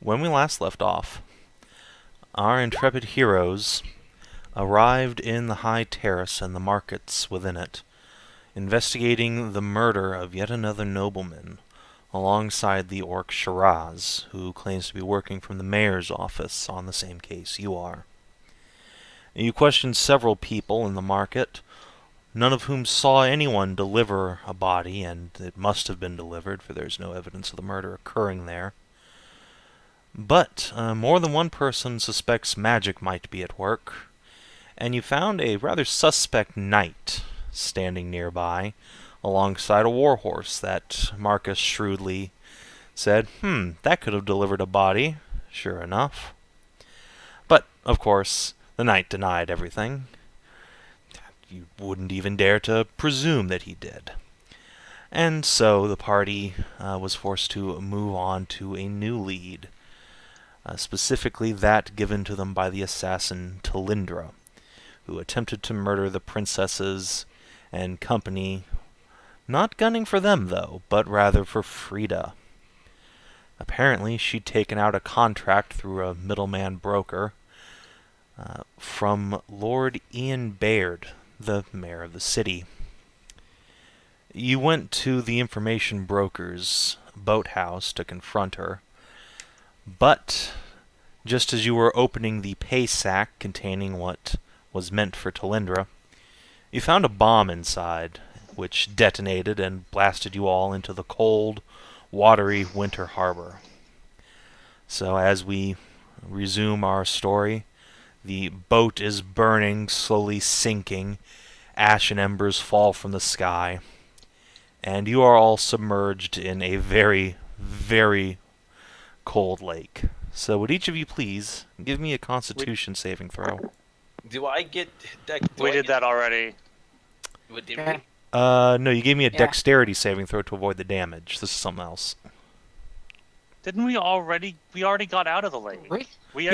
When we last left off, our intrepid heroes arrived in the High Terrace and the markets within it, investigating the murder of yet another nobleman, alongside the orc Shiraz, who claims to be working from the mayor's office on the same case you are. You questioned several people in the market, none of whom saw anyone deliver a body, and it must have been delivered, for there's no evidence of the murder occurring there. But more than one person suspects magic might be at work, and you found a rather suspect knight standing nearby, alongside a warhorse that Marcus shrewdly said, that could have delivered a body, sure enough. But, of course, the knight denied everything. You wouldn't even dare to presume that he did. And so the party was forced to move on to a new lead, specifically that given to them by the assassin Taeleer, who attempted to murder the princesses and company, not gunning for them, though, but rather for Frida. Apparently, she'd taken out a contract through a middleman broker from Lord Ian Baird, the mayor of the city. You went to the information broker's boathouse to confront her, but just as you were opening the pay sack containing what was meant for Taeleer, you found a bomb inside, which detonated and blasted you all into the cold, watery winter harbor. So as we resume our story, the boat is burning, slowly sinking, ash and embers fall from the sky, and you are all submerged in a very, very cold lake. So would each of you please give me a Constitution saving throw? Do I get... We did that already. What did we? No, you gave me a dexterity saving throw to avoid the damage. This is something else. Didn't we already? We already got out of the lake. We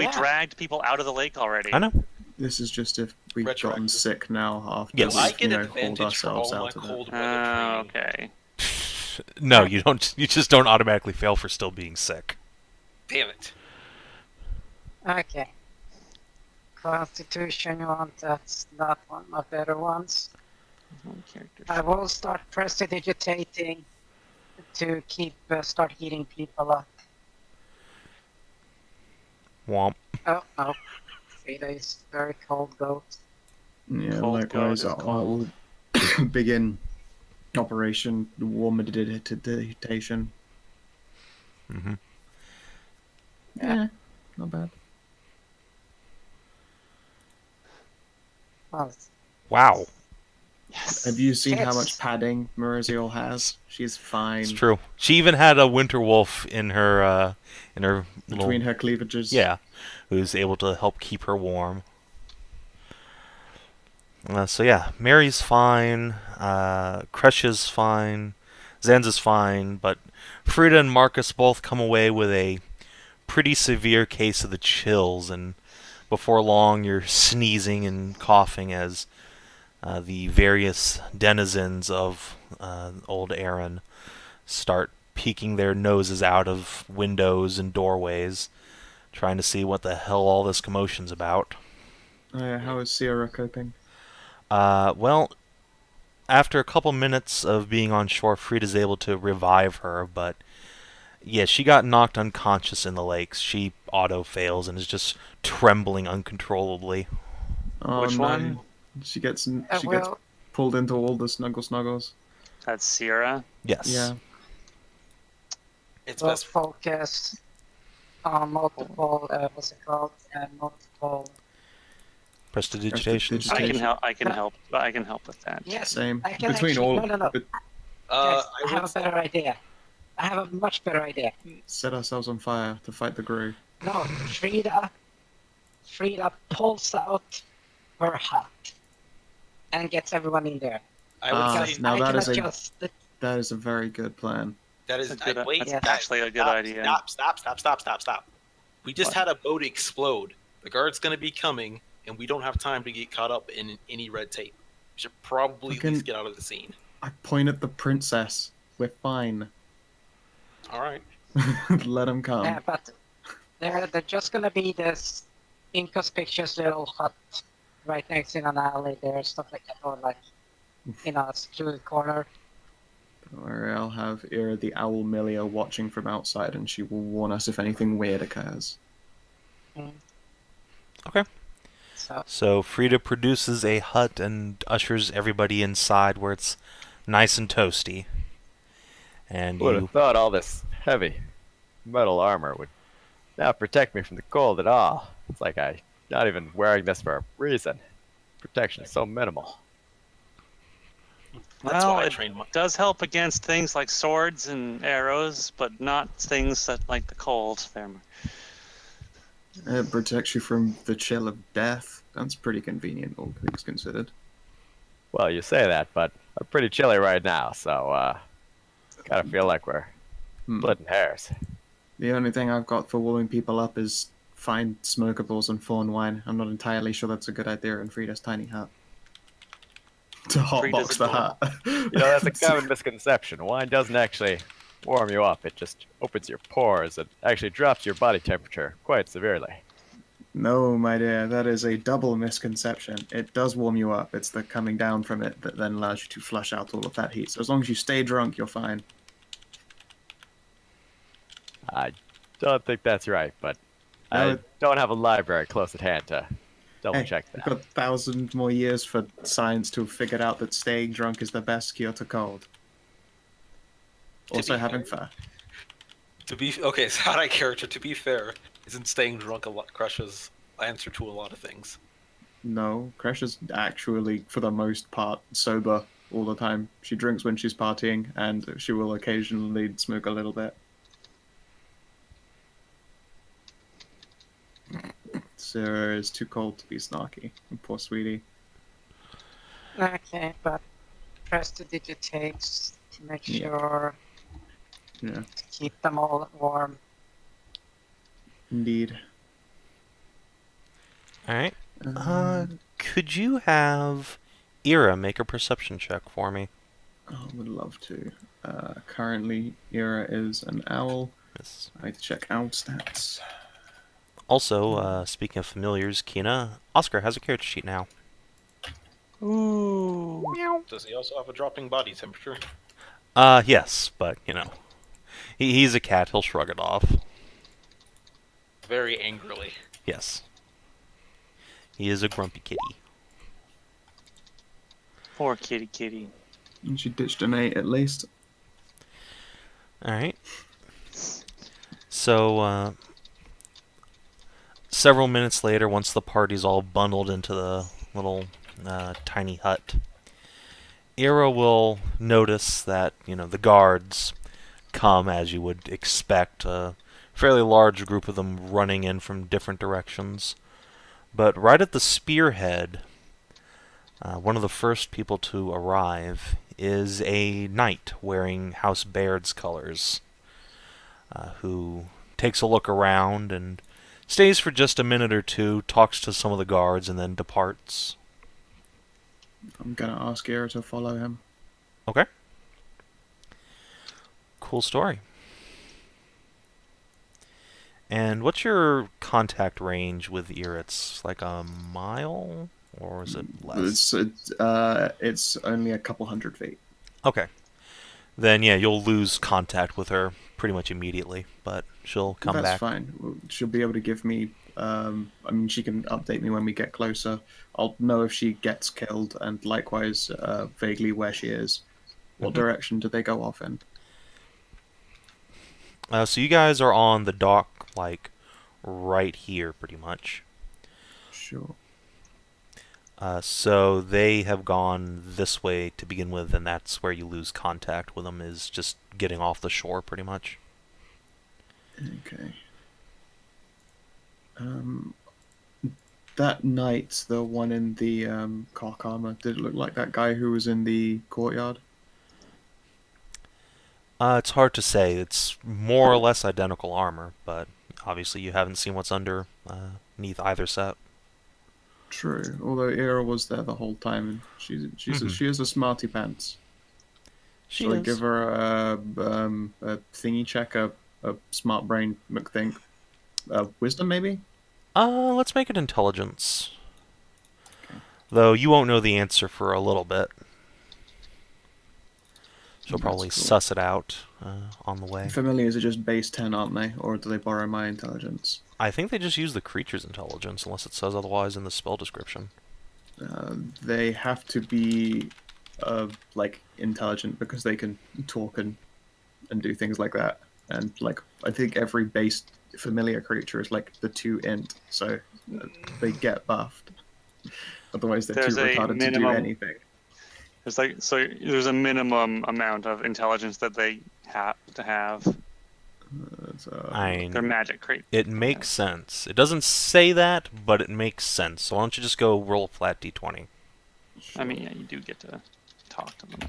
dragged people out of the lake already. I know. This is just if we've gotten sick now after Yes. Do I we've, get hauled advantage for ourselves all my out of it. cold weather training? Okay. No, you don't. You just don't automatically fail for still being sick. Damn it. Okay. Constitution, you want that's not one of my better ones. I will start prestidigitating to start healing people up. Womp. Oh, no. Frida is very cold goat. Yeah, Cold likewise, goat is I'll begin Operation Warm Meditation. Mm-hmm. Yeah, not bad. Well, Wow. Yes. Have you seen how Yes. much padding Merisiel has? She's fine. It's true. She even had a winter wolf in her Between her cleavages. Yeah, who's able to help keep her warm. So yeah, Mary's fine, Kreshia's fine, Zanza's fine, but Frida and Marcus both come away with a pretty severe case of the chills, and before long you're sneezing and coughing as the various denizens of Old Erin start peeking their noses out of windows and doorways, trying to see what the hell all this commotion's about. How is Sierra coping? Well, after a couple minutes of being on shore, Frida's able to revive her, but yeah, she got knocked unconscious in the lakes. She auto-fails and is just trembling uncontrollably. Oh, Which no. one? She gets well, pulled into all the snuggles. That's Sierra. Yes. Yeah. It's we'll best. focus on multiple, what's it called? Multiple... Prestidigitation. Prestidigitation. I can help with that. Yes, Same. I can Between actually, all, no. but Guys, I I have will a better idea. I have a much better idea. set ourselves on fire to fight the Gru. No, Frida pulls out her hat and gets everyone in there. I would say now I that can is adjust the... that is a very good plan. that is... That's a good- wait, that's Yeah. actually a good idea. Stop. We just What? had a boat explode. The guard's going to be coming, and we don't have time to get caught up in any red tape. We should probably We can- at least get out of the scene. I point at the princess. We're fine. All right. Let them come. Yeah, but they're just gonna be this inconspicuous little hut right next in an alley there, stuff like that, or like in a secluded corner. Don't worry, I'll have Ira the Owl Milia watching from outside, and she will warn us if anything weird occurs. Okay. So So Frida produces a hut and ushers everybody inside where it's nice and toasty. And Would you have thought all this heavy metal armor would not protect me from the cold at all. It's like I'm not even wearing this for a reason. Protection is so minimal. That's Well, why I it trained my. does help against things like swords and arrows, but not things that like the cold. There. It protects you from the chill of death. That's pretty convenient, all things considered. Well, you say that, but I'm pretty chilly right now, so kind of feel like we're splitting hairs. The only thing I've got for warming people up is fine smokables and fawn wine. I'm not entirely sure that's a good idea in Frida's tiny hut. To hotbox Frida's the hut. You know, that's a common misconception. Wine doesn't actually warm you up. It just opens your pores and actually drops your body temperature quite severely. No, my dear, that is a double misconception. It does warm you up. It's the coming down from it that then allows you to flush out all of that heat. So as long as you stay drunk, you're fine. I don't think that's right, but No, I don't have a library close at hand to double check We've that. got 1,000 more years for science to have figured out that staying drunk is the best cure to cold. Also be having fair- fun. Okay, so out of character. To be fair, isn't staying drunk a lot Kresh's answer to a lot of things? No, Kreshia's actually, for the most part, sober all the time. She drinks when she's partying, and she will occasionally smoke a little bit. Sarah is too cold to be snarky. Poor sweetie. okay, but press the digitates to make sure Yeah, to keep them all warm. indeed. Alright. Could you have Ira make a perception check for me? I would love to. Currently, Ira is an owl. Yes. I need to check owl stats. Also, speaking of familiars, Kina, Oscar has a character sheet now. Ooh. Does he also have a dropping body temperature? Yes, but, you know, he's a cat, he'll shrug it off. Very angrily. Yes. He is a grumpy kitty. Poor kitty. And she ditched an 8 at least. Alright. So, several minutes later, once the party's all bundled into the little tiny hut, Ira will notice that, you know, the guards come as you would expect, a fairly large group of them running in from different directions. But right at the spearhead, one of the first people to arrive is a knight wearing House Baird's colors, who takes a look around and stays for just a minute or two, talks to some of the guards, and then departs. I'm gonna ask Ira to follow him. Okay. Cool story. And what's your contact range with Ira? It's like a mile? Or is it less? It's only a couple hundred feet. Okay. Then, yeah, you'll lose contact with her pretty much immediately, but she'll come That's back. fine. She'll be able to give me. I mean, she can update me when we get closer. I'll know if she gets killed, and likewise, vaguely where she is. What direction do they go off in? So you guys are on the dock, like, right here, pretty much. Sure. So they have gone this way to begin with, and that's where you lose contact with them, is just getting off the shore, pretty much. Okay. That night, the one in the cock armor, did it look like that guy who was in the courtyard? It's hard to say. It's more or less identical armor, but obviously you haven't seen what's underneath either set. True. Although Ira was there the whole time, and she is a smarty pants. She Shall I is. give her a thingy check, a a smart brain McThink. Wisdom, maybe? Let's make it intelligence. Though you won't know the answer for a little bit. She'll probably That's cool. suss it out on the way. Familiars are just base 10, aren't they? Or do they borrow my intelligence? I think they just use the creature's intelligence, unless it says otherwise in the spell description. They have to be like intelligent because they can talk and do things like that. And like I think every base familiar creature is like the 2 int, so they get buffed. Otherwise, they're There's too a retarded to do minimum- anything. There's a minimum amount of intelligence that they have to have. They're magic creatures. It makes sense. It doesn't say that, but it makes sense. So why don't you just go roll a flat d20? I mean, yeah, you do get to talk to them.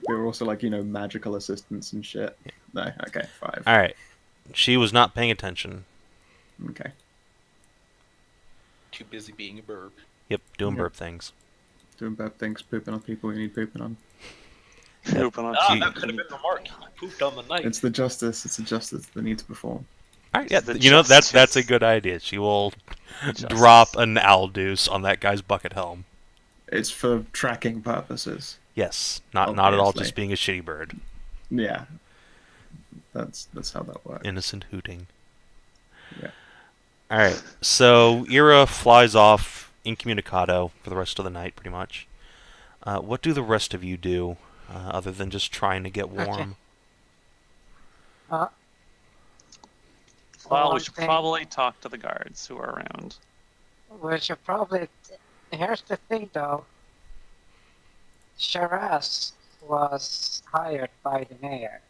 They're also like, magical assistants and shit. Yeah. No, okay, 5. Alright. She was not paying attention. Okay. Too busy being a burp. Yep, doing Yep. burp things. Doing bad things, pooping on people you need pooping on. Pooping on Ah, She- that could have been the mark. You pooped on the night. It's the justice they need to perform. Alright, yeah, The that's a justice. good idea. She will Justice. drop an Aldous on that guy's bucket helm. It's for tracking purposes. Yes, not at all Obviously. just being a shitty bird. Yeah. That's how that works. Innocent hooting. Yeah. Alright, so Ira flies off incommunicado for the rest of the night, pretty much. What do the rest of you do, other than just trying to get warm? Uh, Well, we one should thing- probably talk to the guards who are around. We should probably. Here's the thing, though. Shiraz was hired by the mayor.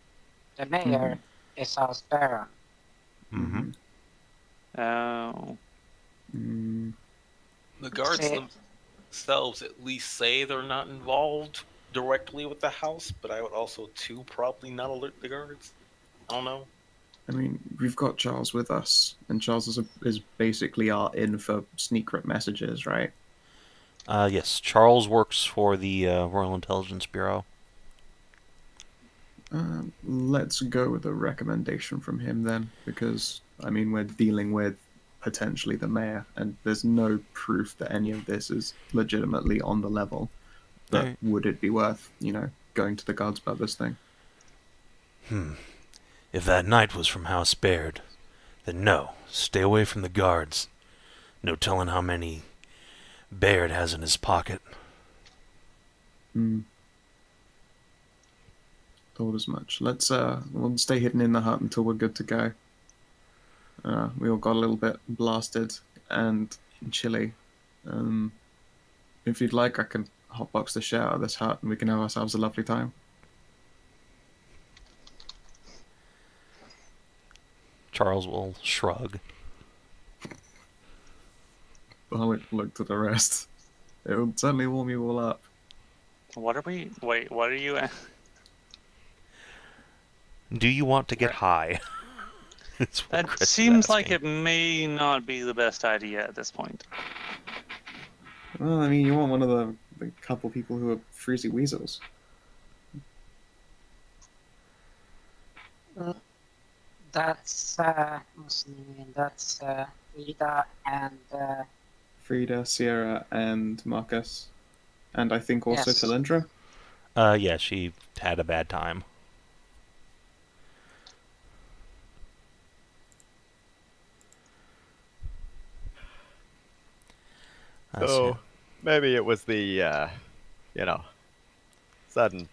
The mayor is House Baron. Mm-hmm. Oh. Mm, The guards See- themselves at least say they're not involved directly with the house, but I would also too probably not alert the guards. I don't know. I mean, we've got Charles with us, and Charles is basically our in for secret messages, right? Yes, Charles works for the Royal Intelligence Bureau. Let's go with a recommendation from him then, because, I mean, we're dealing with potentially the mayor, and there's no proof that any of this is legitimately on the level. But Right. would it be worth, going to the guards about this thing? If that knight was from House Baird, then no, stay away from the guards. No telling how many Baird has in his pocket. Thought as much. We'll stay hidden in the hut until we're good to go. We all got a little bit blasted and chilly. If you'd like, I can hotbox the shit out of this hut and we can have ourselves a lovely time. Charles will shrug. I'll look to the rest. It will certainly warm you all up. What are we? Wait, what are you? Do you want to get high? That's what That Chris is seems like asking. it may not be the best idea at this point. Well, I mean, you want one of the couple people who are freezy weasels. That's what's the name? That's Frida and Frida, Sierra, and Marcus. And I think also Yes. Talindra. Yeah, she had a bad time. So maybe it was the, sudden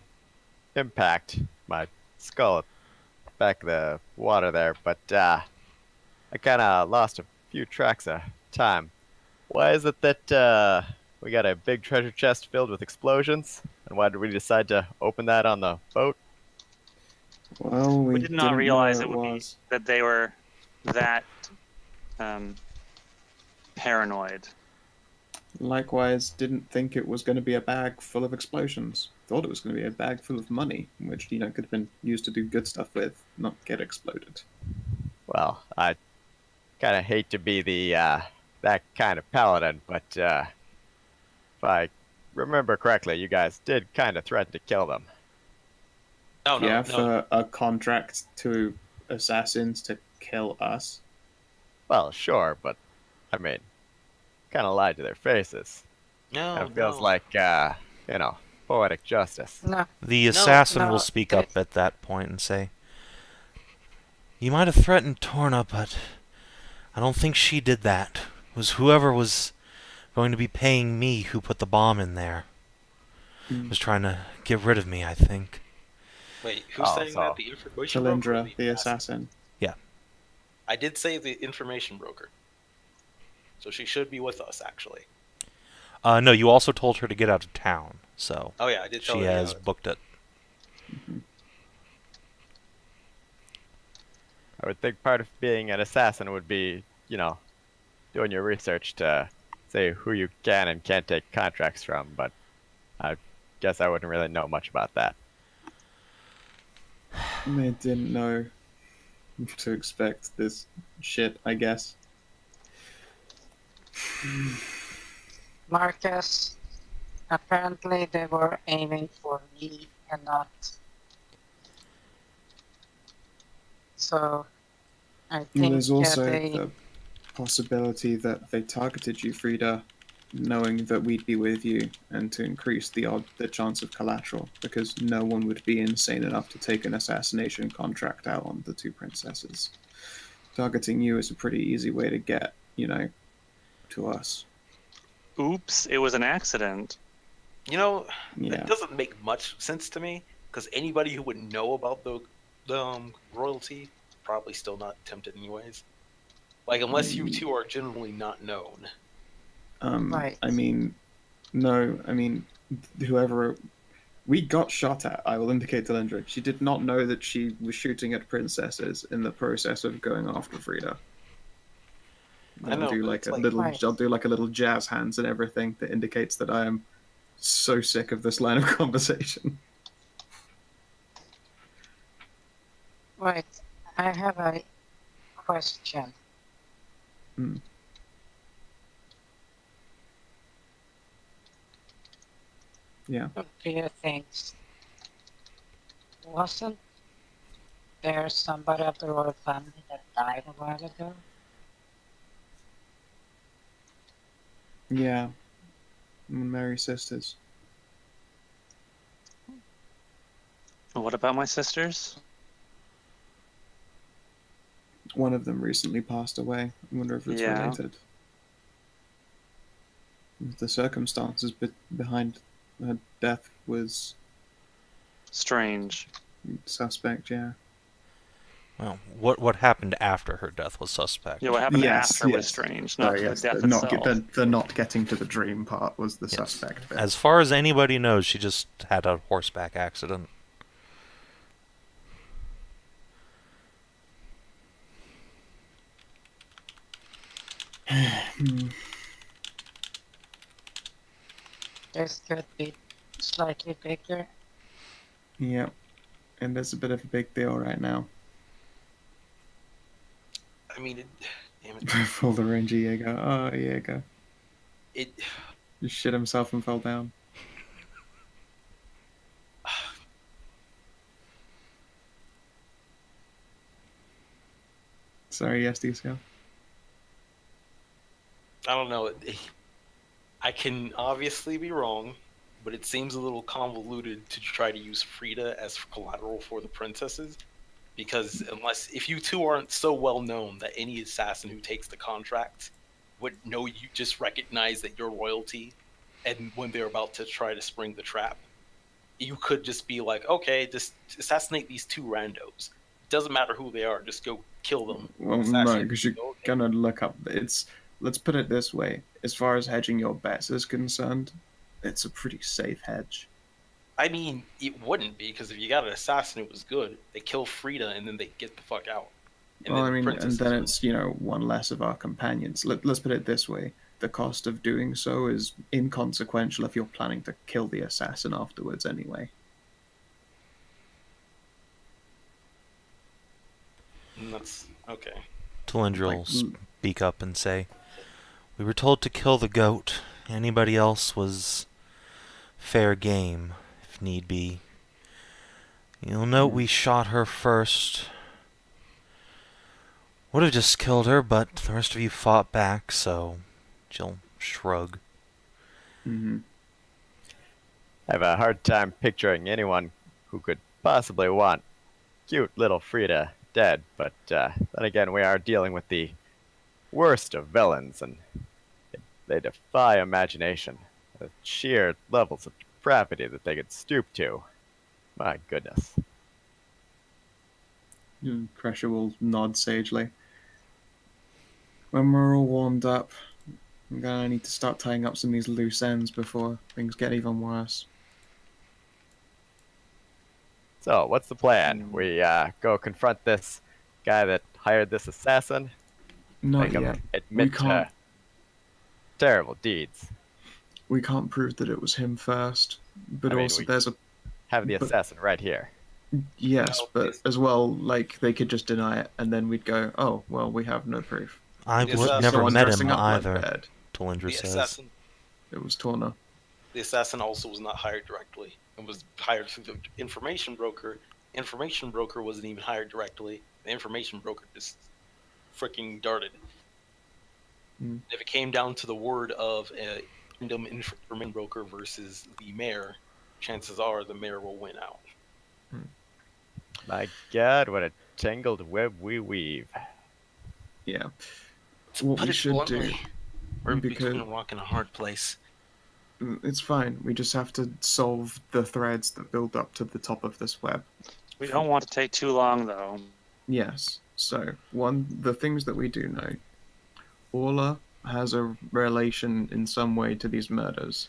impact, my skull back of the water there, but I kind of lost a few tracks of time. Why is it that we got a big treasure chest filled with explosions, and why did we decide to open that on the boat? Well, We did not realize know it would be was. that they were that paranoid. Likewise, didn't think it was going to be a bag full of explosions. Thought it was going to be a bag full of money, which, could have been used to do good stuff with, not get exploded. Well, I kind of hate to be the that kind of paladin, but if I remember correctly, you guys did kind of threaten to kill them. No, Yeah, no. for a contract to assassins to kill us. Well, sure, but I mean, kind of lied to their faces. No, It feels no. like, poetic justice. No, The assassin will no, speak up at that point and say, "You might have threatened Torna, but I don't think she did that. It was whoever was going to be paying me who put the bomb in there. Was trying to get rid of me, I think." Wait, who's saying so that? The information broker? Or Chalindra, the assassin. I did say the information broker. So she should be with us, actually. No, you also told her to get out of town, so Oh yeah, I did tell she her. has booked it. I would think part of being an assassin would be, doing your research to say who you can and can't take contracts from, but I guess I wouldn't really know much about that. They didn't know to expect this shit, I guess. Marcus. Apparently, they were aiming for me and not. So, I think There's also they. the possibility that they targeted you, Frida, knowing that we'd be with you, and to increase the chance of collateral, because no one would be insane enough to take an assassination contract out on the two princesses. Targeting you is a pretty easy way to get, to us. Oops, it was an accident. Yeah. It doesn't make much sense to me, because anybody who would know about the royalty probably still not tempted anyways. Like, unless you two are generally not known. Right. Whoever we got shot at, I will indicate to Lindra, she did not know that she was shooting at princesses in the process of going after Frida. I know, I'll do but like it's a like- little. Right. I'll do like a little jazz hands and everything that indicates that I am so sick of this line of conversation. Right. I have a question. Yeah. What do you think? Wasn't there somebody of the royal family that died a while ago? Yeah. Mary's sisters. What about my sisters? One of them recently passed away. I wonder if it's Yeah. related. The circumstances behind her death was Strange. suspect. Yeah. Well, what happened after her death was suspect. Yeah, what happened Yes, after was yes. strange, not Sorry, the yes, death the not itself. the not getting to the dream part was the Yes. suspect bit. As far as anybody knows, she just had a horseback accident. This could be slightly bigger. Yep. And it's a bit of a big deal right now. I mean, damn it. Pull the Ranger Jaeger. Oh, Jaeger. It Just shit himself and fell down. Sorry, yes, DCL. I don't know. I can obviously be wrong, but it seems a little convoluted to try to use Frida as collateral for the princesses. Because if you two aren't so well known that any assassin who takes the contract would know you, just recognize that you're royalty, and when they're about to try to spring the trap, you could just be like, okay, just assassinate these two randos. Doesn't matter who they are, just go kill them. Well, no, Assassinate because you're them. Okay. gonna look up. Let's put it this way: as far as hedging your bets is concerned, it's a pretty safe hedge. I mean, it wouldn't be, because if you got an assassin who was good, they kill Frida and then they get the fuck out. And Well, then I the mean, and princesses then win. it's one less of our companions. Let's put it this way: the cost of doing so is inconsequential if you're planning to kill the assassin afterwards, anyway. And that's okay. Talindra will Like, speak up and say, "We were told to kill the goat. Anybody else was fair game, if need be. You'll note we shot her first. Would have just killed her, but the rest of you fought back, so she'll shrug. Mm-hmm. I have a hard time picturing anyone who could possibly want cute little Frida dead, but then again, we are dealing with the worst of villains, and they defy imagination. The sheer levels of depravity that they could stoop to. My goodness. Kreshia will nod sagely. When we're all warmed up, I'm gonna need to start tying up some of these loose ends before things get even worse. So, what's the plan? We go confront this guy that hired this assassin? Not Make him yet. admit We can't. to terrible deeds. We can't prove that it was him first, but I mean, also we there's a have the but- assassin right here. yes, No, but it's- as well, like they could just deny it, and then we'd go, oh well, we have no proof. I Yes, would that's never Someone met dressing him up like either, Baird. Talindra The says. assassin, It was Torna. the assassin also was not hired directly and was hired through the information broker. Information broker wasn't even hired directly. The information broker just freaking darted. Hmm. If it came down to the word of a random information broker versus the mayor, chances are the mayor will win out. My god, what a tangled web we weave. Yeah. To What put we it should do, bluntly, we're in because- between a rock and a hard place. It's fine. We just have to solve the threads that build up to the top of this web. We don't want to take too long, though. Yes. So, the things that we do know, Orla has a relation in some way to these murders.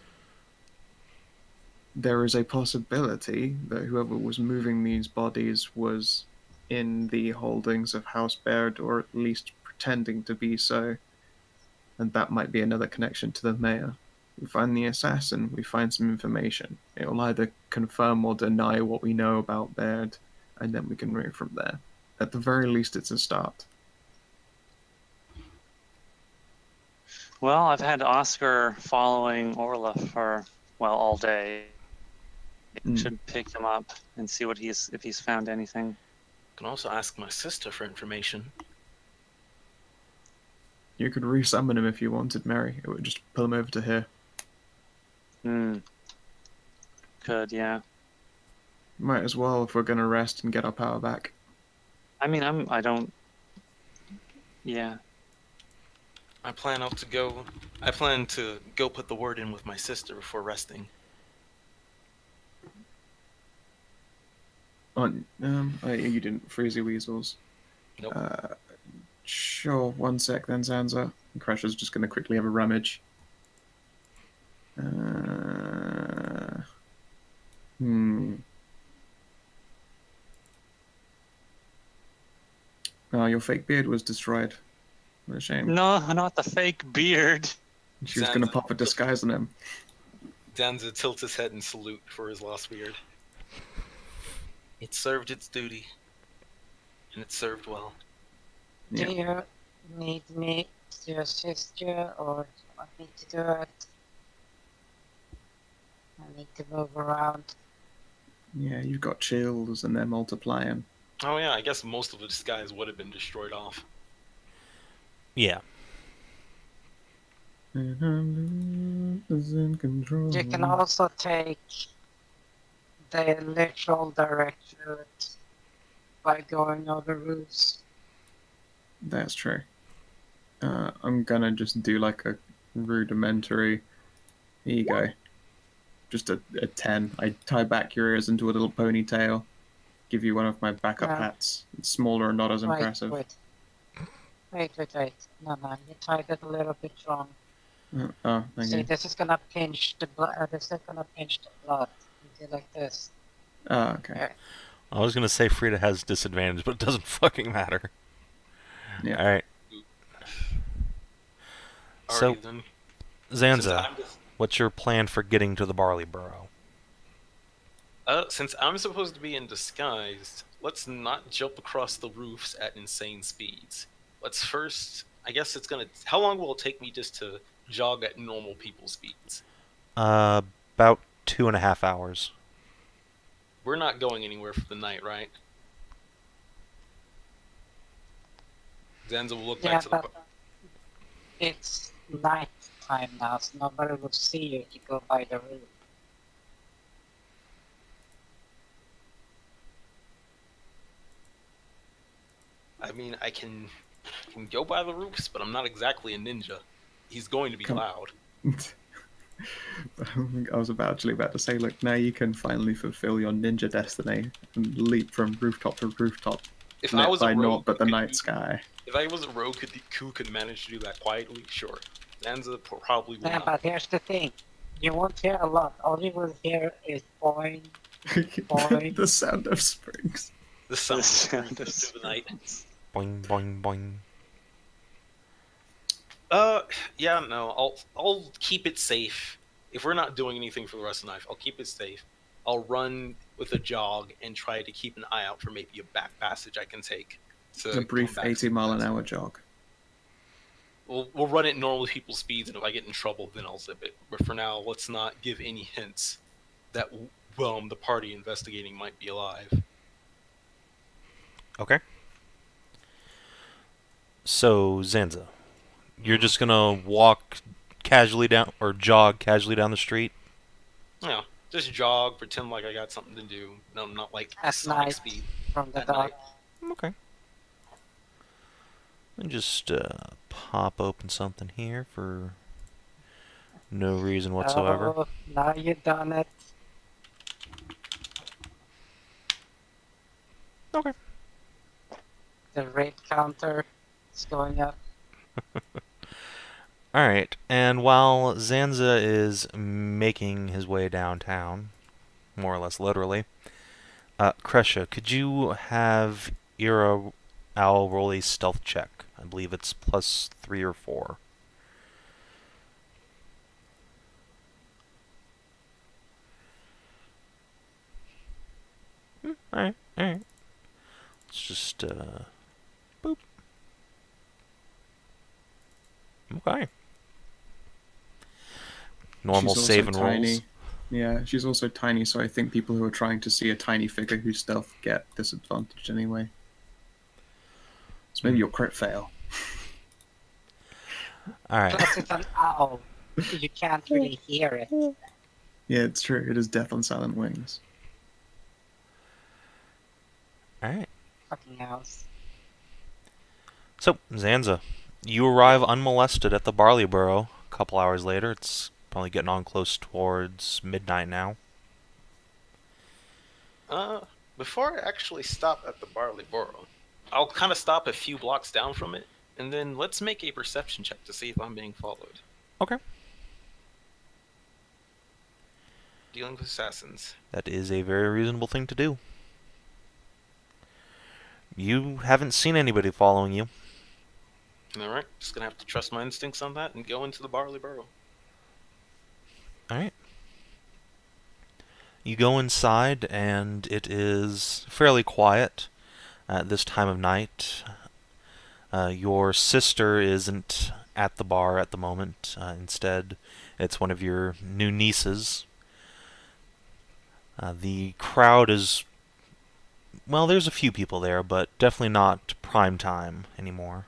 There is a possibility that whoever was moving these bodies was in the holdings of House Baird, or at least pretending to be so, and that might be another connection to the mayor. We find the assassin, we find some information. It will either confirm or deny what we know about Baird, and then we can move from there. At the very least, it's a start. Well, I've had Oscar following Orla for, well, all day. Should pick him up and see what if he's found anything. I can also ask my sister for information. You could resummon him if you wanted, Mary. It would just pull him over to here. Could, yeah. Might as well if we're gonna rest and get our power back. I mean, I don't. Yeah. I plan to go put the word in with my sister before resting. You didn't freeze your weasels. Nope. Sure, one sec then, Zanza. Kreshia's just gonna quickly have a rummage. Oh, your fake beard was destroyed. What a shame. No, not the fake beard. She was gonna Zanza. pop a disguise on him. Danza tilts his head in salute for his lost beard. It served its duty, and it served well. Yeah. Do you need me to assist you, or do you want me to do it? I need to move around. Yeah, you've got chills and they're multiplying. Oh yeah, I guess most of the disguise would have been destroyed off. Yeah. Losing control. You can also take the literal direct route by going over roofs. That's true. I'm gonna just do like a rudimentary. Here you go. Just a 10. I tie back your ears into a little ponytail. Give you one of my backup Yeah. hats. It's smaller and not as impressive. Wait. No, you tied it a little bit wrong. Oh, thank See, you. this is gonna pinch the blood. This is gonna pinch the blood. You do like this. Oh, okay. There. I was gonna say Frida has disadvantage, but it doesn't fucking matter. Yeah. Alright. So, Alrighty then. Zanza, Since I'm just- what's your plan for getting to the Barley Burrow? Since I'm supposed to be in disguise, let's not jump across the roofs at insane speeds. Let's first, I guess it's gonna. How long will it take me just to jog at normal people speeds? About 2.5 hours. we're not going anywhere for the night, right? Zanza will look Yeah, back to the. but it's night time now, so nobody will see you if you go by the roof. I mean, I can go by the roofs, but I'm not exactly a ninja. He's going to be loud. I was actually about to say, look, now you can finally fulfill your ninja destiny and leap from rooftop to rooftop. If I was a by rogue, naught but the night sky. If I was a rogue who could manage to do that quietly, sure. Zanza probably will Yeah, not. but here's the thing. You won't hear a lot. All you will hear is boing, boing. The sound of springs. The sound of the night. Boing, boing, boing. Yeah, no, I'll keep it safe. If we're not doing anything for the rest of the night, I'll keep it safe. I'll run with a jog and try to keep an eye out for maybe a back passage I can take. A brief 80-mile-an-hour jog. We'll run at normal people's speeds, and if I get in trouble, then I'll zip it. But for now, let's not give any hints that the party investigating might be alive. Okay. So, Zanza, you're just gonna walk casually down, or jog casually down the street? Yeah, just jog, pretend like I got something to do. No, not like At Sonic night, speed. from the At dark. night. Okay. Let me just pop open something here for no reason whatsoever. Oh, now you've done it. Okay. The rate counter is going up. Alright, and while Zanza is making his way downtown, more or less literally, Kreshia, could you have Ira Owl roll a stealth check? I believe it's +3 or 4. Alright. Let's just, boop. Okay. Normal She's save also and rolls. tiny. Yeah, she's also tiny, so I think people who are trying to see a tiny figure who's stealth get disadvantaged anyway. So maybe you'll crit fail. Alright. Plus it's an owl. You can't really hear it. Yeah, it's true. It is death on silent wings. Alright. Fucking owls. So, Zanza, you arrive unmolested at the Barley Burrow a couple hours later. It's probably getting on close towards midnight now. Before I actually stop at the Barley Burrow, I'll kind of stop a few blocks down from it, and then let's make a perception check to see if I'm being followed. Okay. Dealing with assassins. That is a very reasonable thing to do. You haven't seen anybody following you. Alright, just gonna have to trust my instincts on that and go into the Barley Burrow. Alright. You go inside, and it is fairly quiet at this time of night. Your sister isn't at the bar at the moment. Instead, it's one of your new nieces. The crowd is... well, there's a few people there, but definitely not prime time anymore.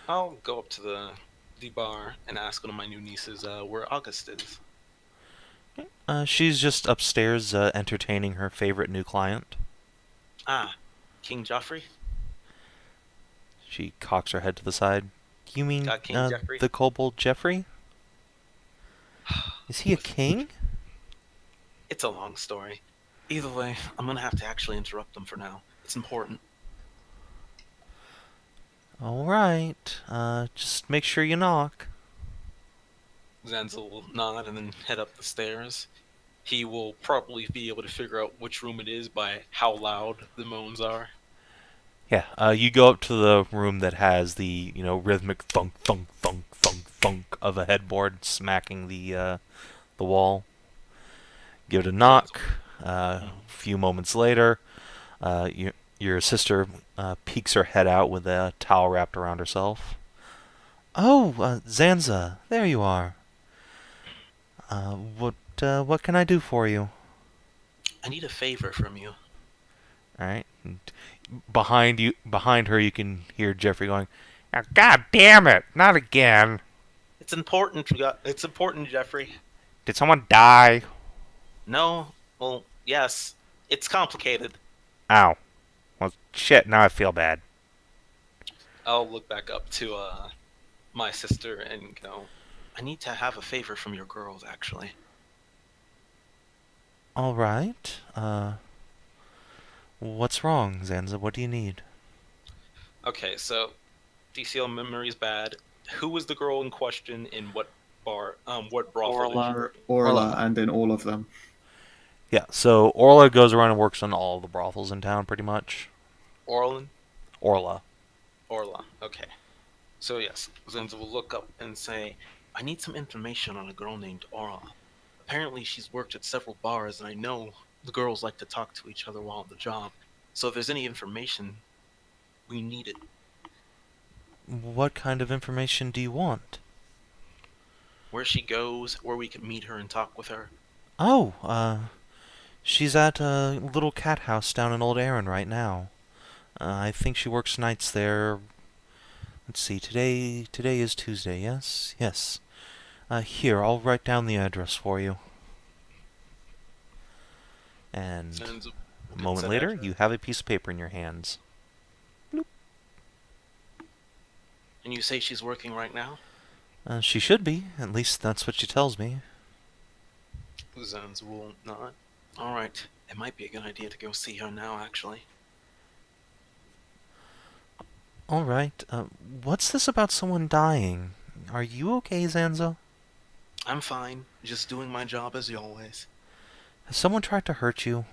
I'll go up to the bar and ask one of my new nieces where August is. She's just upstairs entertaining her favorite new client. Ah, King Joffrey? She cocks her head to the side. You mean King Jeffrey? the kobold Jeffrey? Is he a king? It's a long story. Either way, I'm gonna have to actually interrupt them for now. It's important. Alright, just make sure you knock. Zanza will nod and then head up the stairs. He will probably be able to figure out which room it is by how loud the moans are. Yeah, you go up to the room that has the, rhythmic thunk, thunk, thunk, thunk, thunk of a headboard smacking the wall. Give it a knock. A few moments later, your sister peeks her head out with a towel wrapped around herself. Oh, Zanza, there you are. What can I do for you? I need a favor from you. All right. And behind her, you can hear Jeffrey going, "Now, God damn it! Not again! It's important. It's important, Jeffrey. Did someone die? No. Well, yes. It's complicated. Ow. Well, shit. Now I feel bad." I'll look back up to my sister and go, I need to have a favor from your girls, actually. All right. What's wrong, Zanza? What do you need? Okay, so DCL memory's bad. Who was the girl in question in what bar? What brothel? Orla. Orla, and in all of them. Yeah. So Orla goes around and works on all the brothels in town, pretty much. Orlan? Orla. Orla. Okay. So yes, Zenza will look up and say, I need some information on a girl named Orla. Apparently she's worked at several bars, and I know the girls like to talk to each other while on the job. So if there's any information, we need it. What kind of information do you want? Where she goes, where we can meet her and talk with her. Oh, she's at a little cat house down in Old Erin right now. I think she works nights there. Let's see, today is Tuesday, yes? Yes. Here, I'll write down the address for you. And Zenza a moment later, you have a piece of paper in your hands. And you say she's working right now? She should be. At least that's what she tells me. Zenza will not. Alright, it might be a good idea to go see her now, actually. Alright, what's this about someone dying? Are you okay, Zanza? I'm fine, just doing my job as always. Has someone tried to hurt you?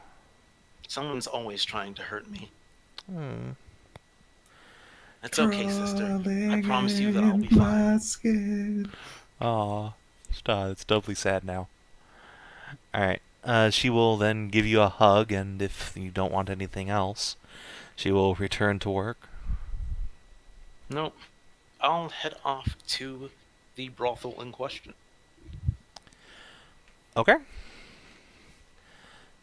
Someone's always trying to hurt me. Hmm. It's okay, sister. I promise you that I'll be fine. Aw, stop. It's doubly sad now. Alright, she will then give you a hug, and if you don't want anything else, she will return to work. Nope. I'll head off to the brothel in question. Okay.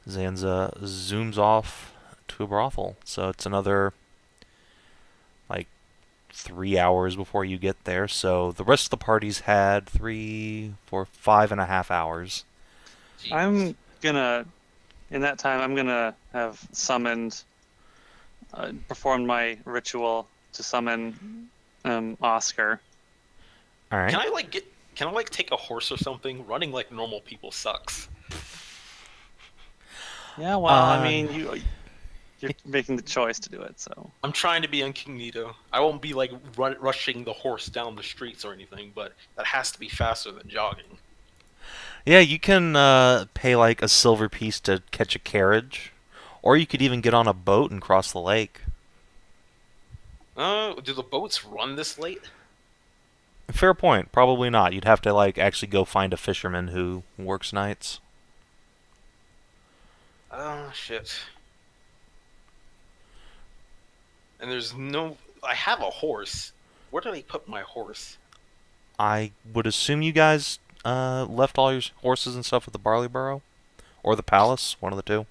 Zanza zooms off to a brothel, so it's another, 3 hours before you get there, so the rest of the party's had 3, 4, 5.5 hours. Jeez. I'm gonna, in that time, I'm gonna have summoned, performed my ritual to summon Oscar. Alright. Can I take a horse or something? Running like normal people sucks. Yeah, well, I mean, you're making the choice to do it, so. I'm trying to be incognito. I won't be rushing the horse down the streets or anything, but that has to be faster than jogging. Yeah, you can pay a silver piece to catch a carriage, or you could even get on a boat and cross the lake. Do the boats run this late? Fair point. Probably not. You'd have to actually go find a fisherman who works nights. Oh, shit. And I have a horse. Where did I put my horse? I would assume you guys left all your horses and stuff at the Barley Burrow? Or the Palace, one of the two.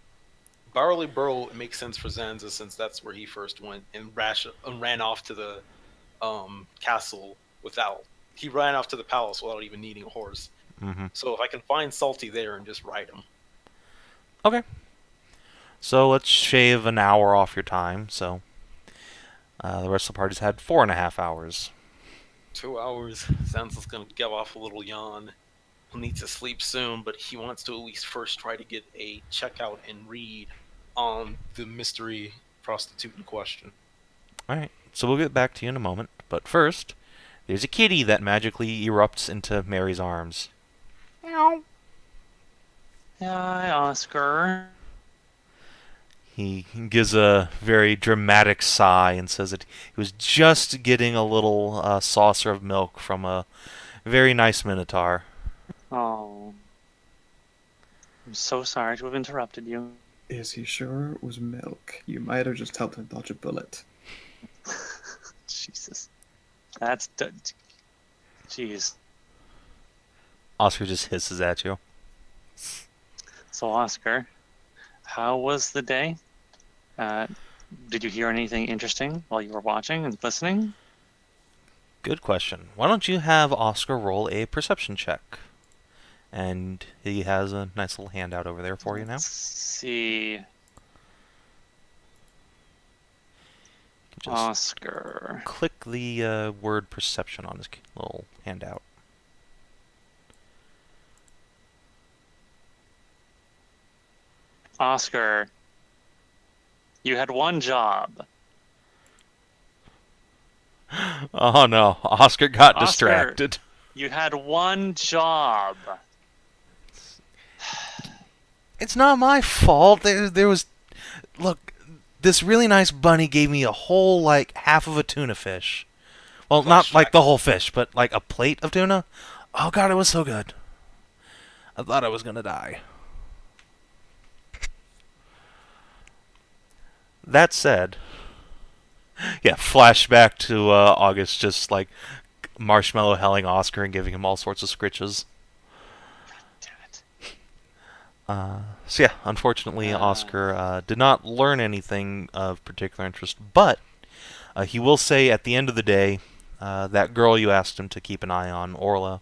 Barley Burrow, it makes sense for Zanza since that's where he first went and ran off to the castle he ran off to the palace without even needing a horse. Mm-hmm. So if I can find Salty there and just ride him. Okay. So let's shave an hour off your time, so the rest of the party's had 4.5 hours. 2 hours. Zanza's gonna give off a little yawn. He'll need to sleep soon, but he wants to at least first try to get a checkout and read on the mystery prostitute in question. Alright, so we'll get back to you in a moment, but first, there's a kitty that magically erupts into Mary's arms. Meow. Hi, Oscar. He gives a very dramatic sigh and says that he was just getting a little saucer of milk from a very nice minotaur. Oh. I'm so sorry to have interrupted you. Is he sure it was milk? You might have just helped him dodge a bullet. Jesus. That's... Jeez. Oscar just hisses at you. So, Oscar, How was the day? Did you hear anything interesting while you were watching and listening? Good question. Why don't you have Oscar roll a perception check? And he has a nice little handout over there for you now. Let's see. Just Oscar. click the word perception on his little handout. Oscar, you had one job. Oh no, Oscar got Oscar. distracted. You had one job. It's not my fault. There was... Look, this really nice bunny gave me a whole, like, half of a tuna fish. Well, not like the whole fish, but like a plate of tuna. Oh god, it was so good. I thought I was gonna die. That said... Yeah, flashback to August just, like, marshmallow helling Oscar and giving him all sorts of scritches. Damn it. So yeah, unfortunately, Oscar did not learn anything of particular interest, but he will say at the end of the day, that girl you asked him to keep an eye on, Orla,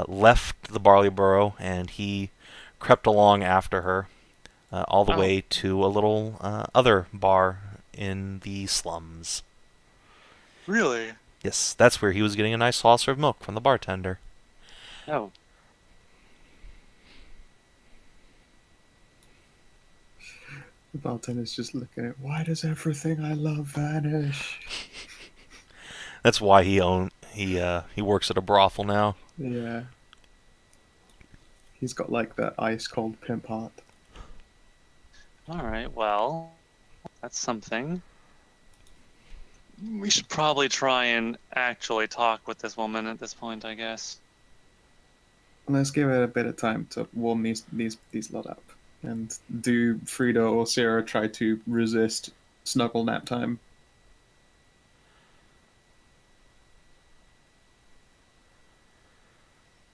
left the Barley Burrow, and he crept along after her, all the way to a little other bar in the slums. Really? Yes, that's where he was getting a nice saucer of milk from the bartender. Oh. The bartender's just looking at, why does everything I love vanish? That's why he works at a brothel now. Yeah. He's got like that ice cold pimp heart. Alright, well, that's something. We should probably try and actually talk with this woman at this point, I guess. Let's give it a bit of time to warm these lot up. And do Frida or Sarah try to resist snuggle nap time?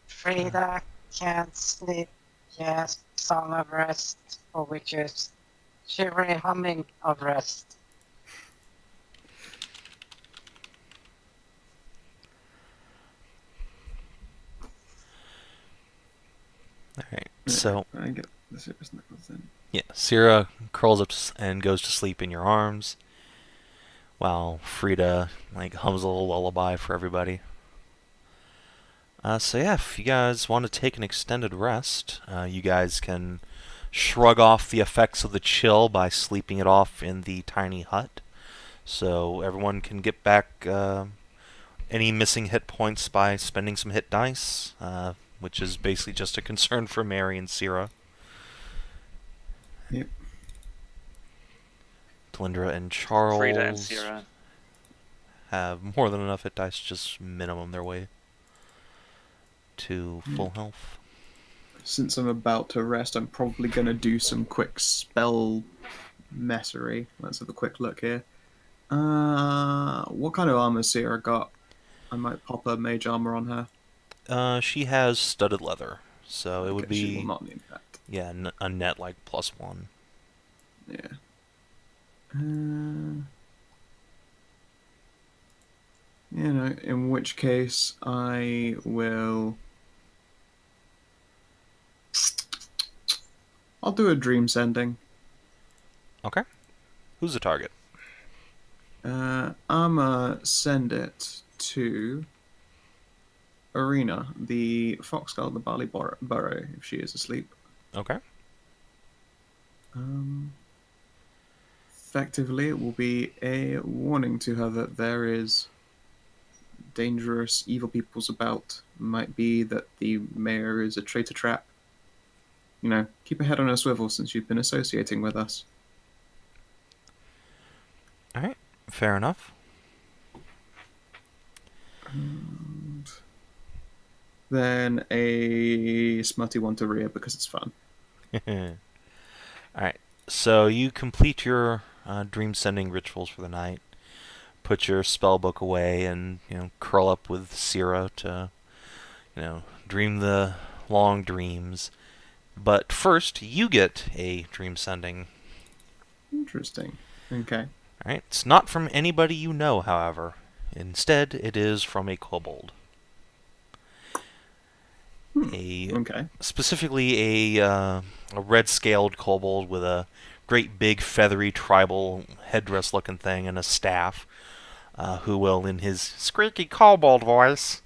Frida can't sleep. Yes, song of rest, or which is shivery humming of rest. Alright, so... I get the serious knuckles in. Yeah, Syrah curls up and goes to sleep in your arms, while Frida, like, hums a little lullaby for everybody. So yeah, if you guys want to take an extended rest, you guys can shrug off the effects of the chill by sleeping it off in the tiny hut. So everyone can get back any missing hit points by spending some hit dice, which is basically just a concern for Mary and Syrah. Yep. Talindra and Charles Frida and Syrah have more than enough hit dice, just minimum their way to full health. Since I'm about to rest, I'm probably going to do some quick spell messery. Let's have a quick look here. What kind of armor Sierra got? I might pop a mage armor on her. She has studded leather, so it would be... She will not need that. Yeah, a net, like, +1. Yeah. You know, in which case I will... I'll do a dream sending. Okay. Who's the target? I'ma send it to Arena, the foxgirl of the Barley Burrow, if she is asleep. Okay. Effectively, it will be a warning to her that there is dangerous evil peoples about. Might be that the mayor is a traitor trap. You know, keep a head on a swivel since you've been associating with us. Alright, fair enough. And then a smutty one to Rhea because it's fun. Alright, so you complete your dream sending rituals for the night, put your spell book away, and, you know, curl up with Syrah to, you know, dream the long dreams. But first, you get a dream sending. Interesting. Okay. Alright, it's not from anybody you know, however. Instead, it is from a kobold. Okay. Specifically a red-scaled kobold with a great big feathery tribal headdress-looking thing and a staff, who will, in his squeaky kobold voice,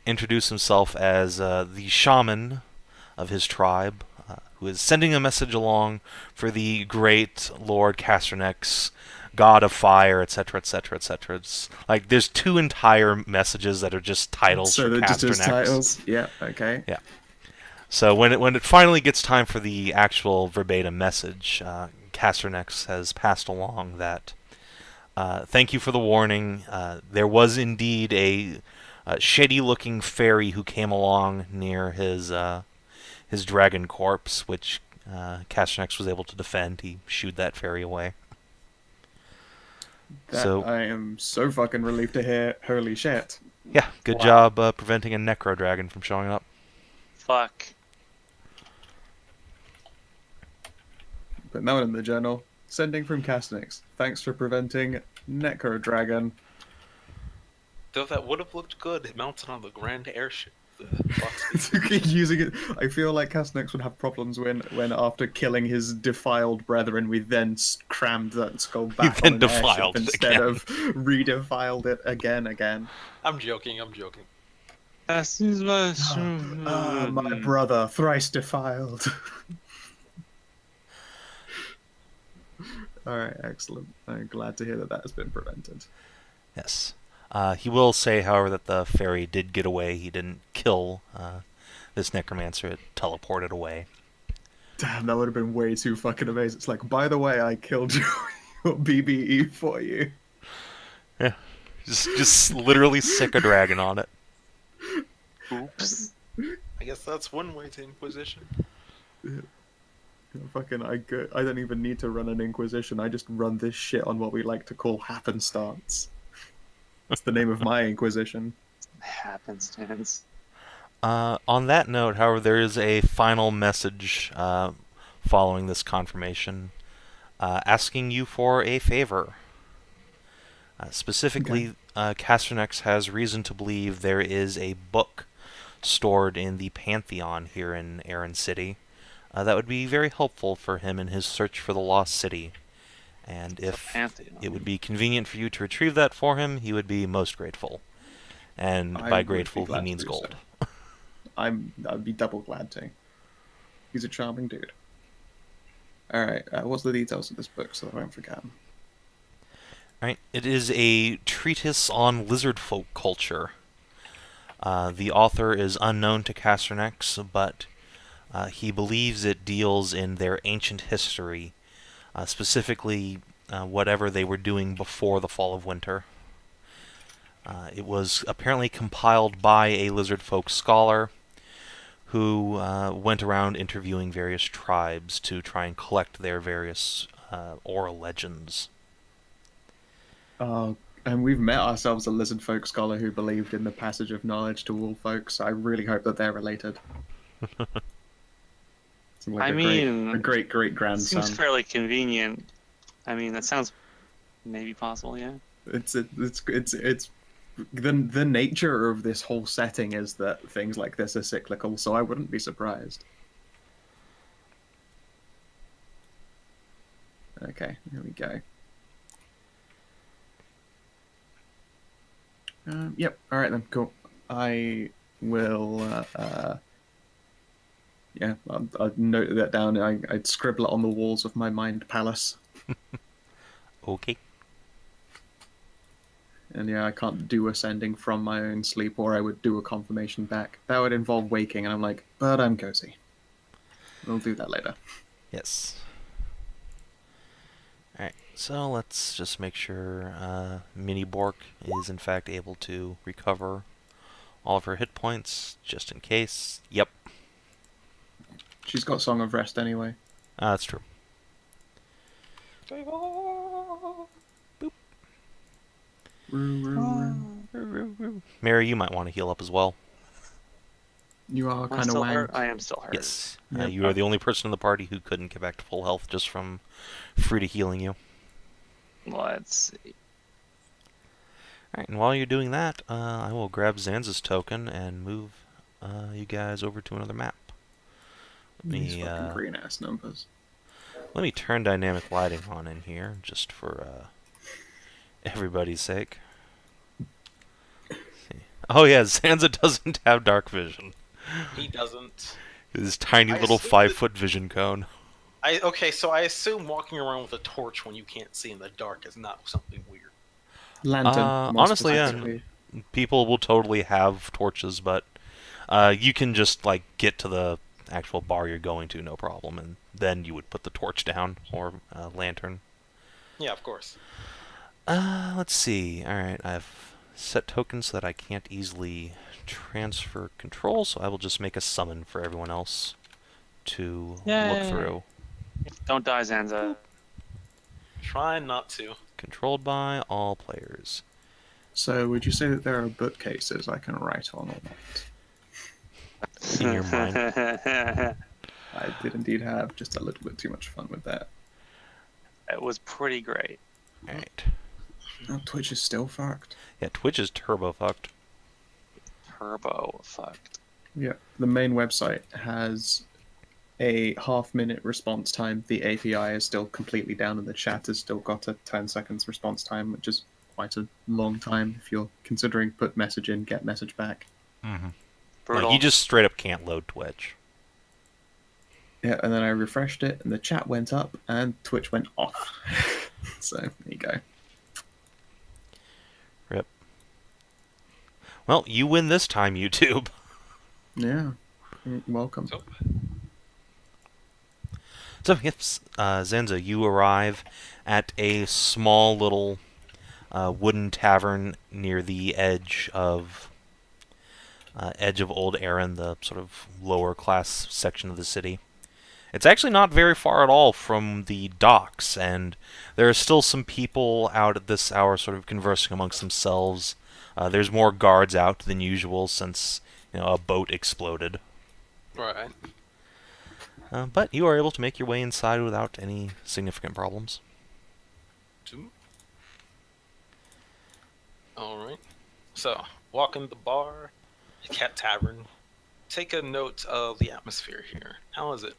introduce himself as the shaman of his tribe, who is sending a message along for the great Lord Casternek's god of fire, etc., etc., etc. It's like there's 2 entire messages that are just titles So for they're just his Casternex. titles. Yeah. Okay. Yeah. So when it finally gets time for the actual verbatim message, Casternex has passed along that thank you for the warning. There was indeed a shady-looking fairy who came along near his dragon corpse, which Casternex was able to defend. He shooed that fairy away. I am so fucking relieved to hear. Holy shit. Yeah, good job preventing a necro dragon from showing up. Fuck. Put that one in the journal. Sending from Castanix. Thanks for preventing Necro Dragon. Though that would have looked good mounted on the grand airship. Using it, I feel like Castanix would have problems when after killing his defiled brethren, we then crammed that skull back on an airship instead of redefiled it again. I'm joking. My brother, thrice defiled. Alright, excellent. I'm glad to hear that has been prevented. Yes. He will say, however, that the fairy did get away. He didn't kill this necromancer. It teleported away. Damn, that would have been way too fucking amazing. It's like, by the way, I killed your BBE for you. Yeah. Just literally sick a dragon on it. Oops. I guess that's one way to Inquisition. Yeah. Fucking, I don't even need to run an Inquisition. I just run this shit on what we like to call happenstance. That's the name of my Inquisition. Happenstance. On that note, however, there is a final message following this confirmation, asking you for a favor. Specifically, Casternex has reason to believe there is a book stored in the Pantheon here in Aran City that would be very helpful for him in his search for the Lost City. And if it would be convenient for you to retrieve that for him, he would be most grateful. And by grateful, he means gold. So. I'd be double glad to. He's a charming dude. Alright, what's the details of this book so I won't forget them? Right, it is a treatise on lizard folk culture. The author is unknown to Casternex, but he believes it deals in their ancient history, specifically whatever they were doing before the fall of winter. It was apparently compiled by a lizard folk scholar who went around interviewing various tribes to try and collect their various oral legends. And we've met ourselves a lizard folk scholar who believed in the passage of knowledge to all folks. I really hope that they're related. Like a great grandson. Seems fairly convenient. I mean, that sounds maybe possible, yeah. It's the nature of this whole setting is that things like this are cyclical, so I wouldn't be surprised. Okay, here we go. Yep. All right then. Cool. I will. Yeah, I'd note that down. I'd scribble it on the walls of my mind palace. Okay. And yeah, I can't do a sending from my own sleep, or I would do a confirmation back. That would involve waking, and I'm like, but I'm cozy. We'll do that later. Yes. Alright, so let's just make sure Mini Bork is in fact able to recover all of her hit points, just in case. Yep. She's got Song of Rest anyway. That's true. Boop. Mary, you might want to heal up as well. You are Am I kind of still wanged. hurt? I am still hurt. Yes. Yep. You are the only person in the party who couldn't get back to full health just from Frida healing you. Let's see. Alright, and while you're doing that, I will grab Zanza's token and move you guys over to another map. These fucking green ass numbers. Let me turn dynamic lighting on in here, just for everybody's sake. Oh yeah, Zanza doesn't have dark vision. He doesn't. His tiny I little assume 5-foot vision cone. Okay, so I assume walking around with a torch when you can't see in the dark is not something weird. Lantern. more Honestly, yeah, specifically. people will totally have torches, but you can just like get to the actual bar you're going to, no problem, and then you would put the torch down or lantern. Yeah, of course. Let's see. All right, I've set tokens so that I can't easily transfer control, so I will just make a summon for everyone else to look Yay. through. Don't die, Zanza. Try not to. Controlled by all players. So, would you say that there are bookcases I can write on or not? In your mind. I did indeed have just a little bit too much fun with that. It was pretty great. Alright. Oh, Twitch is still fucked. Yeah, Twitch is turbo fucked. Turbo fucked. Yeah, the main website has a half-minute response time. The API is still completely down, and the chat has still got a 10 seconds response time, which is quite a long time if you're considering put message in, get message back. Mm-hmm. Brutal. Like, you just straight up can't load Twitch. Yeah, and then I refreshed it, and the chat went up, and Twitch went off. So, there you go. Rip. Well, you win this time, YouTube. Yeah, welcome. So, yes, Zanza, you arrive at a small little wooden tavern near the edge of Old Erin, the sort of lower class section of the city. It's actually not very far at all from the docks, and there are still some people out at this hour sort of conversing amongst themselves. There's more guards out than usual since, a boat exploded. Right. But you are able to make your way inside without any significant problems. Alright. So, walk in the bar, the cat tavern. Take a note of the atmosphere here. How is it?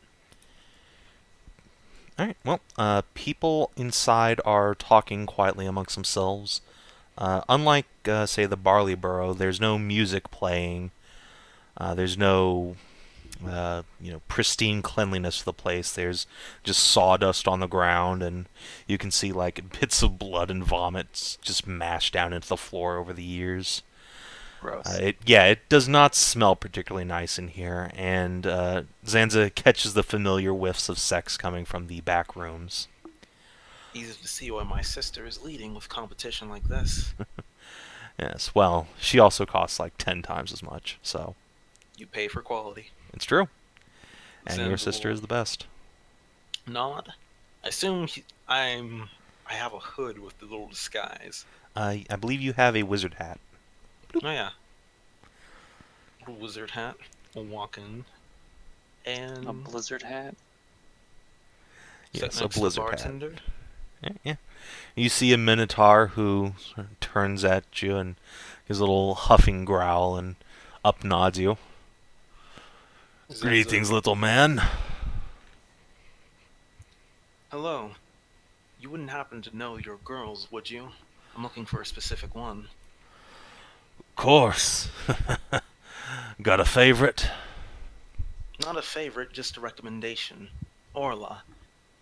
Alright, well, people inside are talking quietly amongst themselves. Unlike, say, the Barley Burrow, there's no music playing. There's no, pristine cleanliness of the place. There's just sawdust on the ground, and you can see, like, bits of blood and vomit just mashed down into the floor over the years. Gross. It does not smell particularly nice in here, and Zanza catches the familiar whiffs of sex coming from the back rooms. Easy to see why my sister is leading with competition like this. Yes, well, she also costs like 10 times as much, so You pay for quality. it's true. And your Zanza sister will is the best. Nod. I assume I have a hood with the little disguise. I believe you have a wizard hat. Oh yeah. Little wizard hat. We'll walk in. And A blizzard hat. sit Yes, a next to the blizzard hat. bartender. Yeah. You see a minotaur who sort of turns at you and his little huffing growl and up nods you. Zanza, Greetings, little man. Hello. You wouldn't happen to know your girls, would you? I'm looking for a specific one. Course. Got a favorite? Not a favorite, just a recommendation. Orla.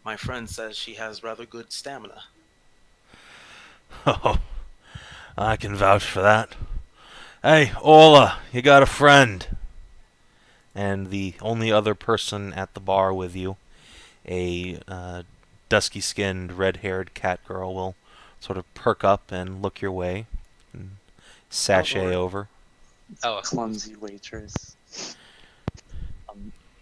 My friend says she has rather good stamina. Oh, I can vouch for that. Hey, Orla, you got a friend. And the only other person at the bar with you, a dusky-skinned, red-haired catgirl, will sort of perk up and look your way and sashay over. Oh, Clumsy waitress.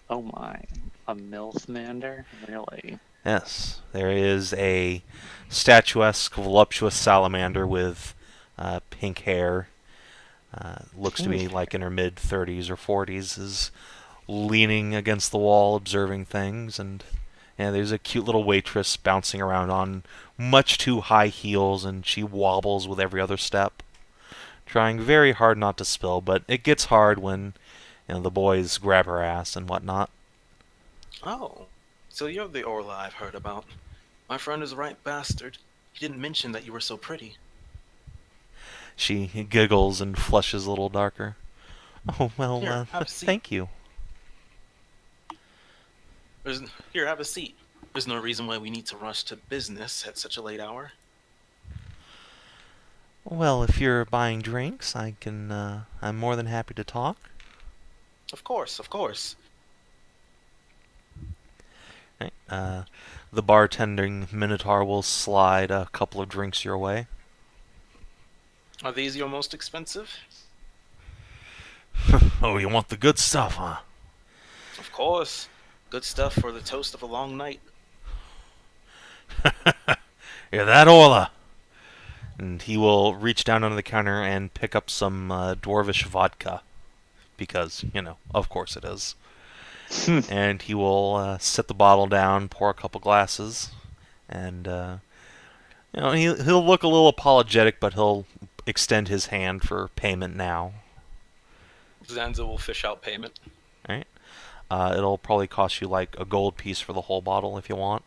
Oh my. A MILF-mander? Really? Yes, there is a statuesque, voluptuous salamander with pink hair, Looks to me like in her mid-30s or 40s, is leaning against the wall observing things, and there's a cute little waitress bouncing around on much too high heels, and she wobbles with every other step, trying very hard not to spill, but it gets hard when the boys grab her ass and whatnot. Oh, so you're the Orla I've heard about. My friend is a right bastard. He didn't mention that you were so pretty. She giggles and flushes a little darker. Oh, well, Here, have a seat. thank you. Here, have a seat. There's no reason why we need to rush to business at such a late hour. Well, if you're buying drinks, I'm more than happy to talk. Of course, of course. Right, the bartending Minotaur will slide a couple of drinks your way. Are these your most expensive? Oh, you want the good stuff, huh? Of course. Good stuff for the toast of a long night. You're that Orla. And he will reach down under the counter and pick up some dwarvish vodka. Because, of course it is. And he will set the bottle down, pour a couple glasses, and he'll look a little apologetic, but he'll extend his hand for payment now. Zanza will fish out payment. All right. It'll probably cost you like a gold piece for the whole bottle if you want.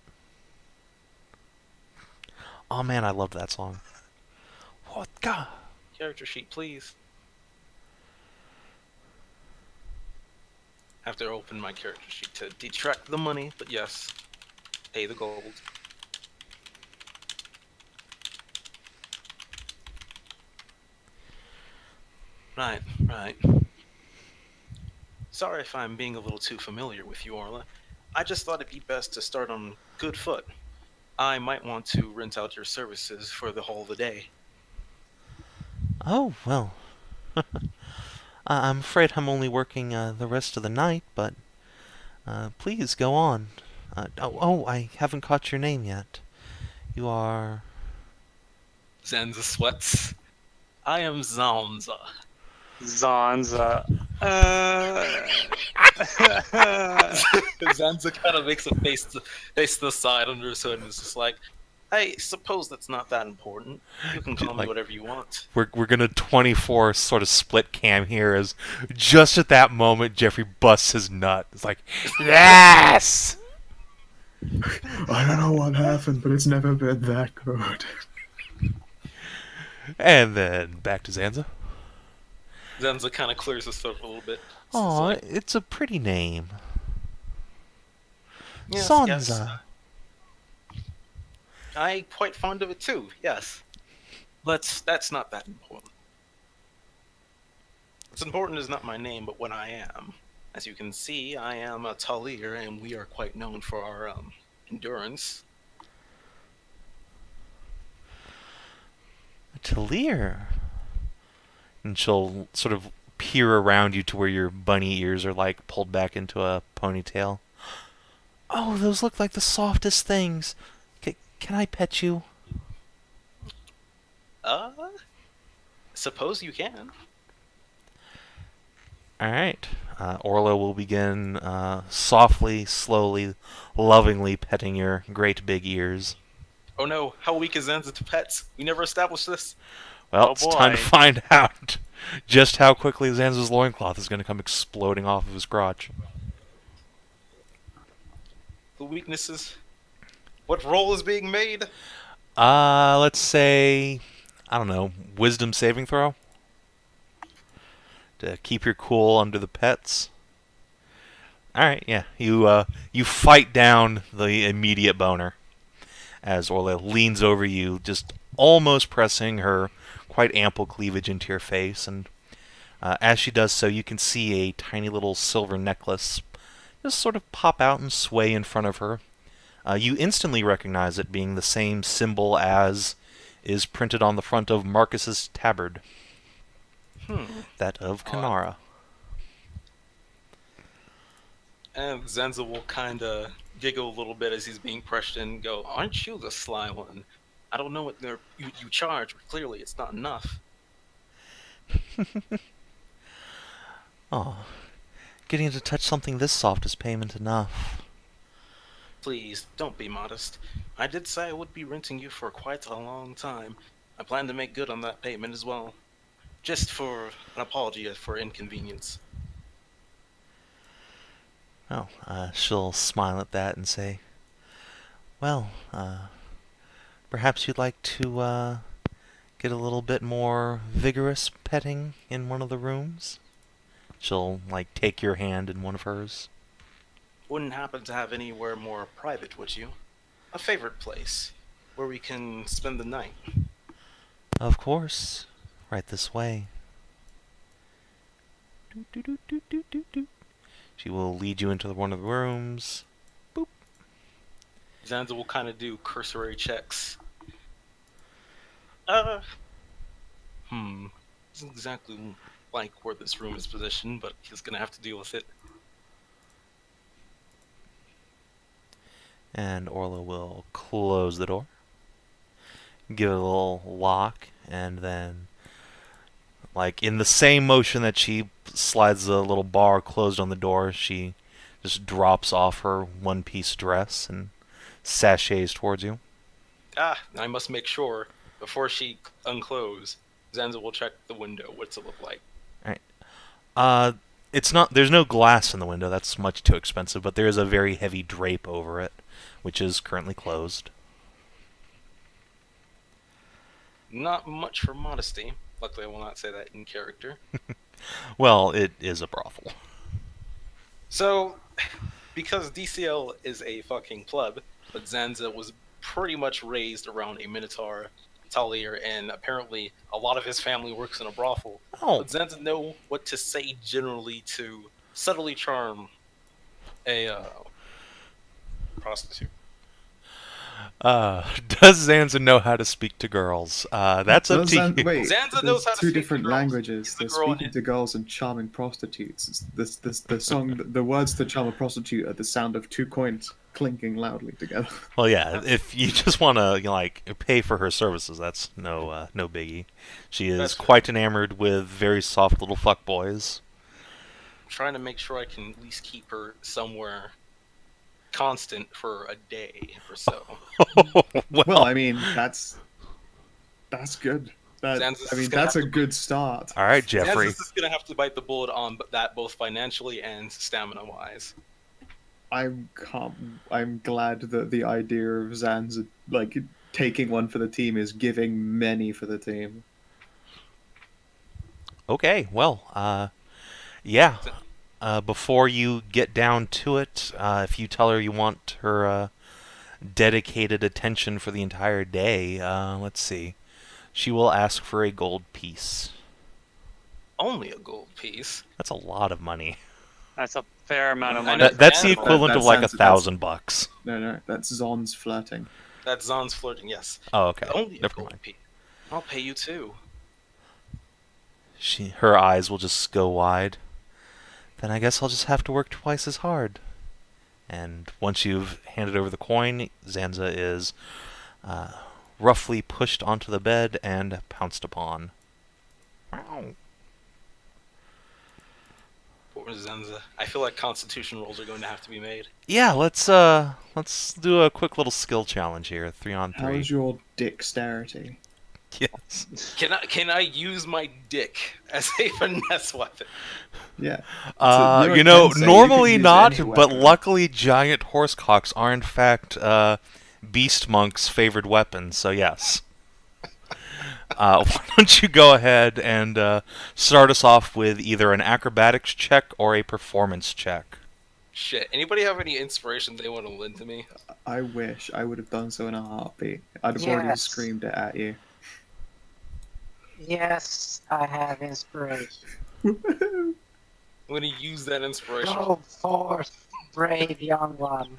Oh man, I loved that song. Vodka. Character sheet, please. Have to open my character sheet to detract the money, but yes, pay the gold. Right. Sorry if I'm being a little too familiar with you, Orla. I just thought it'd be best to start on good foot. I might want to rent out your services for the whole of the day. Oh, well. I'm afraid I'm only working the rest of the night, but please go on. I haven't caught your name yet. You are... Zanza sweats. I am Zanza. Zanza. Zanza kind of makes a face to the side under his hood and is just like, I suppose that's not that important. You can call me whatever you want. We're gonna 24 sort of split cam here as just at that moment Jeffrey busts his nut. It's like, yes! I don't know what happened, but it's never been that good. And then back to Zanza. Zanza kind of clears his throat a little bit. Aw, it's a pretty name. Yes, Zanza. yes. I'm quite fond of it too, yes. But that's not that important. What's important is not my name, but what I am. As you can see, I am a Taeleer, and we are quite known for our endurance. Taeleer. And she'll sort of peer around you to where your bunny ears are like pulled back into a ponytail. Oh, those look like the softest things. Can I pet you? Suppose you can. Alright. Orla will begin softly, slowly, lovingly petting your great big ears. Oh no, how weak is Zanza to pets? We never established this. Well, Oh, it's time to boy. find out just how quickly Zanza's loincloth is going to come exploding off of his crotch. The weaknesses. What roll is being made? Let's say, I don't know, wisdom saving throw? To keep your cool under the pets. Alright, yeah. You fight down the immediate boner as Orla leans over you, just almost pressing her quite ample cleavage into your face, and as she does so, you can see a tiny little silver necklace just sort of pop out and sway in front of her. You instantly recognize it being the same symbol as is printed on the front of Marcus's tabard. That of Kanara. And Zanza will kind of giggle a little bit as he's being pressed in and go, aren't you the sly one? I don't know what you charge, but clearly it's not enough. Oh, getting to touch something this soft is payment enough. Please, don't be modest. I did say I would be renting you for quite a long time. I plan to make good on that payment as well. Just for an apology for inconvenience. Oh, she'll smile at that and say, well, perhaps you'd like to, get a little bit more vigorous petting in one of the rooms? She'll, like, take your hand in one of hers. Wouldn't happen to have anywhere more private, would you? A favorite place, where we can spend the night. Of course. Right this way. Doot. She will lead you into one of the rooms. Boop. Zanza will kind of do cursory checks. Doesn't exactly like where this room is positioned, but he's gonna have to deal with it. And Orla will close the door. Give it a little lock, and then, like, in the same motion that she slides the little bar closed on the door, she just drops off her one-piece dress and sachets towards you. I must make sure, before she unclose, Zanza will check the window. What's it look like? It's not. There's no glass in the window. That's much too expensive. But there is a very heavy drape over it, which is currently closed. Not much for modesty. Luckily, I will not say that in character. Well, it is a brothel. So, because DCL is a fucking pleb, but Zanza was pretty much raised around a Minotaur, Taeleer, and apparently a lot of his family works in a brothel. Oh. But Zanza know what to say generally to subtly charm a prostitute. Does Zanza know how to speak to girls? That's up to you. Wait, Zanza there's knows how to two speak to different girls. languages. He's the They're girl in speaking it. to girls and charming prostitutes. The song, the words to charm a prostitute are the sound of 2 coins clinking loudly together. Well, yeah. If you just want to, like, pay for her services, that's no biggie. She is That's true. quite enamored with very soft little fuckboys. I'm trying to make sure I can at least keep her somewhere constant for a day or so. Well, I mean, that's good. Zanza's I mean, gonna that's have a to- good start. All right, Jeffrey. Zanza's just gonna have to bite the bullet on that, both financially and stamina-wise. I'm glad that the idea of Zanza like taking one for the team is giving many for the team. Okay, well, yeah. Before you get down to it, if you tell her you want her dedicated attention for the entire day, let's see. She will ask for a gold piece. Only a gold piece. That's a lot of money. That's a fair amount of I money. know. That's the That- equivalent that of like sounds- $1,000. No, that's Zon's flirting. That's Zon's flirting, yes. Oh, okay. Only a Never gold mind. piece. I'll pay you too. Her eyes will just go wide. Then I guess I'll just have to work twice as hard. And once you've handed over the coin, Zanza is roughly pushed onto the bed and pounced upon. Poor Zanza. I feel like constitution rolls are going to have to be made. Yeah, let's do a quick little skill challenge here. 3 on 3. How's your dexterity? Yes. Can I use my dick as a finesse weapon? Yeah. You know, normally not, but luckily giant horsecocks are in fact Beast Monk's favorite weapon, so yes. Why don't you go ahead and start us off with either an acrobatics check or a performance check? Shit. Anybody have any inspiration they want to lend to me? I wish I would have done so in a heartbeat. I'd have already Yes. screamed it at you. Yes, I have inspiration. I'm going to use that inspiration. Go forth, brave young one.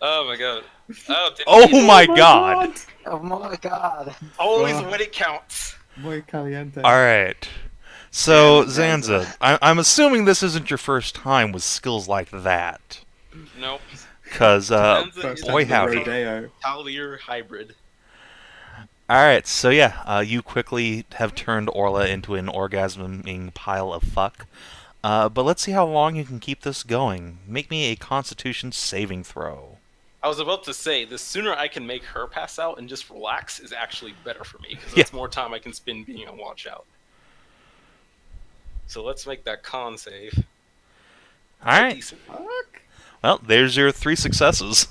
Oh my god. Oh, didn't Oh he- my god! Oh my god. Always God. when it counts. Muy caliente. Alright. So, Yeah, Zanza, I'm assuming this isn't your first time with skills like that. Nope. Because, Zanza First is boy time to howdy. Rodeo. Taeleer hybrid. Alright, so yeah, you quickly have turned Orla into an orgasming pile of fuck. But let's see how long you can keep this going. Make me a Constitution saving throw. I was about to say, the sooner I can make her pass out and just relax is actually better for me, because Yeah. that's more time I can spend being on watch out. So let's make that con save. Alright, Decent. well, there's your 3 successes.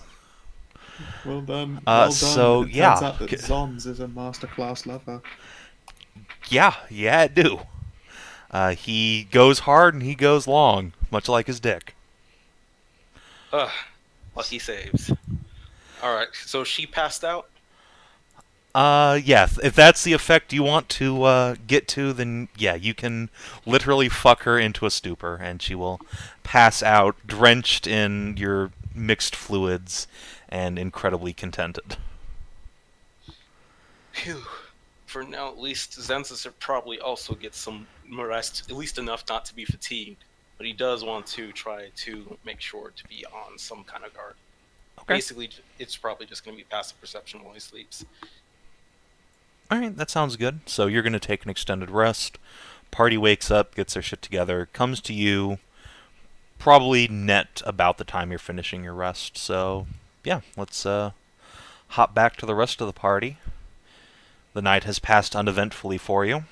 Well done. Well done. so, it yeah. turns out that Zons is a masterclass lover. Yeah, I do. He goes hard and he goes long, much like his dick. Ugh, lucky saves. Alright, so she passed out? Yeah, if that's the effect you want to get to, then yeah, you can literally fuck her into a stupor, and she will pass out, drenched in your mixed fluids, and incredibly contented. Phew. For now, at least, Zanza should probably also get some rest, at least enough not to be fatigued. But he does want to try to make sure to be on some kind of guard. Okay. Basically, it's probably just going to be passive perception while he sleeps. Alright, that sounds good. So you're going to take an extended rest. Party wakes up, gets their shit together, comes to you, probably net about the time you're finishing your rest. So, yeah, let's hop back to the rest of the party. The night has passed uneventfully for you.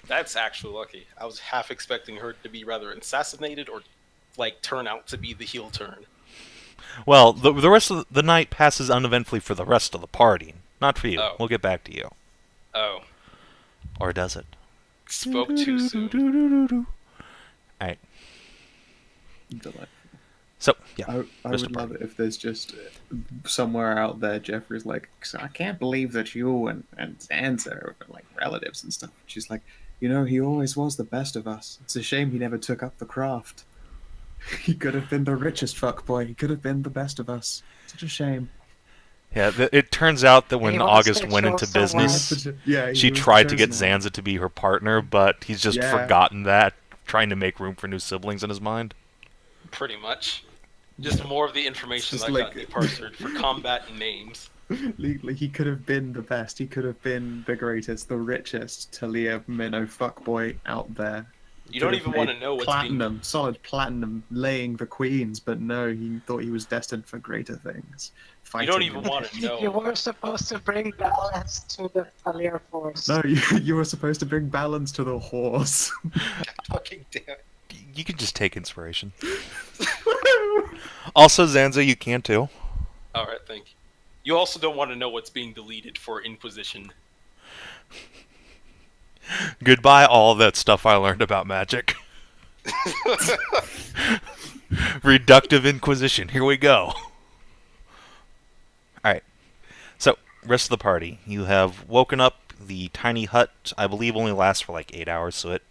That's actually lucky. I was half expecting her to be rather assassinated or, like, turn out to be the heel turn. Well, the rest of the night passes uneventfully for the rest of the party. Not for you. Oh. We'll get back to you. Oh. Or does it? Spoke too soon. Alright. Delightful. So, yeah. I rest would of love party. it if there's just somewhere out there Jeffrey's like, I can't believe that you and Zanza are like relatives and stuff. She's like, he always was the best of us. It's a shame he never took up the craft. He could have been the richest fuckboy. He could have been the best of us. Such a shame. Yeah, it turns out that when He was August gonna went show into someone. business, Yeah, she he was tried to get chosen one. Zanza to be her partner, but he's just Yeah. forgotten that, trying to make room for new siblings in his mind. Pretty much. Just more of the information Just that like- got departed for combat and names. Legally, he could have been the best. He could have been the greatest, the richest Taeleer minnow fuckboy out there. You don't Could have even want to made know what's platinum, solid platinum, laying the queens. But no, he thought he was destined for greater things. You don't Fighting even with- want to know. You were supposed to bring balance to the Taeleer force. No, you were supposed to bring balance to the horse. Fucking damn. You can just take inspiration. Also, Zanza, you can too. Alright, thank you. You also don't want to know what's being deleted for Inquisition. Goodbye, all that stuff I learned about magic. Reductive Inquisition, here we go. Alright, so, rest of the party. You have woken up. The tiny hut, I believe, only lasts for like 8 hours, so it...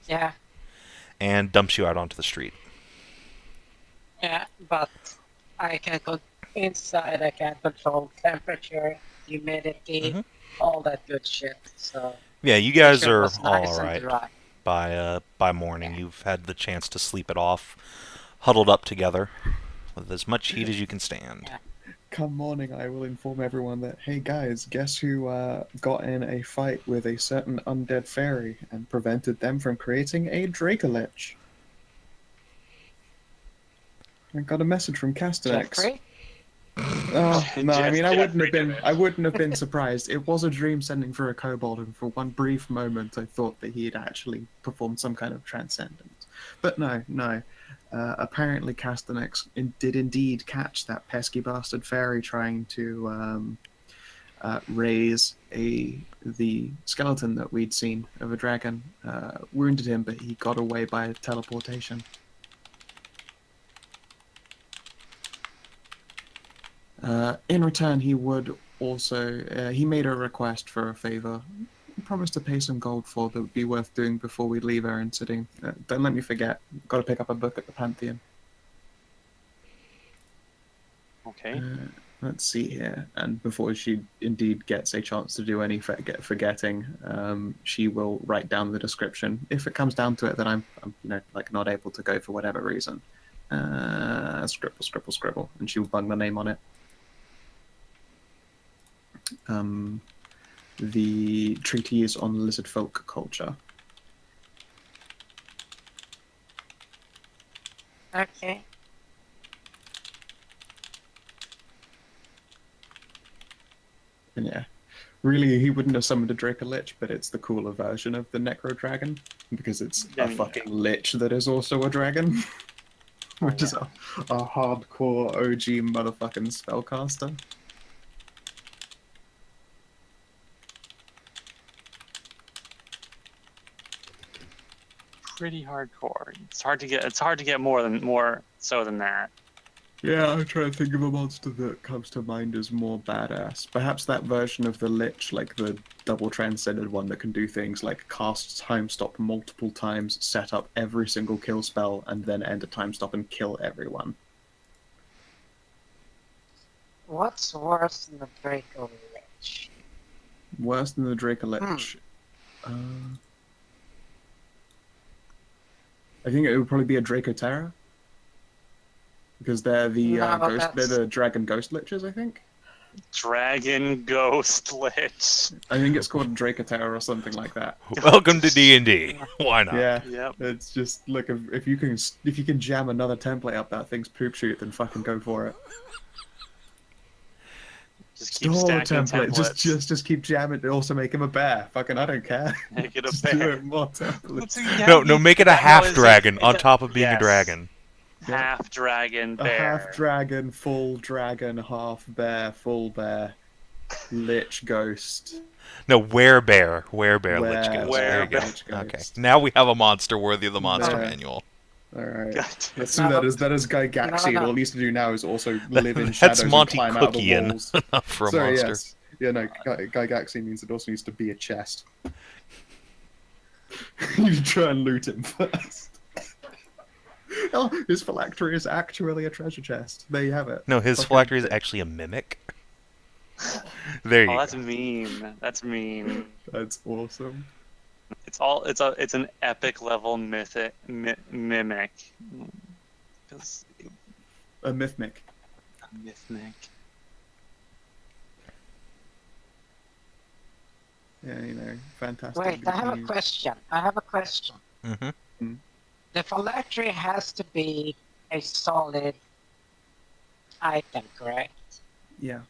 Yeah, and dumps you out onto the street. yeah, but I can inside. I can control temperature, humidity, Mhm. all that good shit. So Yeah, you guys sure it are was nice all and right dry. by morning. You've had the chance to sleep it off, huddled up together, with as much heat as you can stand. Yeah. Come morning, I will inform everyone that, hey guys, guess who got in a fight with a certain undead fairy and prevented them from creating a Dracolich? I got a message from Castanex. Jeffrey? Oh no! I mean, I Jeffrey did it. wouldn't have been surprised. It was a dream sending for a kobold, and for one brief moment, I thought that he had actually performed some kind of transcendence. But no. Apparently, Castanex did indeed catch that pesky bastard fairy trying to raise the skeleton that we'd seen of a dragon. Wounded him, but he got away by teleportation. In return, he would also he made a request for a favor. He promised to pay some gold for that would be worth doing before we leave Erin Sitting. Don't let me forget. Got to pick up a book at the Pantheon. Okay. Let's see here. And before she indeed gets a chance to do any forgetting, she will write down the description. If it comes down to it that I'm not able to go for whatever reason, scribble, and she'll bung the name on it. the treatise on lizard folk culture. Okay. And yeah, really, he wouldn't have summoned a Draco Lich, but it's the cooler version of the Necro Dragon because it's a fucking Lich that is also a dragon, which is a hardcore OG motherfucking spellcaster. Pretty hardcore. It's hard to get more so than that. Yeah, I'm trying to think of a monster that comes to mind as more badass. Perhaps that version of the Lich, like the double transcended one that can do things like cast time stop multiple times, set up every single kill spell, and then end a time stop and kill everyone. What's worse than the Draco Lich? Worse than the Draco Lich. I think it would probably be a Draco Terror. Because they're the they're the dragon ghost liches, I think. Dragon ghost lich. I think it's called Dracotera or something like that. Welcome to D&D. Why not? Yeah. Yep. It's just look, if you can jam another template up that thing's poop shoot, then fucking go for it. Just keep Store stacking template. templates. Just keep jamming. Also make him a bear. Fucking I don't care. Make it a Just bear. do it more templates. No, make it a half dragon on top of being a dragon. Half dragon bear. A half dragon, full dragon, half bear, full bear, lich ghost. No, werebear. Werebear Lich Ghost. There you go. Lich Okay. Ghost. Now we have a monster worthy of the monster Yeah. manual. Alright. God. Let's do that as Gygaxi. No. All he needs to do now is also live in shadows That's Monty and climb out of the Cookian walls. for a Sorry, monster. yes. Yeah, no, Gygaxi means it also needs to be a chest. You try and loot him first. Oh, his phylactery is actually a treasure chest. There you have it. No, his Fucking- phylactery is actually a mimic. There you Oh, go. that's mean. That's mean. That's awesome. It's an epic level mimic. 'Cause A mythmic. mythmic. Yeah, you know, fantastic. Wait, I have a question. Mm-hmm. The phylactery has to be a solid item, correct? Yeah.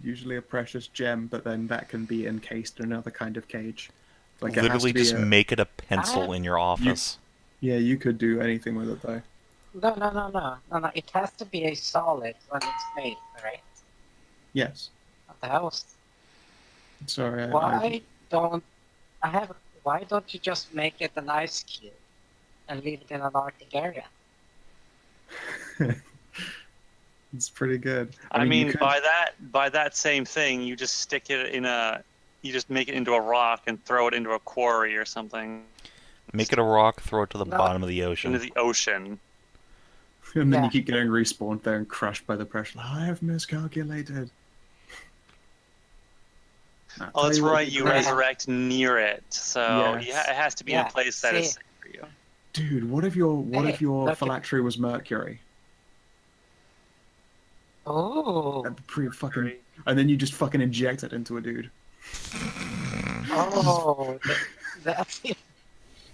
Usually a precious gem, but then that can be encased in another kind of cage. Like it has Literally to be just make it a pencil in your office. Yeah, you could do anything with it though. No. It has to be a solid when it's made, correct? Yes. What the hell? Sorry. Why don't you just make it an ice cube and leave it in an Arctic area? It's pretty good. I mean, you could- by that same thing, you just stick it you just make it into a rock and throw it into a quarry or something. Make it a rock, throw it to the No. bottom of the ocean. Into the ocean. and then Yeah. you keep getting respawned there and crushed by the pressure. I have miscalculated. I'll Oh, tell that's what would right. be You great. resurrect near it, so Yes. it has to be in a Yeah, place that is see. safe for you. Dude, what if your look at- phylactery was mercury? Oh, That'd be pretty fucking. And then you just fucking inject it into a dude. oh, that's it.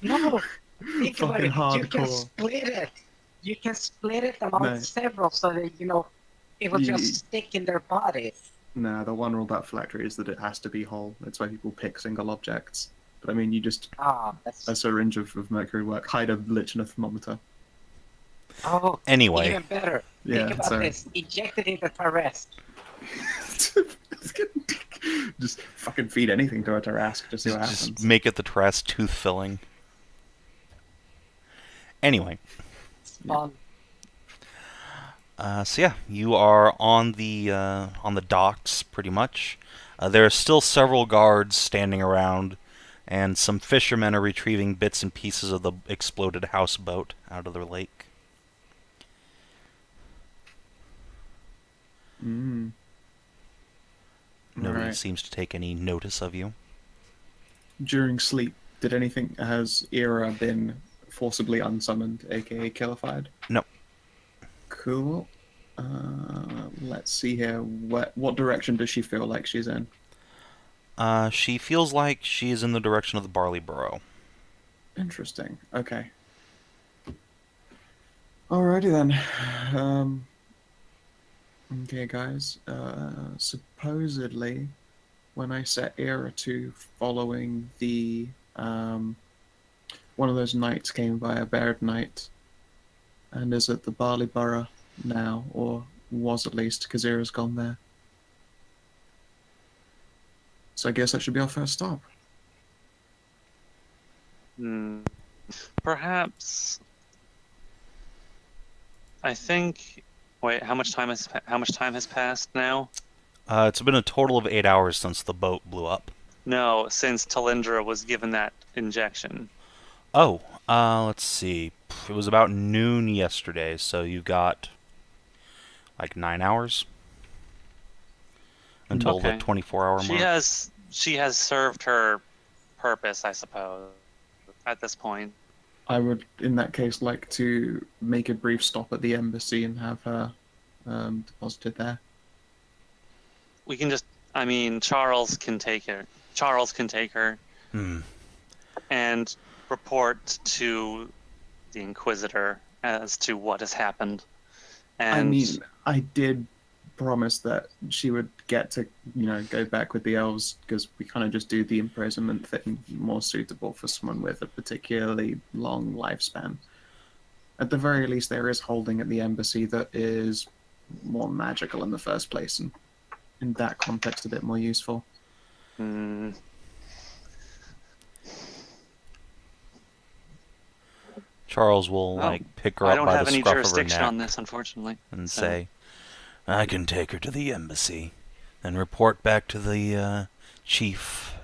No, think about Fucking it. You can hardcore. split it. You can split it among No. several, so that it will You- just stick in their bodies. Nah, the one rule about phylactery is that it has to be whole. That's why people pick single objects. But I mean, you just Ah, that's a syringe of mercury work, hide a lich and a thermometer. Anyway, even better. Yeah, Think about sorry. this. Inject it into Tarrasque. Just fucking feed anything to a Tarrasque to see what just happens. make it the Tarrasque tooth filling. Anyway, It's fun. so yeah, you are on the docks pretty much. There are still several guards standing around, and some fishermen are retrieving bits and pieces of the exploded houseboat out of the lake. Mm. Nobody Alright. seems to take any notice of you. During sleep, has Era been forcibly unsummoned, aka killified? No. Cool. Let's see here. What direction does she feel like she's in? She feels like she's in the direction of the Barley Burrow. Interesting. Okay. Alrighty then. Okay, guys. Supposedly, when I set Era to following the one of those knights came by a Baird knight, and is at the Barley Burrow now, or was at least, because Era's gone there. So I guess that should be our first stop. Perhaps. I think. Wait, how much time has passed now? It's been a total of 8 hours since the boat blew up. No, since Talindra was given that injection. Oh, let's see. It was about noon yesterday, so you got like 9 hours until the 24-hour mark. She has served her purpose, I suppose, at this point. I would, in that case, like to make a brief stop at the embassy and have her deposited there. We can just, I mean, Charles can take her. And report to the Inquisitor as to what has happened. And I mean, I did promise that she would get to, go back with the elves, because we kind of just do the imprisonment thing more suitable for someone with a particularly long lifespan. At the very least, there is holding at the embassy that is more magical in the first place, and in that context, a bit more useful. Charles will pick her up by the scruff of her neck. I don't have any jurisdiction on this, unfortunately. And say, I can take her to the embassy and report back to the chief.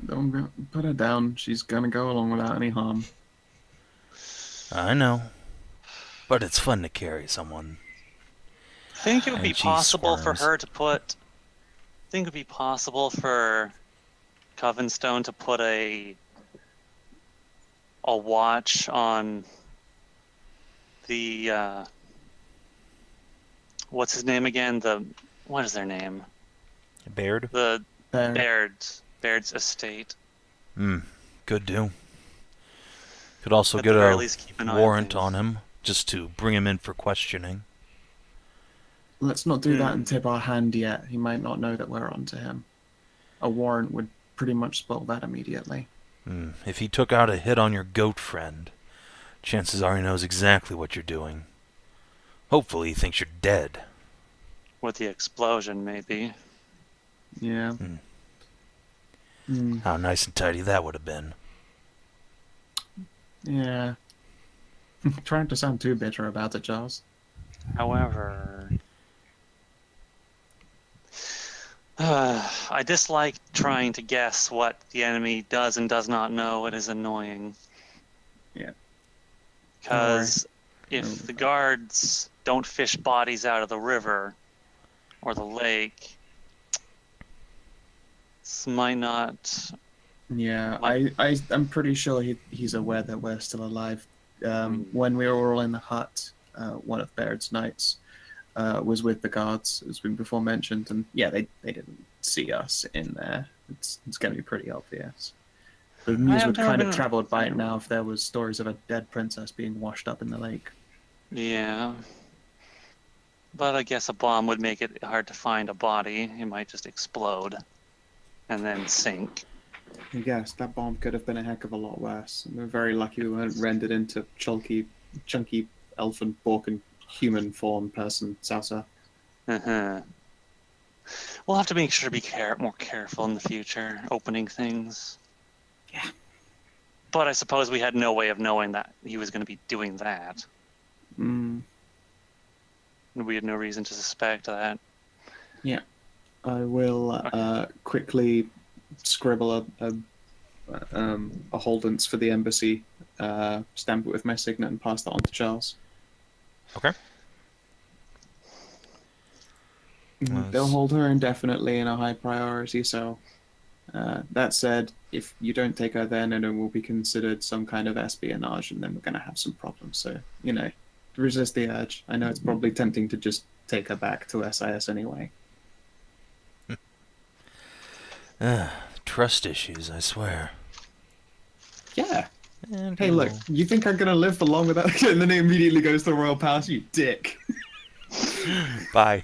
Don't put her down. She's gonna go along without any harm. I know, but it's fun to carry someone. Think it would be possible for her to put. Think it would be possible for Covenstone to put a watch on the what's his name again? What is their name? Baird? The Baird's estate. Could do. Could also get a warrant on him, just to bring him in for questioning. Let's not do that and tip our hand yet. He might not know that we're onto him. A warrant would pretty much spoil that immediately. If he took out a hit on your goat friend, chances are he knows exactly what you're doing. Hopefully he thinks you're dead. With the explosion, maybe. Yeah. How nice and tidy that would have been. Yeah. Trying to sound too bitter about it, Charles. However, I dislike trying to guess what the enemy does and does not know. It is annoying. Yeah. Because if the guards don't fish bodies out of the river or the lake, this might not... Yeah, I'm pretty sure he's aware that we're still alive. When we were all in the hut, one of Baird's knights was with the guards, as been before mentioned, and yeah, they didn't see us in there. It's going to be pretty obvious. The news would kind of traveled by it now if there was stories of a dead princess being washed up in the lake. Yeah. But I guess a bomb would make it hard to find a body. It might just explode and then sink. Yes, that bomb could have been a heck of a lot worse. We're very lucky we weren't rendered into chunky elfin, pork, human form person, Salsa. We'll have to make sure to be more careful in the future, opening things. Yeah. But I suppose we had no way of knowing that he was going to be doing that. We had no reason to suspect that. Yeah. I will quickly scribble a holdance for the embassy, stamp it with my signet, and pass that on to Charles. Okay. They'll hold her indefinitely in a high priority, so that said, if you don't take her then, it will be considered some kind of espionage, and then we're going to have some problems, so, resist the urge. I know it's probably tempting to just take her back to SIS anyway. Trust issues, I swear. Yeah. And Hey, look, you think I'm gonna live for long without? And then he immediately goes to the royal palace. You dick. Bye.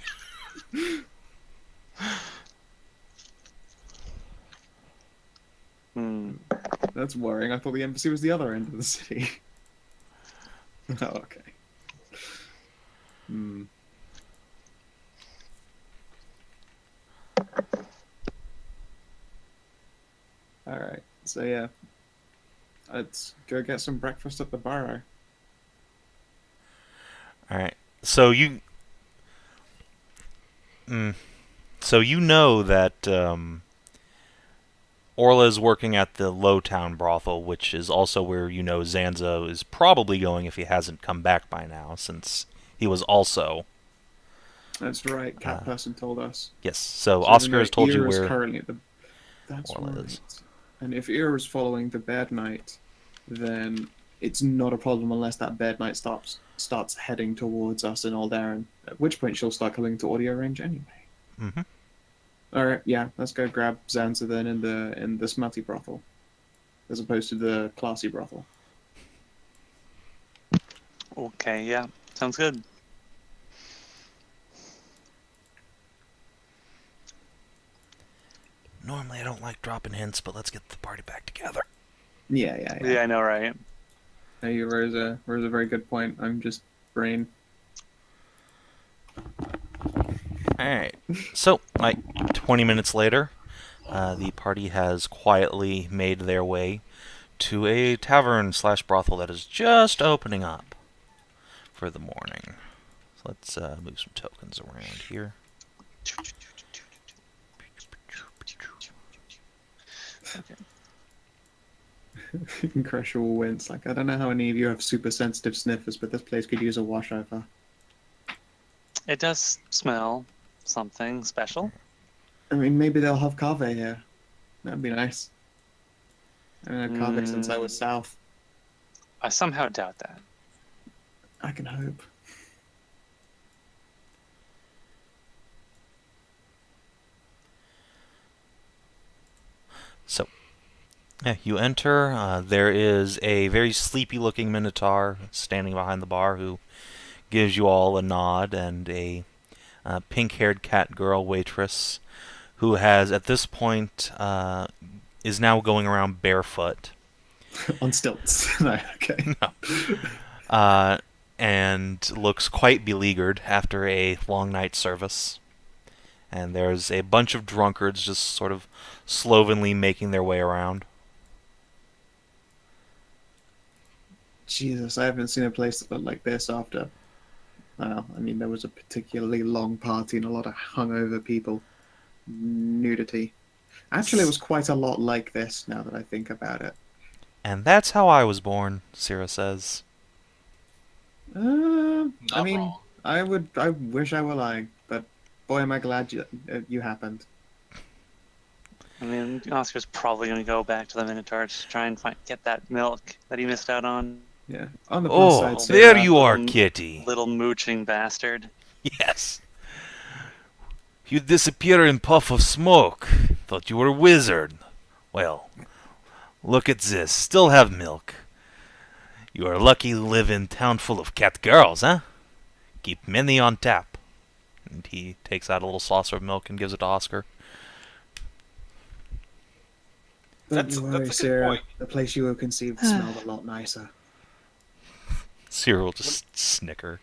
That's worrying. I thought the embassy was the other end of the city. Oh, okay. Alright, so yeah. Let's go get some breakfast at the burrow. Alright, so you... So you know that Orla is working at the Lowtown brothel, which is also where you know Zanza is probably going if he hasn't come back by now, since he was also... That's right, Cat Person told us. Yes, so Oscar has told you where currently at the... That's Orla right. is. And if Ira is following the Bad Knight, then it's not a problem unless that Bad Knight starts heading towards us in Aldaran, at which point she'll start coming to audio range anyway. Mm-hmm. Alright, yeah, let's go grab Zanza then in the smutty brothel, as opposed to the classy brothel. Okay, yeah, sounds good. Normally I don't like dropping hints, but let's get the party back together. Yeah. Yeah, I know, right? Hey, you raise a very good point. I'm just brain. Alright, so, like, 20 minutes later, the party has quietly made their way to a tavern/brothel that is just opening up for the morning. So let's move some tokens around here. Kreshia will wince. Like, I don't know how any of you have super sensitive sniffers, but this place could use a washover. It does smell something special. I mean, maybe they'll have cave here. That'd be nice. I haven't had cave since I was south. I somehow doubt that. I can hope. So, yeah, you enter. There is a very sleepy-looking Minotaur standing behind the bar who gives you all a nod, and a pink-haired catgirl waitress who has, at this point, is now going around barefoot. On stilts. No, okay. No. And looks quite beleaguered after a long night service. And there's a bunch of drunkards just sort of slovenly making their way around. Jesus, I haven't seen a place that looked like this after... Well, I mean, there was a particularly long party and a lot of hungover people. Nudity. Actually, it was quite a lot like this, now that I think about it. And that's how I was born, Sira says. I Not mean, wrong. I wish I were lying, but boy, am I glad you happened. I mean, Oscar's probably going to go back to the Minotaur to try and get that milk that he missed out on. Yeah. On the plus Oh, side, there Sarah, you are, kitty. Little mooching bastard. Yes. You disappear in puff of smoke. Thought you were a wizard. Well, look at this. Still have milk. You are lucky to live in town full of cat girls, huh? Keep many on tap. And he takes out a little saucer of milk and gives it to Oscar. Don't you worry, that's a good Sarah. point. The place you were conceived smelled a lot nicer. Sira will just snicker.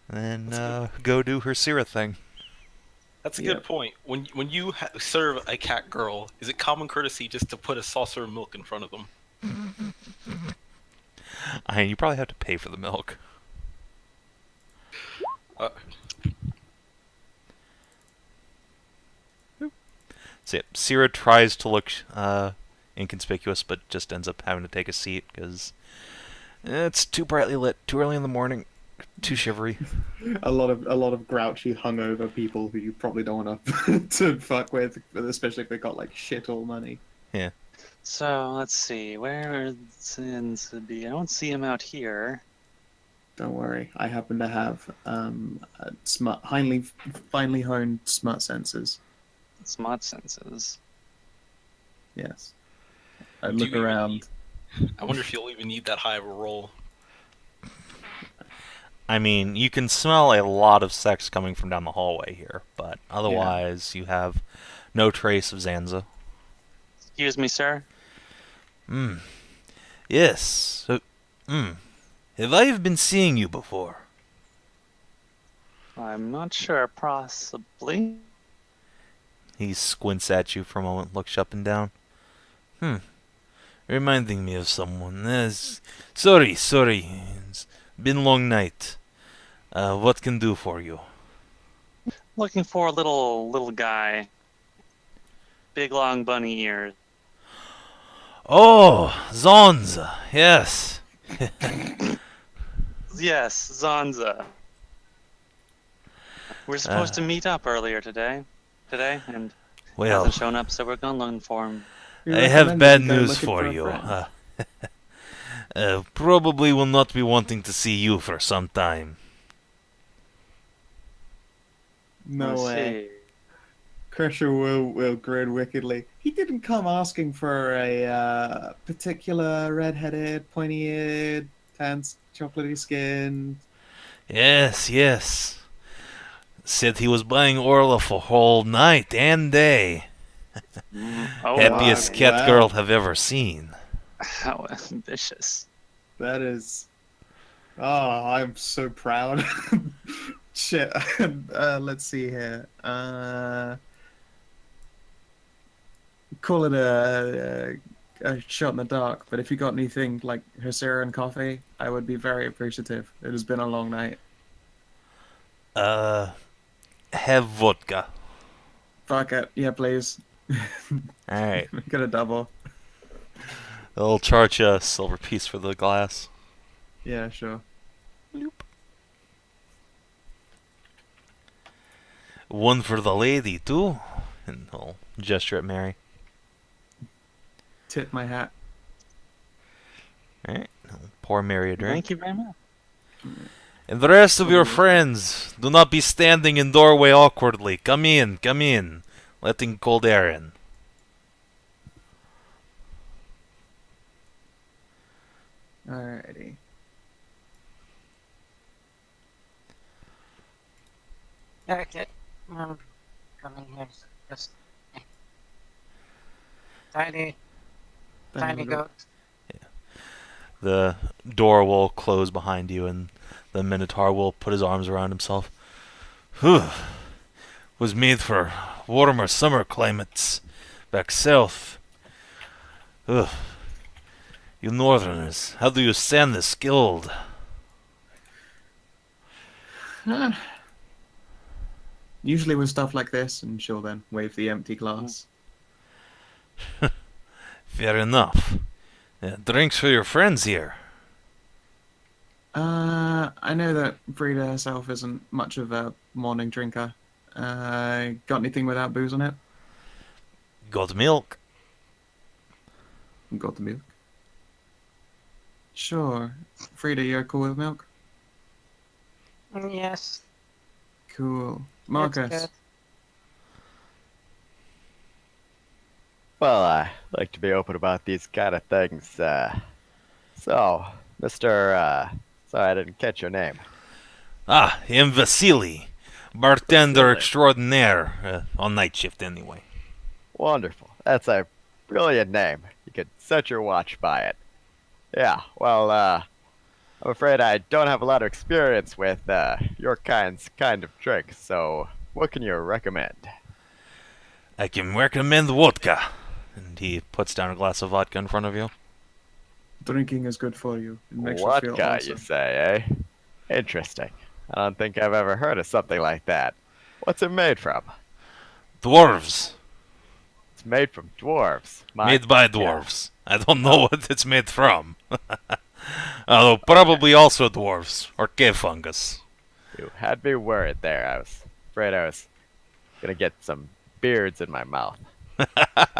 And then go do her Sira thing. That's a Yep. good point. When you serve a cat girl, is it common courtesy just to put a saucer of milk in front of them? I mean, you probably have to pay for the milk. So yeah, Sira tries to look inconspicuous, but just ends up having to take a seat because it's too brightly lit, too early in the morning, too shivery. A lot of grouchy, hungover people who you probably don't want to fuck with, especially if they got like shit all money. Yeah. So, let's see. Where is Zanza be? I don't see him out here. Don't worry. I happen to have finely honed smart senses. Smart senses. Yes. I Do look you even around. I wonder if you'll even need that high of a roll. I mean, you can smell a lot of sex coming from down the hallway here, but otherwise you have no trace of Zanza. Excuse me, sir. Yes. Have I been seeing you before? I'm not sure. Possibly. He squints at you for a moment, looks up and down. Reminding me of someone. Sorry. It's been a long night. What can do for you? Looking for a little guy. Big long bunny ears. Oh, Zanza. Yes. Yes, Zanza. We're supposed to meet up earlier today, and Well, hasn't shown up, so we're going looking for him. We I have recommend bad you go news looking for a you. friend. Probably will not be wanting to see you for some time. No Let's way. see. Kreshia will grin wickedly. He didn't come asking for a particular red-headed, pointy-eared, tan, chocolatey skinned. Yes. Said he was buying Orla for whole night and day. Oh, Happiest wow. cat girl have ever seen. how ambitious. That is. Oh, I'm so proud. Shit. Let's see here. Call it a shot in the dark, but if you got anything like Hedrah and coffee, I would be very appreciative. It has been a long night. Have vodka. Fuck it. Yeah, please. Alright. Get a double. I'll charge you a silver piece for the glass. Yeah, sure. One for the lady, too. And he'll gesture at Mary. Tip my hat. Alright. Pour Mary a drink. Thank you very much. And the rest of your friends, do not be standing in doorway awkwardly. Come in. Letting cold air in. Alrighty. Okay. Coming here. Just. Tiny goat. The door will close behind you, and the Minotaur will put his arms around himself. Whew. Was made for warmer summer climates back south. Ugh. You northerners, how do you stand this guild? Usually with stuff like this, and she'll then wave the empty glass. Fair enough. Drinks for your friends here. I know that Frida herself isn't much of a morning drinker. Got anything without booze on it? Got milk. Got the milk. Sure. Frida, you're cool with milk? Yes. Cool. That's Marcus. good. Well, I like to be open about these kind of things. So, Mr. Sorry, I didn't catch your name. I am Vasily, bartender Vasily. extraordinaire, on night shift anyway. Wonderful. That's a brilliant name. You could set your watch by it. Yeah, well, I'm afraid I don't have a lot of experience with your kind of drink, so what can you recommend? I can recommend vodka. And he puts down a glass of vodka in front of you. Drinking is good for you. It makes you feel Vodka, awesome. you say, eh? Interesting. I don't think I've ever heard of something like that. What's it made from? Dwarves. It's made from dwarves. Made by dwarves. I don't know what it's made from. Although probably also dwarves. Or cave fungus. You had me worried there. I was afraid I was gonna get some beards in my mouth.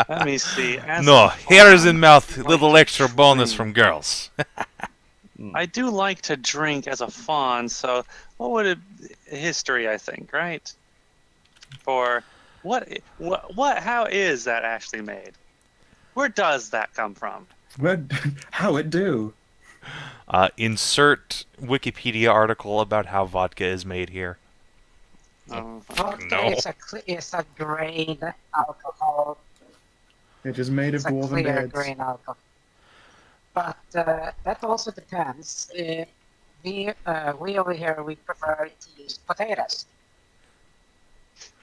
Let me see. As No, a hairs in fawn, mouth, like little extra bonus tree. from girls. I do like to drink as a faun, so what would it history? I think right for how is that actually made? Where does that come from? How it do? Insert Wikipedia article about how vodka is made here. Vodka No. is a grain alcohol. It is made of It's a dwarven clear beds. grain alcohol. But that also depends. We over here, we prefer to use potatoes.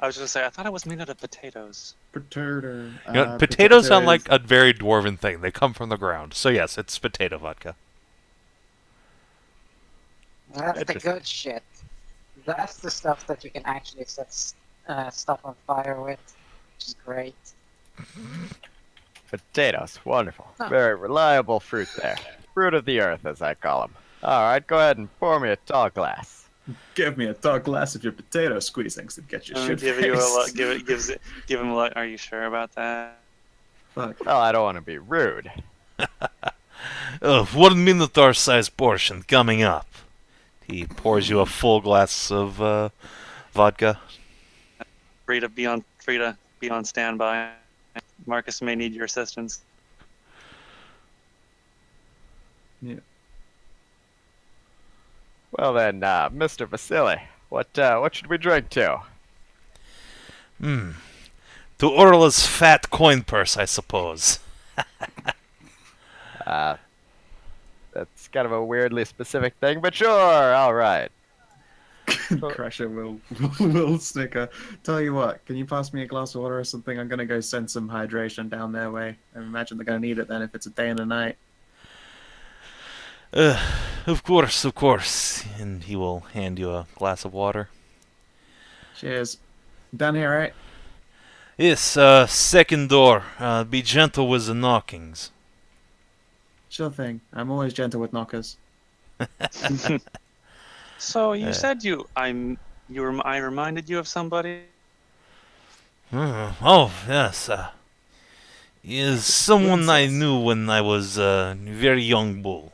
I was just say I thought it was made out of potatoes. Potato. You know, potatoes sound like a very dwarven thing. They come from the ground. So yes, it's potato vodka. That's the good shit. That's the stuff that you can actually set stuff on fire with, which is great. Potatoes, wonderful. Huh. Very reliable fruit there. Fruit of the earth, as I call them. All right, go ahead and pour me a tall glass. Give me a tall glass of your potato squeezings and get your shit Give him a look. Are you sure about that? Fuck. Well, I don't want to be rude. 1 minotaur-sized portion coming up. He pours you a full glass of vodka. Frida, be on standby. Marcus may need your assistance. Yeah. Well then, Mr. Vasily, what should we drink to? To Orla's fat coin purse, I suppose. That's kind of a weirdly specific thing, but sure, all right. Kreshia will snicker. Tell you what, can you pass me a glass of water or something? I'm gonna go send some hydration down their way. I imagine they're gonna need it then if it's a day and a night. Of course. And he will hand you a glass of water. Cheers. Down here, right? Yes, second door. Be gentle with the knockings. Sure thing. I'm always gentle with knockers. So you said I reminded you of somebody? Oh, yes. He is someone I Princess. knew when I was a very young bull.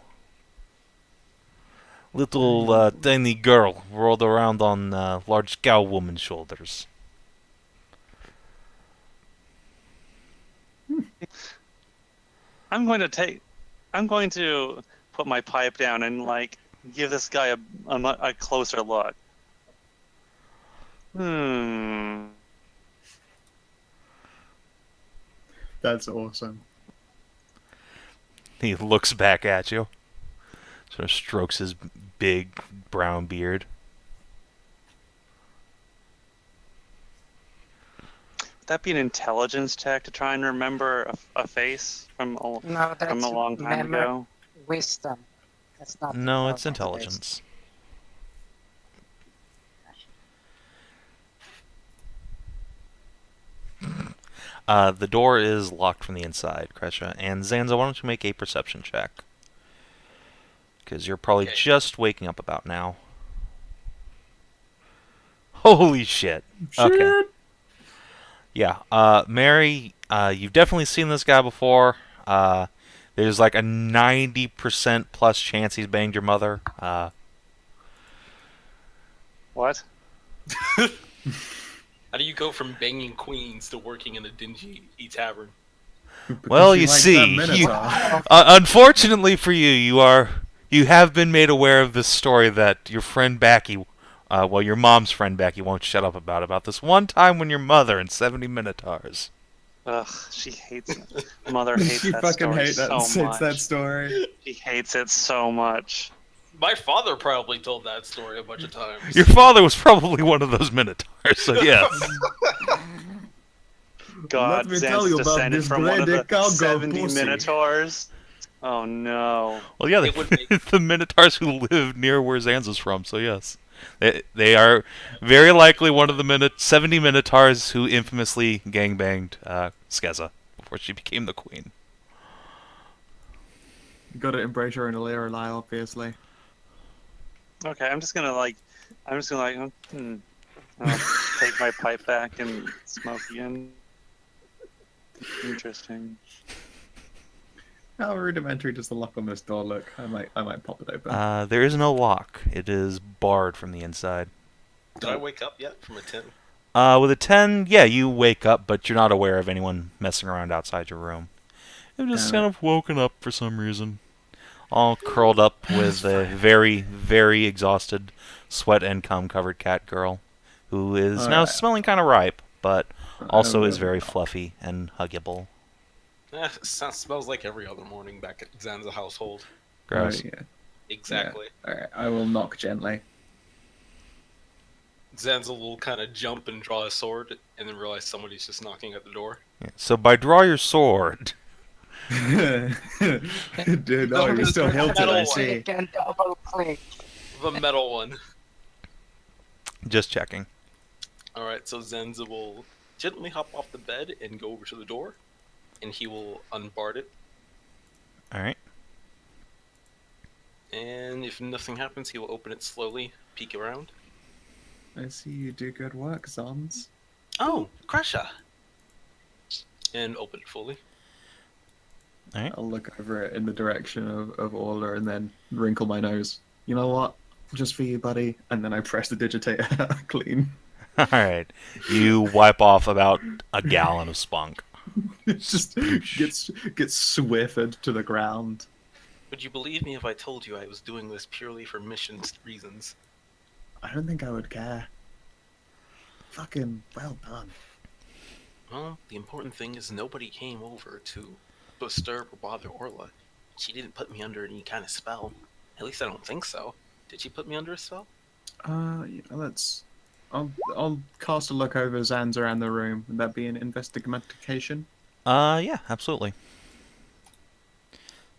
Little tiny girl rolled around on large Skow woman's shoulders. I'm going to put my pipe down and give this guy a closer look. That's awesome. He looks back at you. Sort of strokes his big brown beard. Would that be an intelligence check to try and remember a face from a long time ago? Wisdom. That's not. No, it's intelligence. The door is locked from the inside, Kreshia. And Zanza, why don't you make a perception check? Because you're probably just waking up about now. Holy shit. Okay. Yeah, Mary, you've definitely seen this guy before. There's like a 90% plus chance he's banged your mother. What? How do you go from banging queens to working in a dingy tavern? Well, She you likes see, that Minotaur. unfortunately for you, you have been made aware of this story that your friend Backy, your mom's friend Backy won't shut up about this one time when your mother and 70 Minotaurs. Ugh, she hates it. Mother hates She that fucking story hates that, so hates that much. story. She hates it so much. My father probably told that story a bunch of times. Your father was probably one of those Minotaurs, so yes. God, Let me tell you Zan's about descended this from one of bloody the cowgirl 70 pussy. Minotaurs. Oh no. Well, yeah, It would make- the Minotaurs who live near where Zanza's from, so yes. They are very likely one of the 70 Minotaurs who infamously gangbanged Skeza before she became the queen. You gotta embrace her in a layer lie, obviously. Okay, I'm just gonna I'll take my pipe back and smoke again. Interesting. How rudimentary does the lock on this door look? I might pop it open. There is no lock. It is barred from the inside. Did I wake up yet from a 10? With a 10, yeah, you wake up, but you're not aware of anyone messing around outside your room. You've just Damn kind of woken up for some reason. All curled up with a very, very exhausted, sweat and cum covered cat girl, who is now Alright. smelling kind of ripe, but also I is will very not. fluffy and huggable. Smells like every other morning back at Zanza household. Gross. Oh, yeah. Exactly. Alright, I will knock gently. Zanza will kind of jump and draw a sword, and then realize somebody's just knocking at the door. Yeah. So by draw your sword, Dude, oh, you're still hilted, I see. Click and double click. The metal one. just checking. Alright, so Zanza will gently hop off the bed and go over to the door, and he will unbar it. Alright. And if nothing happens, he will open it slowly, peek around. I see you do good work, Zons. Oh, Kreshia! And open it fully. Alright. I'll look over it in the direction of Orla and then wrinkle my nose. You know what? Just for you, buddy. And then I press the digitator clean. Alright. You wipe off about a gallon of spunk. It just gets swifted to the ground. Would you believe me if I told you I was doing this purely for mission reasons? I don't think I would care. Fucking well done. Well, the important thing is nobody came over to disturb or bother Orla. She didn't put me under any kind of spell. At least I don't think so. Did she put me under a spell? Let's. I'll cast a look over Zanza and the room. Would that be an investigation? Yeah, absolutely.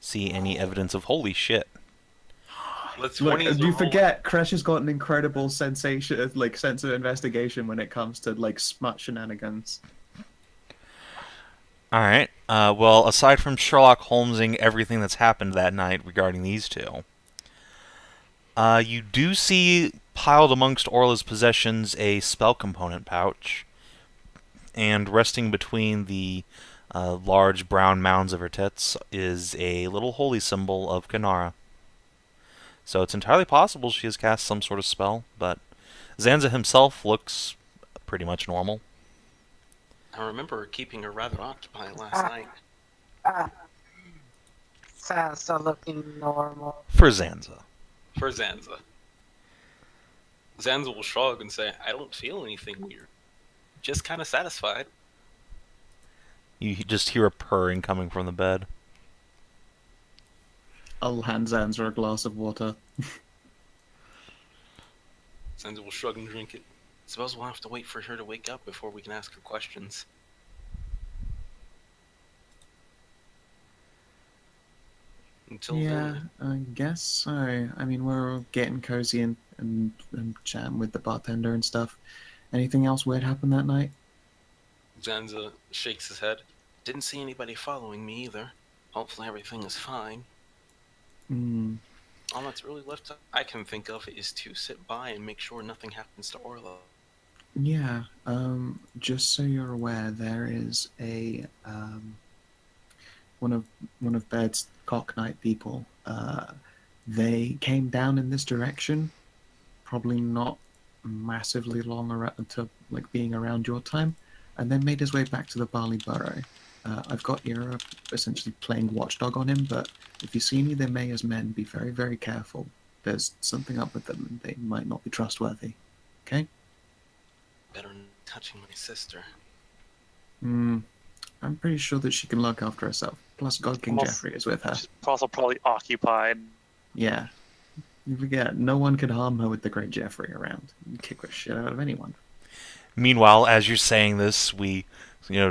See any evidence of holy shit. Let's Look, 20s you roll. forget Kreshia's got an incredible sense of investigation when it comes to smut shenanigans. Alright. Well, aside from Sherlock Holmesing everything that's happened that night regarding these two, you do see piled amongst Orla's possessions a spell component pouch, and resting between the large brown mounds of her tits is a little holy symbol of Kinara. So it's entirely possible she has cast some sort of spell, but Zanza himself looks pretty much normal. I remember keeping her rather occupied last Ah. night. Sansa looking normal. For Zanza. For Zanza. Zanza will shrug and say, I don't feel anything weird. Just kind of satisfied. You just hear a purring coming from the bed. I'll hand Zanza a glass of water. Zanza will shrug and drink it. Suppose we'll have to wait for her to wake up before we can ask her questions. Until Yeah, then, I guess so. I mean, we're all getting cozy and chatting with the bartender and stuff. Anything else weird happen that night? Zanza shakes his head. Didn't see anybody following me either. Hopefully everything is fine. Hmm. All that's really left I can think of is to sit by and make sure nothing happens to Orla. Yeah. Just so you're aware, there is a one of Baird's Cock Knight people. They came down in this direction, probably not massively long around to being around your time, and then made his way back to the Barley Burrow. I've got Ira essentially playing watchdog on him, but if you see any of the mayor's men, be very, very careful. There's something up with them, and they might not be trustworthy. Okay? Better than touching my sister. I'm pretty sure that she can look after herself. Plus, God King Almost- Jeffrey is with her. She's also probably occupied. Yeah. You forget, no one could harm her with the great Jeffrey around. You can kick the shit out of anyone. Meanwhile, as you're saying this, we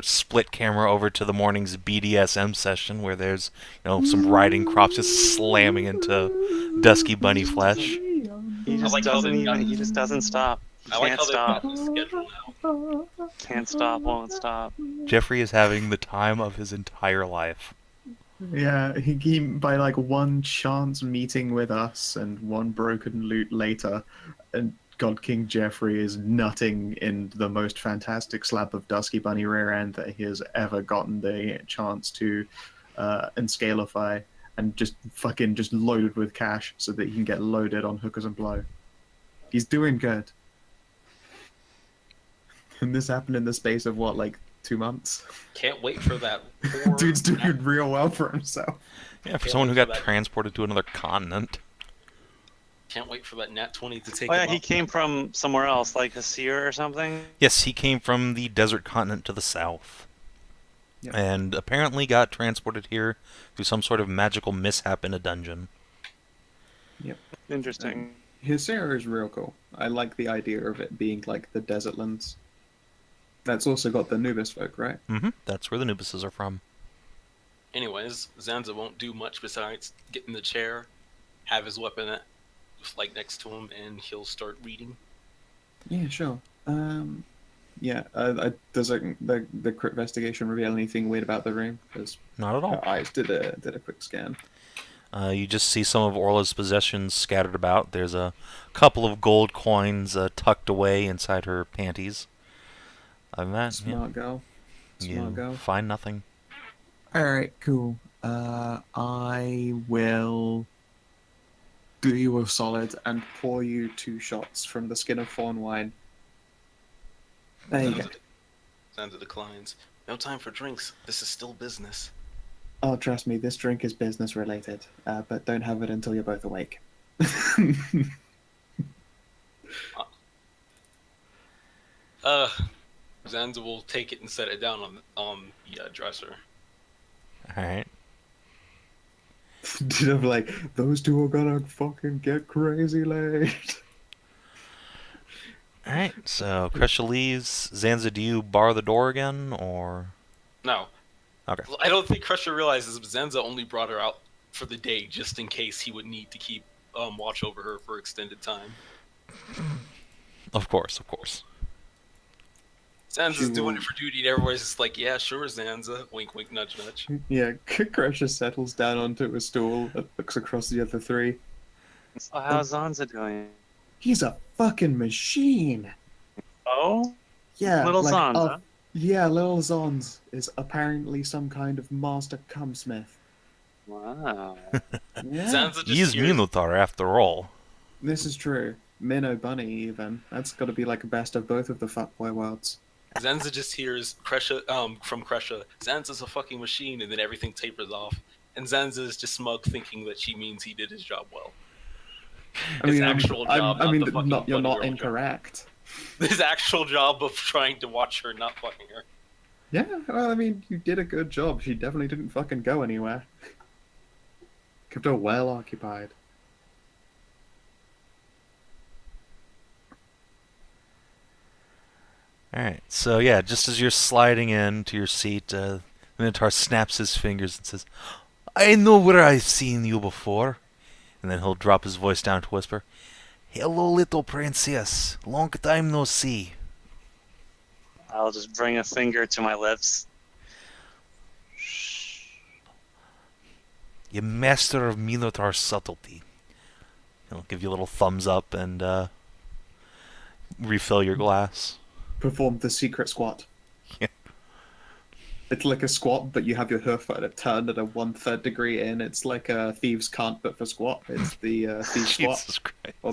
split camera over to the morning's BDSM session where there's some riding crops just slamming into dusky bunny flesh. He I just like how doesn't they've even. got- He just doesn't stop. He I like can't how they've stop. got the schedule now. Can't stop. Won't stop. Jeffrey is having the time of his entire life. Yeah, he by one chance meeting with us and one broken loot later, and God King Jeffrey is nutting in the most fantastic slap of Dusky Bunny rear end that he has ever gotten the chance to and Scalify, and just fucking just loaded with cash so that he can get loaded on hookers and blow. He's doing good. And this happened in the space of what, like 2 months? Can't wait for that. Poor Dude's doing real well for himself. Yeah, for someone who got transported to another continent. Can't wait for that Nat 20 to take Oh yeah, him he up. came from somewhere else, like Hasir or something. Yes, he came from the desert continent to the south. Yep. And apparently got transported here through some sort of magical mishap in a dungeon. Yep. Interesting. Hisera is real cool. I like the idea of it being like the desert lands. That's also got the Nubis folk, right? Mm-hmm. That's where the Nubises are from. Anyways, Zanza won't do much besides get in the chair, have his weapon like next to him, and he'll start reading. Yeah, sure. Yeah. Does the crit investigation reveal anything weird about the room? Because Not at all. her eyes did a quick scan. You just see some of Orla's possessions scattered about. There's a couple of gold coins tucked away inside her panties. Other than that, Smart girl. you Smart girl. find nothing. Alright, cool. I will do you a solid and pour you 2 shots from the skin of fawn wine. There you go. Zanza declines. No time for drinks. This is still business. Oh, trust me, this drink is business related, but don't have it until you're both awake. Zanza will take it and set it down on the dresser. Alright. I'm like, those two are gonna fucking get crazy late. Alright, so Kreshia leaves. Zanza, do you bar the door again, or...? No. Okay. I don't think Kreshia realizes Zanza only brought her out for the day just in case he would need to keep watch over her for extended time. Of course, of course. Zanza's doing it for duty, and everybody's just like, yeah, sure, Zanza. Wink, wink, nudge, nudge. Yeah, Kreshia settles down onto a stool and looks across the other 3. So how's Zanza doing? He's a fucking machine. Oh? Yeah, Little Zanza? Yeah, Little Zons is apparently some kind of master cumsmith. Wow. Yeah, Zanza just He's hears, Minotaur, after all. this is true. Minnow Bunny, even. That's got to be like a best of both of the fuckboy worlds. Zanza just hears Kreshia, from Kreshia, Zanza's a fucking machine, and then everything tapers off. And Zanza is just smug, thinking that she means he did his job well. His actual job, I mean, not the fucking you're bloody not girl incorrect. job. His actual job of trying to watch her, not fucking her. Yeah, well, I mean, you did a good job. She definitely didn't fucking go anywhere. Kept her well occupied. Alright, so yeah, just as you're sliding in to your seat, Minotaur snaps his fingers and says, I know where I've seen you before. And then he'll drop his voice down to whisper, Hello, little princess. Long time no see. I'll just bring a finger to my lips. You master of Minotaur subtlety. He'll give you a little thumbs up and refill your glass. Perform the secret squat. Yeah. It's like a squat, but you have your hoof at a turn at a 1/3 degree in. It's like a thieves can't, but for squat. It's the thieves squat. Jesus Christ. Or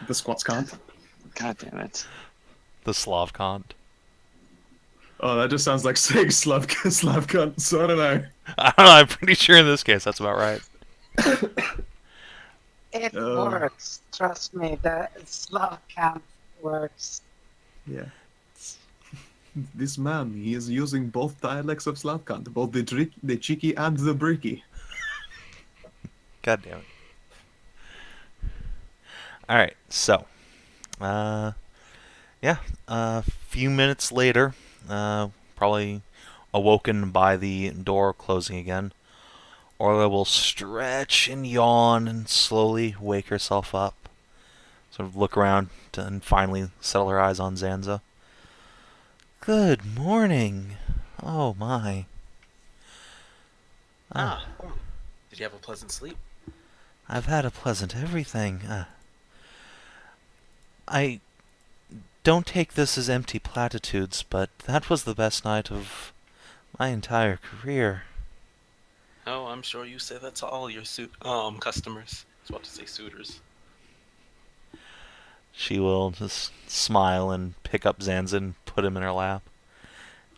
the squats can't. God damn it. The Slav can't. Oh, that just sounds like saying Slav cunt, so I don't know. I don't know, I'm pretty sure in this case that's about right. It works. Trust me, the Slav camp works. Yeah. This man, he is using both dialects of Slavkant, both the cheeky and the bricky. God damn it. Alright, so. Yeah, a few minutes later, probably awoken by the door closing again, Orla will stretch and yawn and slowly wake herself up. Sort of look around and finally settle her eyes on Zanza. Good morning. Oh my. Did you have a pleasant sleep? I've had a pleasant everything. I don't take this as empty platitudes, but that was the best night of my entire career. Oh, I'm sure you say that to all your customers. I was about to say suitors. She will just smile and pick up Zanza and put him in her lap.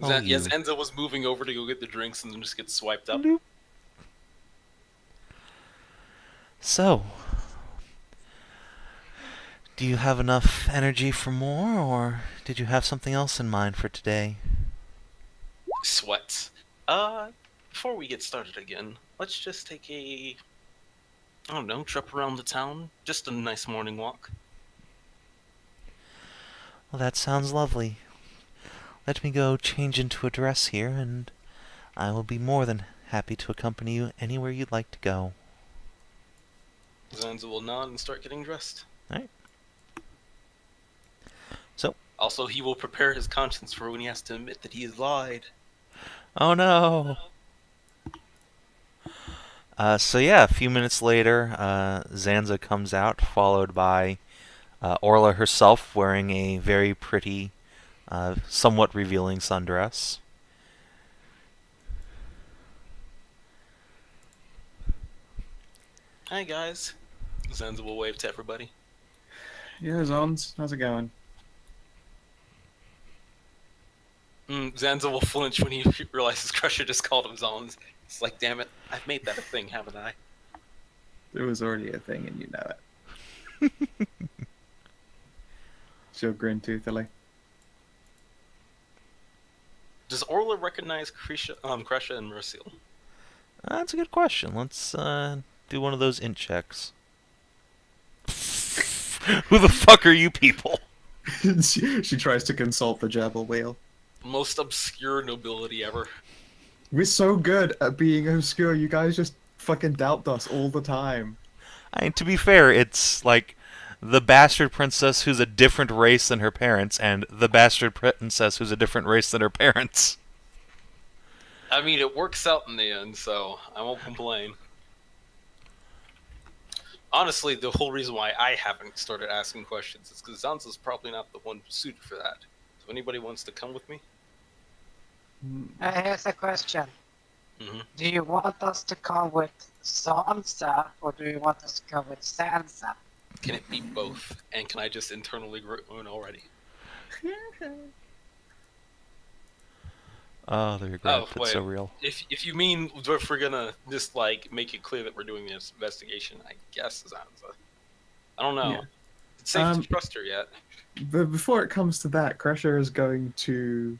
Oh, Yeah, Zanza was moving over to go get the drinks and then just gets swiped up. Bloop. So, do you have enough energy for more, or did you have something else in mind for today? Sweats. Before we get started again, let's just take a, I don't know, trip around the town. Just a nice morning walk. Well, that sounds lovely. Let me go change into a dress here, and I will be more than happy to accompany you anywhere you'd like to go. Zanza will nod and start getting dressed. Alright. So. Also, he will prepare his conscience for when he has to admit that he has lied. Oh no! So yeah, a few minutes later, Zanza comes out, followed by Orla herself, wearing a very pretty, somewhat revealing sundress. Hi guys. Zanza will wave to everybody. Yeah, Zons, how's it going? Zanza will flinch when he realizes Kreshia just called him Zons. It's like, damn it, I've made that a thing, haven't I? It was already a thing and you know it. She'll grin toothily. Does Orla recognize Kreshia and Merisiel? That's a good question. Let's do one of those int checks. Who the fuck are you people? she tries to consult the Jabal wheel. Most obscure nobility ever. We're so good at being obscure. You guys just fucking doubt us all the time. I mean, to be fair, it's like the bastard princess who's a different race than her parents, and the bastard princess who's a different race than her parents. I mean, it works out in the end, so I won't complain. Honestly, the whole reason why I haven't started asking questions is because Zanza's probably not the one suited for that. So anybody wants to come with me? Here's a question. Mm-hmm. Do you want us to come with Zanza, or do you want us to come with Zanza? Can it be both? And can I just internally groan already? Oh, the regret. That's so real. If you mean if we're gonna just like make it clear that we're doing this investigation, I guess Zanza. I don't know. Yeah. It's safe to trust her yet. But before it comes to that, Kreshia is going to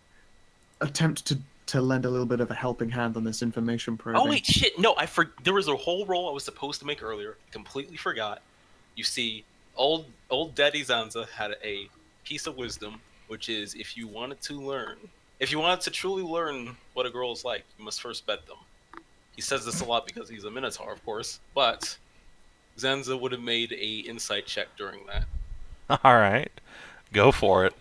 attempt to lend a little bit of a helping hand on this information probing. Oh wait, shit! No, there was a whole roll I was supposed to make earlier. Completely forgot. You see, old Daddy Zanza had a piece of wisdom, which is if you wanted to truly learn what a girl is like, you must first bet them. He says this a lot because he's a Minotaur, of course, but Zanza would have made a insight check during that. All right, go for it.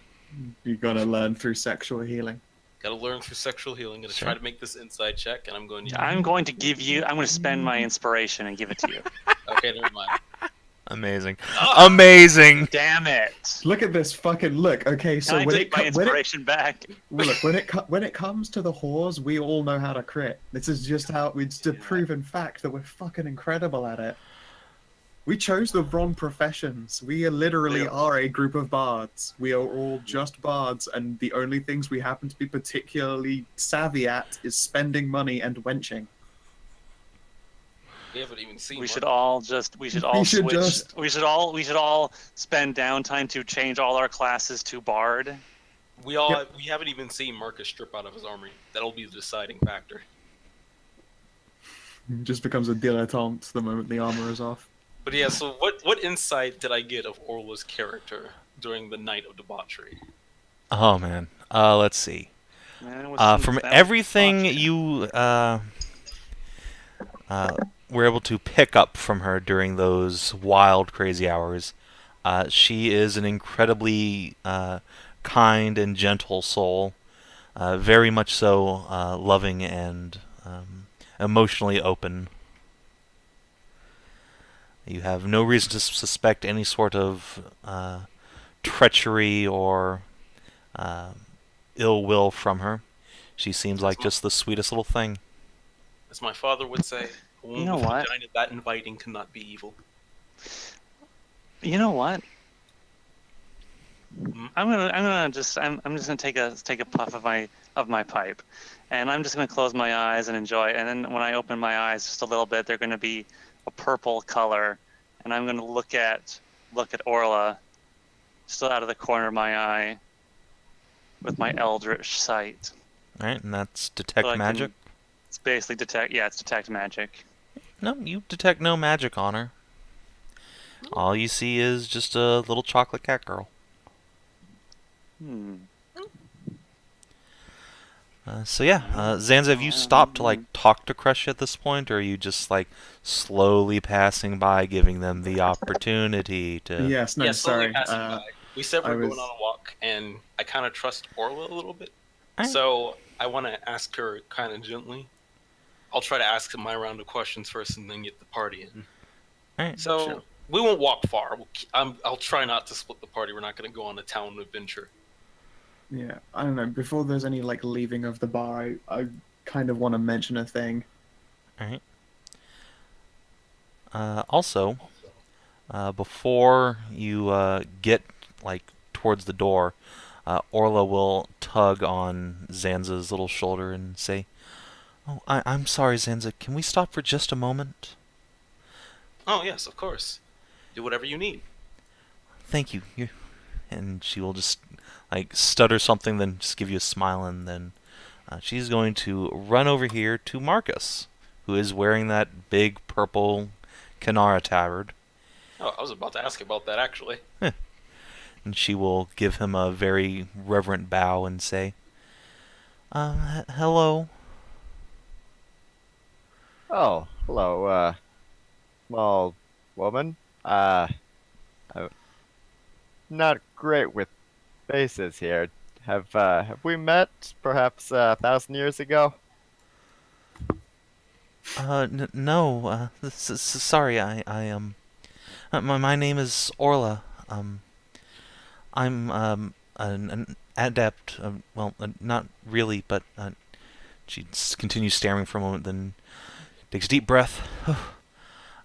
You're gonna learn through sexual healing. Gotta learn through sexual healing. Gonna try to make this insight check, and I'm going to. I'm going to spend my inspiration and give it to you. Okay, never mind. Amazing. Amazing. Damn it. Look at this fucking look. Okay, so Can I take my inspiration back? Look, when it comes to the whores, we all know how to crit. This is just how it's a proven fact that we're fucking incredible at it. We chose the wrong professions. We literally are a group of bards. We are all just bards, and the only things we happen to be particularly savvy at is spending money and wenching. We haven't even seen. We should all switch. We should all spend downtime to change all our classes to bard. We haven't even seen Marcus strip out of his armor. That'll be the deciding factor. It just becomes a dilettante the moment the armor is off. But yeah, so what insight did I get of Orla's character during the night of debauchery? Oh man. Let's see. From everything you were able to pick up from her during those wild, crazy hours, she is an incredibly kind and gentle soul, very much so loving and emotionally open. You have no reason to suspect any sort of treachery or ill will from her. She seems like just the sweetest little thing. As my father would say, a woman You know with a what? vagina that inviting cannot be evil. You know what? Hmm? I'm just gonna take a puff of my pipe, and I'm just gonna close my eyes and enjoy. And then when I open my eyes just a little bit, they're gonna be a purple color, and I'm gonna look at Orla, still out of the corner of my eye, with my eldritch sight. Alright, and that's detect So I magic? can- It's basically detect. Yeah, it's detect magic. No, you detect no magic on her. All you see is just a little chocolate cat girl. So yeah, Zanza, have you stopped to talk to Kreshia at this point, or are you just slowly passing by, giving them the opportunity to? Yes, no, Yeah, slowly sorry. passing by. We said we're I going was- on a walk, and I kind of trust Orla a little bit. Alright. So I want to ask her kind of gently. I'll try to ask my round of questions first and then get the party in. Alright. So Sure. we won't walk far. I'll try not to split the party. We're not going to go on a town adventure. Yeah, I don't know. Before there's any leaving of the bar, I kind of want to mention a thing. Alright. Also, before you get towards the door, Orla will tug on Zanza's little shoulder and say, "Oh, I'm sorry, Zanza. Can we stop for just a moment?" Oh, yes, of course. Do whatever you need. Thank you. And she will just stutter something, then just give you a smile, and then she's going to run over here to Marcus, who is wearing that big purple Kinara tabard. Oh, I was about to ask about that, actually. And she will give him a very reverent bow and say, hello. Oh, hello, small woman. I'm not great with faces here. Have we met perhaps 1,000 years ago? No, sorry, I my name is Orla. I'm an adept. Well, not really, but she continues staring for a moment, then takes a deep breath.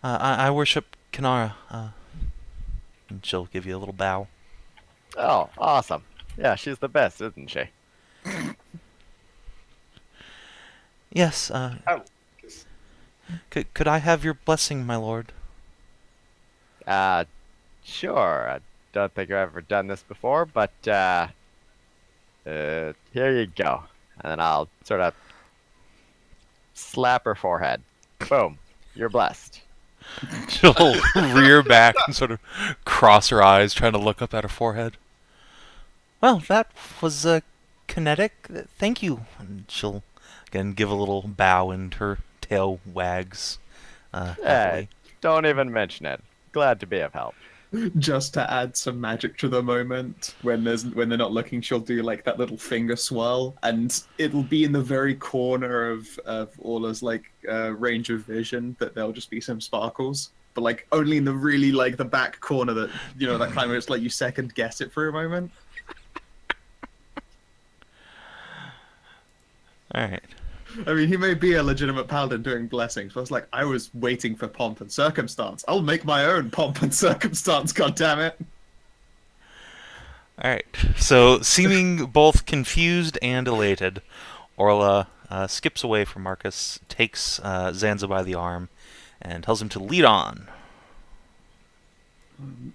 I worship Kinara. And she'll give you a little bow. Oh, awesome. Yeah, she's the best, isn't she? Yes. Oh. Could I have your blessing, my lord? Sure. I don't think I've ever done this before, but here you go. And then I'll sort of slap her forehead. Boom. You're blessed. She'll rear back and sort of cross her eyes, trying to look up at her forehead. Well, that was kinetic. Thank you. And she'll again give a little bow, and her tail wags happily. Hey, don't even mention it. Glad to be of help. Just to add some magic to the moment, when they're not looking, she'll do that little finger swirl, and it'll be in the very corner of Orla's range of vision that there'll just be some sparkles, but only in the really the back corner that that kind where it's you second guess it for a moment. All right. I mean, he may be a legitimate paladin doing blessings, but it's I was waiting for pomp and circumstance. I'll make my own pomp and circumstance, goddammit. Alright, so seeming both confused and elated, Orla skips away from Marcus, takes Zanza by the arm, and tells him to lead on.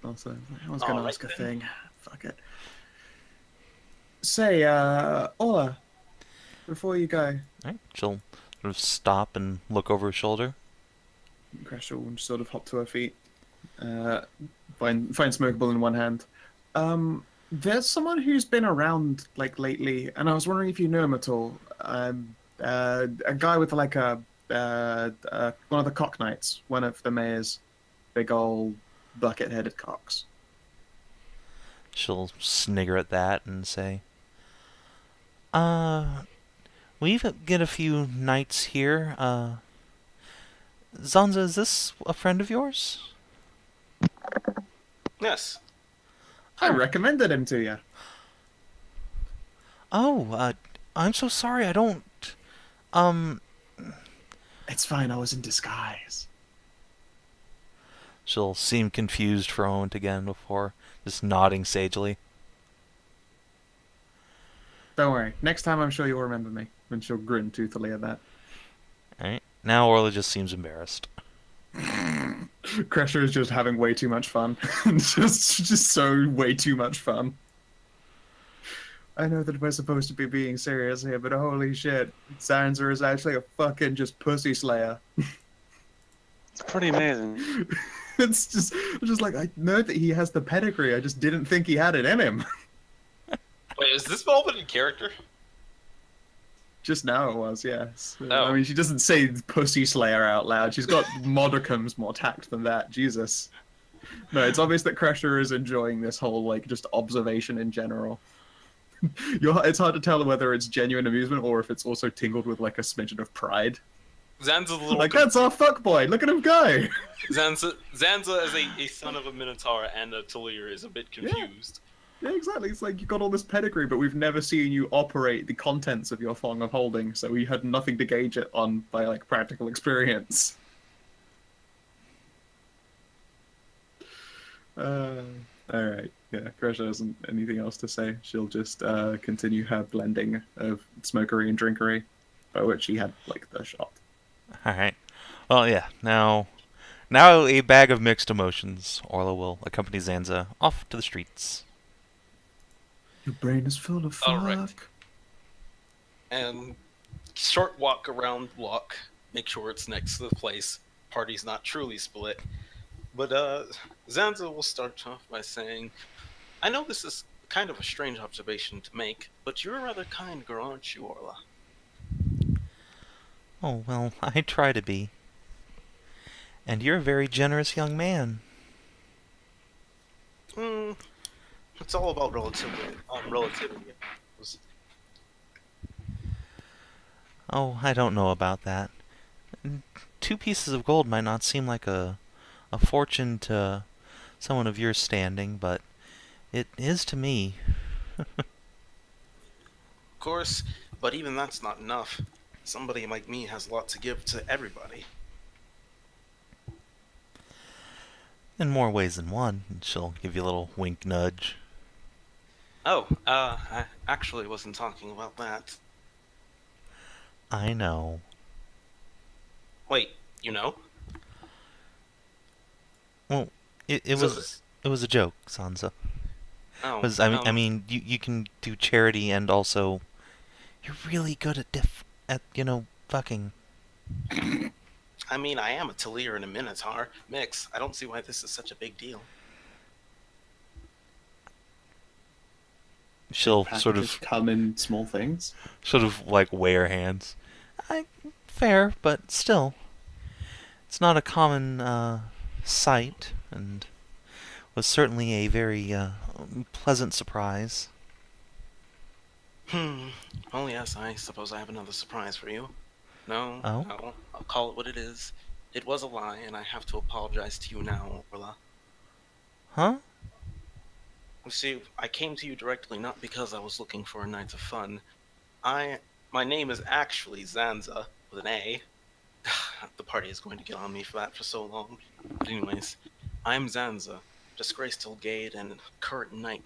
Also, I was going to Alright ask a then. thing. Fuck it. Say, Orla, before you go, Alright, she'll sort of stop and look over her shoulder. Kreshia will sort of hop to her feet, find smokable in one hand. There's someone who's been around lately, and I was wondering if you knew him at all. A guy with one of the cock knights, one of the mayor's big old bucket-headed cocks. She'll snigger at that and say, we get a few knights here. Zanza, is this a friend of yours? Yes. I recommended him to you. Oh, I'm so sorry, I don't... It's fine, I was in disguise. She'll seem confused for a moment again before just nodding sagely. Don't worry, next time I'm sure you'll remember me. And she'll grin toothily at that. Alright. Now Orla just seems embarrassed. Kreshia is just having way too much fun. just so way too much fun. I know that we're supposed to be being serious here, but holy shit, Zanza is actually a fucking just pussy slayer. It's pretty amazing. It's just like, I know that he has the pedigree, I just didn't think he had it in him. Wait, is this Velvet in character? Just now it was, yes. Oh. I mean, she doesn't say pussy slayer out loud. She's got modicums more tact than that. Jesus. No, it's obvious that Kreshia is enjoying this whole, like, just observation in general. It's hard to tell whether it's genuine amusement or if it's also tingled with, like, a smidgen of pride. Zanza's a little... Like, that's our fuckboy! Look at him go! Zanza as a son of a Minotaur and a Taeleer is a bit confused. Yeah, exactly. It's like, you've got all this pedigree, but we've never seen you operate the contents of your Thong of Holding, so we had nothing to gauge it on by, like, practical experience. Alright. Yeah, Kreshia hasn't anything else to say. She'll just continue her blending of smokery and drinkery, by which she had, like, the shot. Alright. Well, yeah. Now a bag of mixed emotions. Orla will accompany Zanza off to the streets. Your brain is full of fuck. Alright. And short walk around block. Make sure it's next to the place. Party's not truly split. But Zanza will start off by saying, I know this is kind of a strange observation to make, but you're a rather kind girl, aren't you, Orla? Oh, well, I try to be. And you're a very generous young man. It's all about relativity. Oh, I don't know about that. 2 pieces of gold might not seem like a fortune to someone of your standing, but it is to me. Of course, but even that's not enough. Somebody like me has a lot to give to everybody. In more ways than one. And she'll give you a little wink nudge. Oh, I actually wasn't talking about that. I know. Wait, you know? Well, it was a joke, Sansa. Oh, I mean, you can do charity and also you're really good at fucking. I mean, I am a Taeleer and a Minotaur mix. I don't see why this is such a big deal. She'll sort Packages of come in small things. like weigh her hands. Fair, but still, it's not a common sight, and was certainly a very pleasant surprise. Oh yes, I suppose I have another surprise for you. No, Oh? no, I'll call it what it is. It was a lie, and I have to apologize to you now, Orla. Huh? You see, I came to you directly not because I was looking for a night of fun. My name is actually Zanza, with an A. The party is going to get on me for that for so long. But anyways, I'm Zanza, disgraced Ilgade and current knight.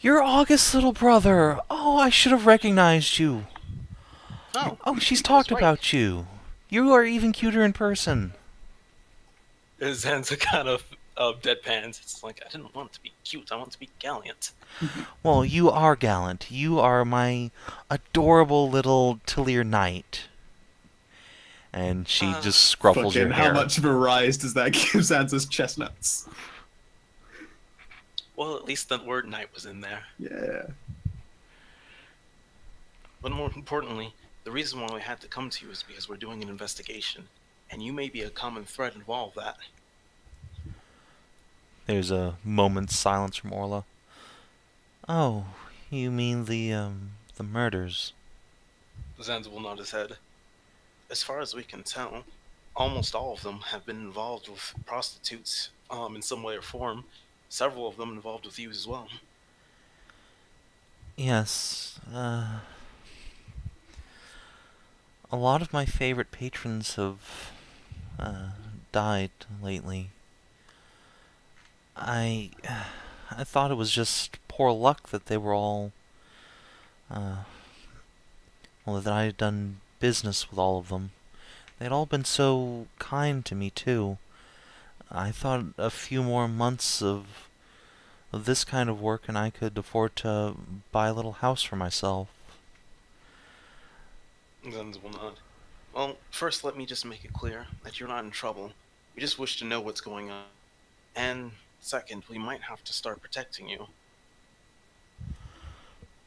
Your August little brother! Oh, I should have recognized you. Oh, she's talked right. about you. You are even cuter in person. Zanza kind of deadpans. It's like, I didn't want it to be cute, I want it to be gallant. Well, you are gallant. You are my adorable little Taeleer knight. And she just scruffles your hair. How much of a rise does that give Zanza's chestnuts? Well, at least the word knight was in there. Yeah. But more importantly, the reason why we had to come to you is because we're doing an investigation, and you may be a common thread in all of that. There's a moment's silence from Orla. Oh, you mean the murders? Zanza will nod his head. As far as we can tell, almost all of them have been involved with prostitutes in some way or form. Several of them involved with you as well. Yes, A lot of my favorite patrons have died lately. I thought it was just poor luck that they were all, well, that I had done business with all of them. They'd all been so kind to me, too. I thought a few more months of this kind of work and I could afford to buy a little house for myself. Zanza will nod. Well, first let me just make it clear that you're not in trouble. We just wish to know what's going on. And second, we might have to start protecting you.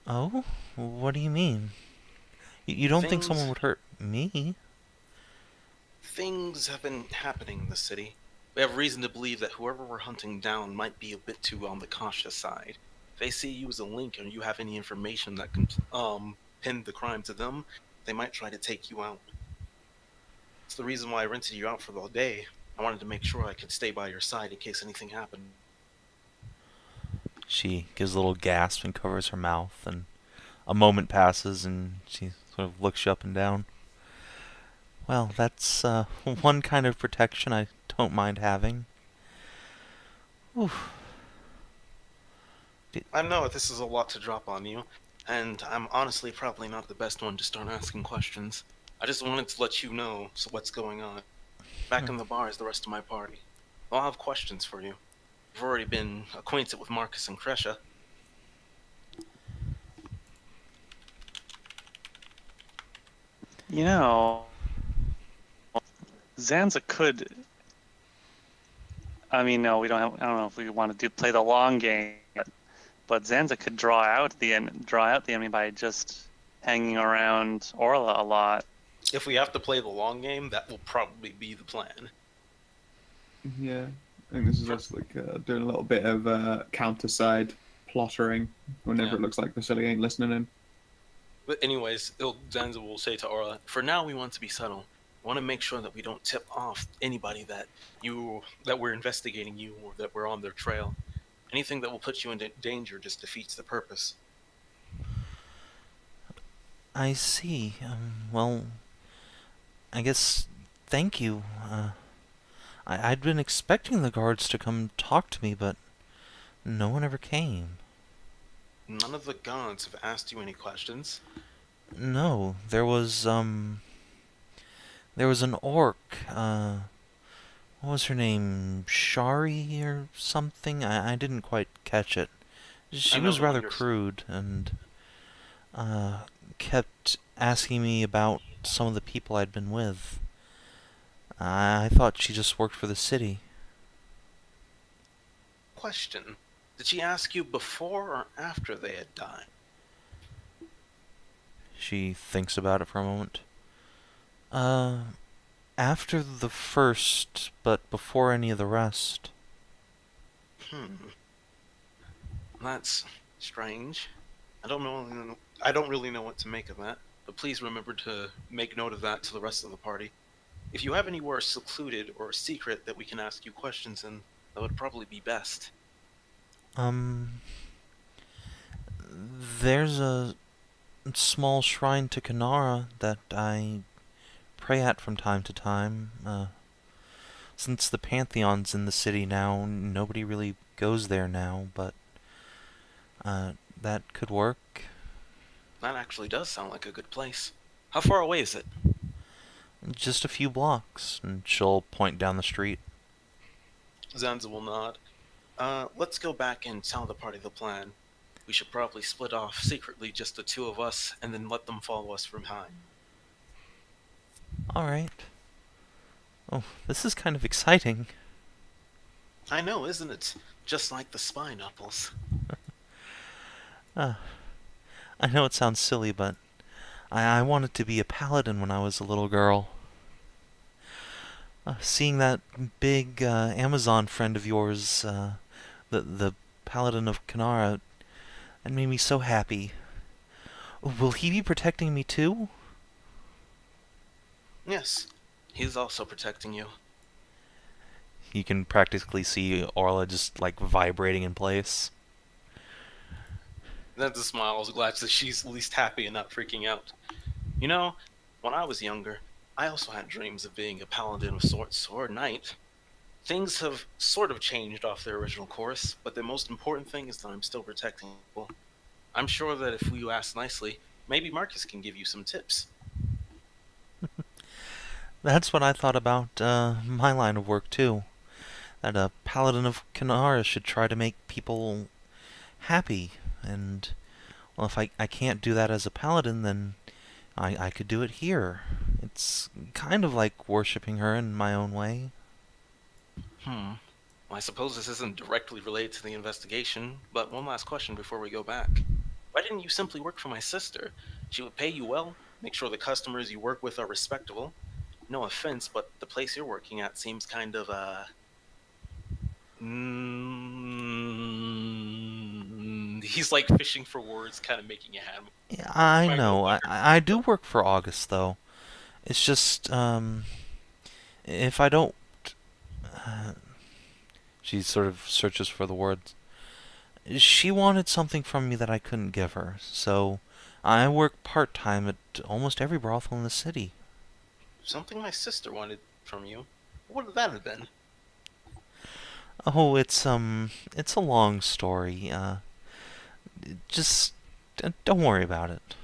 Oh? What do you mean? You don't think someone would hurt me? Things have been happening in the city. We have reason to believe that whoever we're hunting down might be a bit too on the cautious side. If they see you as a link and you have any information that can pin the crime to them, they might try to take you out. It's the reason why I rented you out for the day. I wanted to make sure I could stay by your side in case anything happened. She gives a little gasp and covers her mouth, and a moment passes and she sort of looks you up and down. Well, that's one kind of protection I don't mind having. Oof. I know this is a lot to drop on you, and I'm honestly probably not the best one to start asking questions. I just wanted to let you know what's going on. Back in the bar is the rest of my party. I'll have questions for you. You've already been acquainted with Marcus and Kreshia. You know, Zanza could. I mean, no, we don't have. I don't know if we want to play the long game, but Zanza could draw out the enemy by just hanging around Orla a lot. If we have to play the long game, that will probably be the plan. Yeah, I think this is us doing a little bit of counter-side plottering whenever it looks like Vasily ain't listening in. But anyways, Zanza will say to Orla, for now we want to be subtle. We want to make sure that we don't tip off anybody that we're investigating you or that we're on their trail. Anything that will put you in danger just defeats the purpose. I see. Well, I guess thank you. I'd been expecting the guards to come talk to me, but no one ever came. None of the gods have asked you any questions. No, there was an orc, what was her name? Shari or something? I didn't quite catch it. She was rather crude and kept asking me about some of the people I'd been with. I thought she just worked for the city. Question. Did she ask you before or after they had died? She thinks about it for a moment. After the first, but before any of the rest. That's strange. I don't really know what to make of that, but please remember to make note of that to the rest of the party. If you have anywhere secluded or secret that we can ask you questions in, that would probably be best. There's a small shrine to Kinara that I pray at from time to time. Since the Pantheon's in the city now, nobody really goes there now, but that could work. That actually does sound like a good place. How far away is it? Just a few blocks, and she'll point down the street. Zanza will nod. Let's go back and tell the party the plan. We should probably split off secretly, just the two of us, and then let them follow us from behind. Alright. Oh, this is kind of exciting. I know, isn't it? Just like the spine apples. I know it sounds silly, but I wanted to be a paladin when I was a little girl. Seeing that big Amazon friend of yours, the Paladin of Kinara, it made me so happy. Will he be protecting me too? Yes, he's also protecting you. You can practically see Orla just like vibrating in place. Zanza smiles, glad that she's at least happy and not freaking out. You know, When I was younger, I also had dreams of being a paladin of sorts or a knight. Things have sort of changed off their original course, but the most important thing is that I'm still protecting people. I'm sure that if you ask nicely, maybe Marcus can give you some tips. That's what I thought about my line of work, too. That a paladin of Kinathis should try to make people happy. And, well, if I can't do that as a paladin, then I could do it here. It's kind of like worshipping her in my own way. Well, I suppose this isn't directly related to the investigation, but one last question before we go back. Why didn't you simply work for my sister? She would pay you well, make sure the customers you work with are respectable. No offense, but the place you're working at seems kind of, he's like fishing for words, kind of making a hand. Yeah, I know. I do work for August, though. It's just, if I don't... she sort of searches for the words. She wanted something from me that I couldn't give her, so I work part-time at almost every brothel in the city. Something my sister wanted from you? What would that have been? Oh, it's a long story. Just don't worry about it.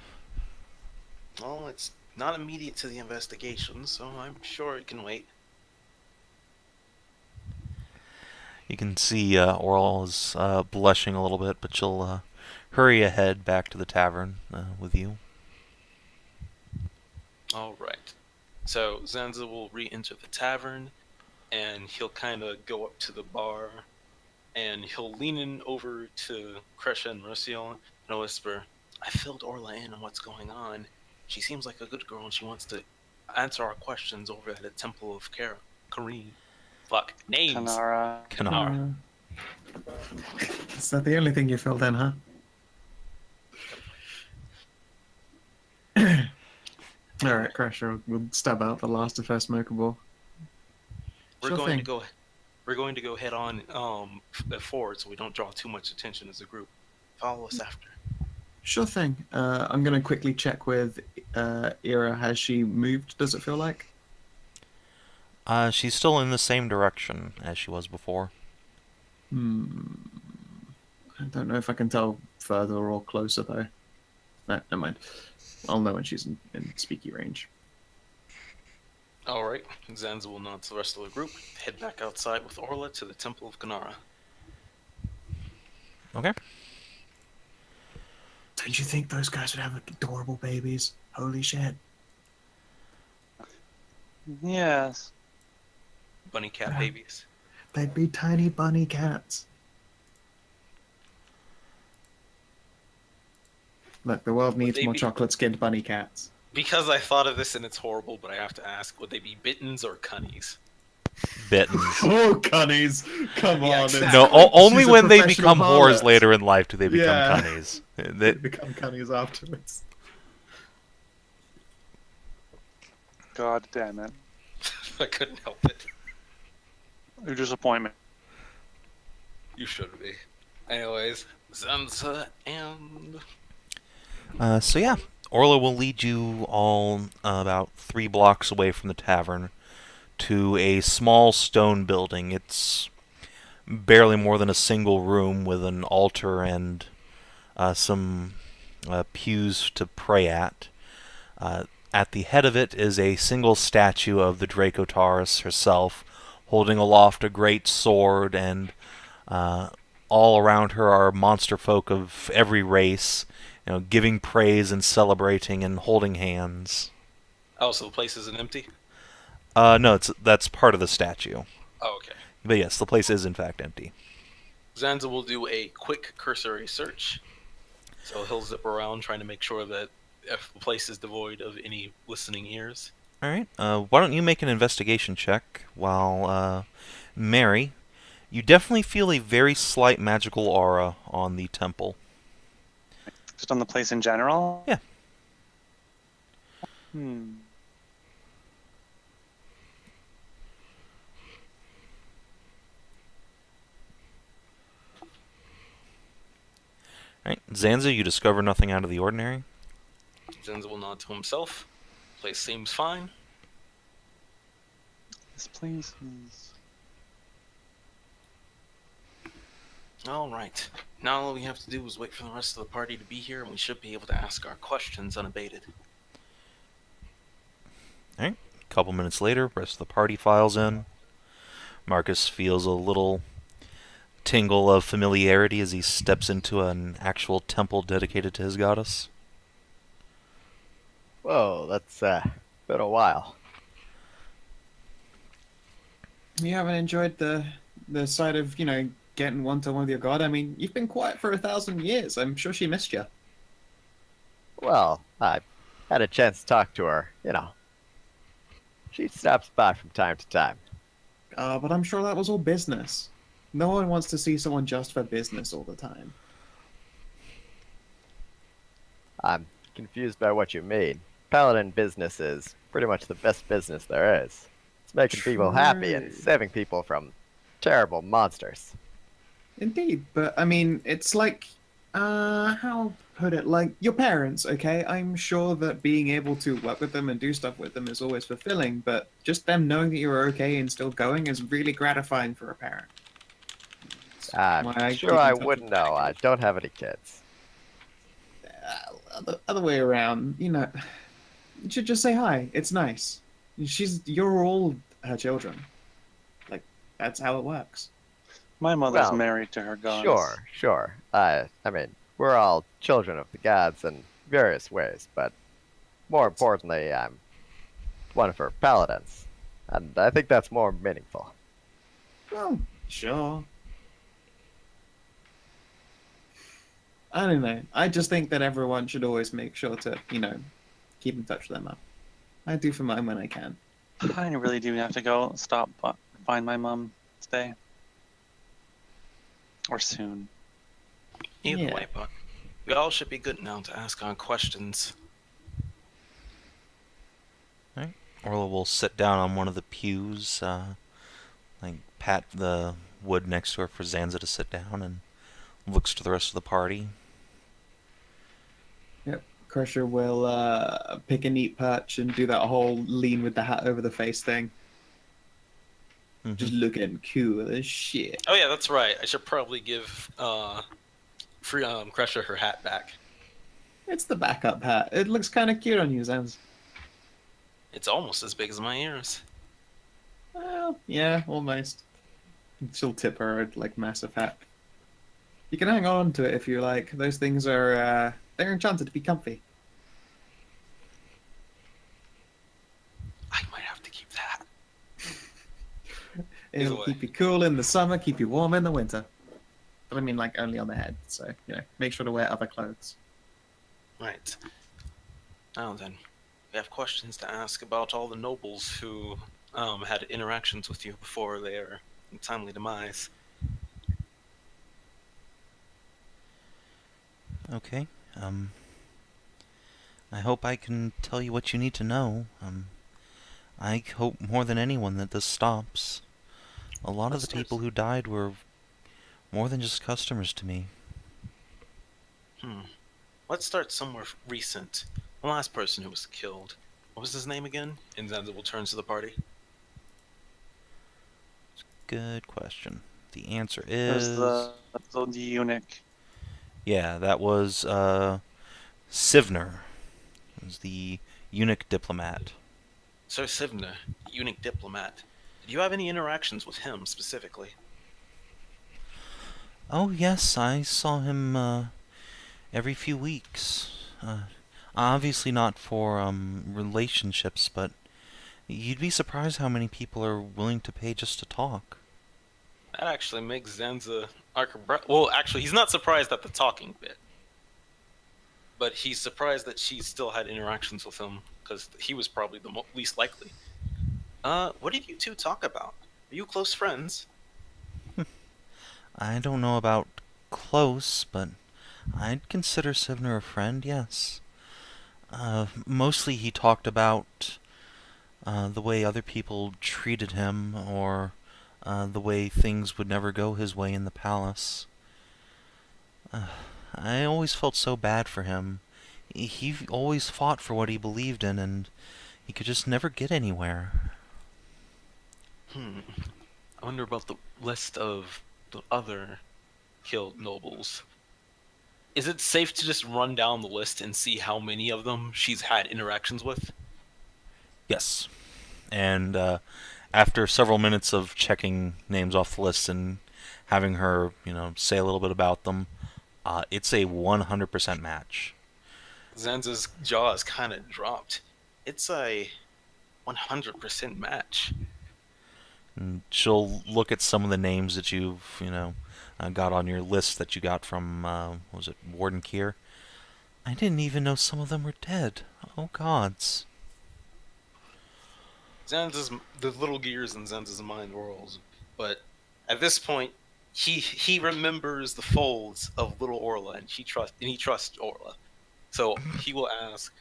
Well, it's not immediate to the investigation, so I'm sure it can wait. You can see Orla is blushing a little bit, but she'll hurry ahead back to the tavern with you. Alright. So Zanza will re-enter the tavern, and he'll kind of go up to the bar, and he'll lean in over to Kreshia and Merisiel and whisper, I filled Orla in on what's going on. She seems like a good girl, and she wants to answer our questions over at the Temple of Kareen. Fuck. Names. Kanara. Is that the only thing you filled in, huh? Alright, Kreshia, we'll stab out the last of her smokable. We're going to go head on forward so we don't draw too much attention as a group. Follow us after. Sure thing. I'm going to quickly check with Ira. Has she moved, does it feel like? She's still in the same direction as she was before. I don't know if I can tell further or closer, though. No, never mind. I'll know when she's in speaky range. Alright, Zanza will nod to the rest of the group, head back outside with Orla to the Temple of Kanara. Okay. Don't you think those guys would have adorable babies? Holy shit. Yes. Bunny cat babies. They'd be tiny bunny cats. Look, the world needs more chocolate-skinned bunny cats. Because I thought of this and it's horrible, but I have to ask, would they be bittens or cunnies? Bittens. Oh, cunnies! Come on. Exactly. No, only She's a when they professional become harlot. whores later in life do they become Yeah. cunnies. They become cunnies afterwards. God damn it. I couldn't help it. Your disappointment. You should be. Anyways, Zanza and... So yeah, Orla will lead you all about 3 blocks away from the tavern to a small stone building. It's barely more than a single room with an altar and some pews to pray at. At the head of it is a single statue of the Dracotaurus herself, holding aloft a great sword, and all around her are monster folk of every race, giving praise and celebrating and holding hands. Oh, so the place isn't empty? No, that's part of the statue. Oh, okay. But yes, the place is in fact empty. Zanza will do a quick cursory search. So he'll zip around trying to make sure that if the place is devoid of any listening ears. Alright, why don't you make an investigation check while, Mary, you definitely feel a very slight magical aura on the temple. Just on the place in general? Yeah. Alright, Zanza, you discover nothing out of the ordinary. Zanza will nod to himself. Place seems fine. This place is... All right. Now all we have to do is wait for the rest of the party to be here, and we should be able to ask our questions unabated. Alright, a couple minutes later, rest of the party files in. Marcus feels a little tingle of familiarity as he steps into an actual temple dedicated to his goddess. Whoa, that's been a while. You haven't enjoyed the sight of, getting one-to-one with your god? I mean, you've been quiet for 1,000 years. I'm sure she missed you. Well, I had a chance to talk to her, She stops by from time to time. But I'm sure that was all business. No one wants to see someone just for business all the time. I'm confused by what you mean. Paladin business is pretty much the best business there is. It's making people happy and saving people from terrible monsters. Indeed, but I mean, it's like, how put it? Like, your parents, okay? I'm sure that being able to work with them and do stuff with them is always fulfilling, but just them knowing that you're okay and still going is really gratifying for a parent. I'm sure I wouldn't know. I don't have any kids. Other way around, you should just say hi. It's nice. You're all her children. Like, that's how it works. My mother's Well, married to her goddess. Sure. I mean, we're all children of the gods in various ways, but more importantly, I'm one of her paladins, and I think that's more meaningful. Well, sure. I don't know. I just think that everyone should always make sure to, keep in touch with their mum. I do for mine when I can. I really do have to go find my mom today. Or soon. Either way, but we all should be good now to ask our questions. Alright, Orla will sit down on one of the pews, pat the wood next to her for Zanza to sit down, and looks to the rest of the party. Yep. Kreshia will pick a neat perch and do that whole lean with the hat over the face thing. Just looking cool as shit. Oh yeah, that's right. I should probably give Kreshia her hat back. It's the backup hat. It looks kind of cute on you, Zanz. It's almost as big as my ears. Well, yeah, almost. She'll tip her massive hat. You can hang on to it if you like. Those things are they're enchanted to be comfy. I might have to keep that. It'll keep you cool in the summer, keep you warm in the winter. But I mean, only on the head, so, make sure to wear other clothes. Right. Now then, we have questions to ask about all the nobles who had interactions with you before their untimely demise. Okay, I hope I can tell you what you need to know. I hope more than anyone that this stops. A lot of the people who died were more than just customers to me. Let's start somewhere recent. The last person who was killed. What was his name again? And then we'll turn to the party. Good question. The answer There's is... the eunuch. Yeah, that was Sivner. It was the eunuch diplomat. Sir Sivner, eunuch diplomat. Did you have any interactions with him specifically? Oh, yes, I saw him every few weeks. Obviously not for relationships, but you'd be surprised how many people are willing to pay just to talk. That actually makes Zanza... Well, actually, he's not surprised at the talking bit. But he's surprised that she still had interactions with him, because he was probably the least likely. What did you two talk about? Are you close friends? I don't know about close, but I'd consider Sivner a friend, yes. Mostly he talked about the way other people treated him, or the way things would never go his way in the palace. I always felt so bad for him. He always fought for what he believed in, and he could just never get anywhere. I wonder about the list of the other killed nobles. Is it safe to just run down the list and see how many of them she's had interactions with? Yes. And after several minutes of checking names off the list and having her, say a little bit about them, it's a 100% match. Zanza's jaw is kind of dropped. It's a 100% match. And she'll look at some of the names that you've, got on your list that you got from, was it Warden Kier? I didn't even know some of them were dead. Oh, gods. The little gears in Zanza's mind whirls, but at this point, he remembers the folds of little Orla, and he trusts Orla. So he will ask,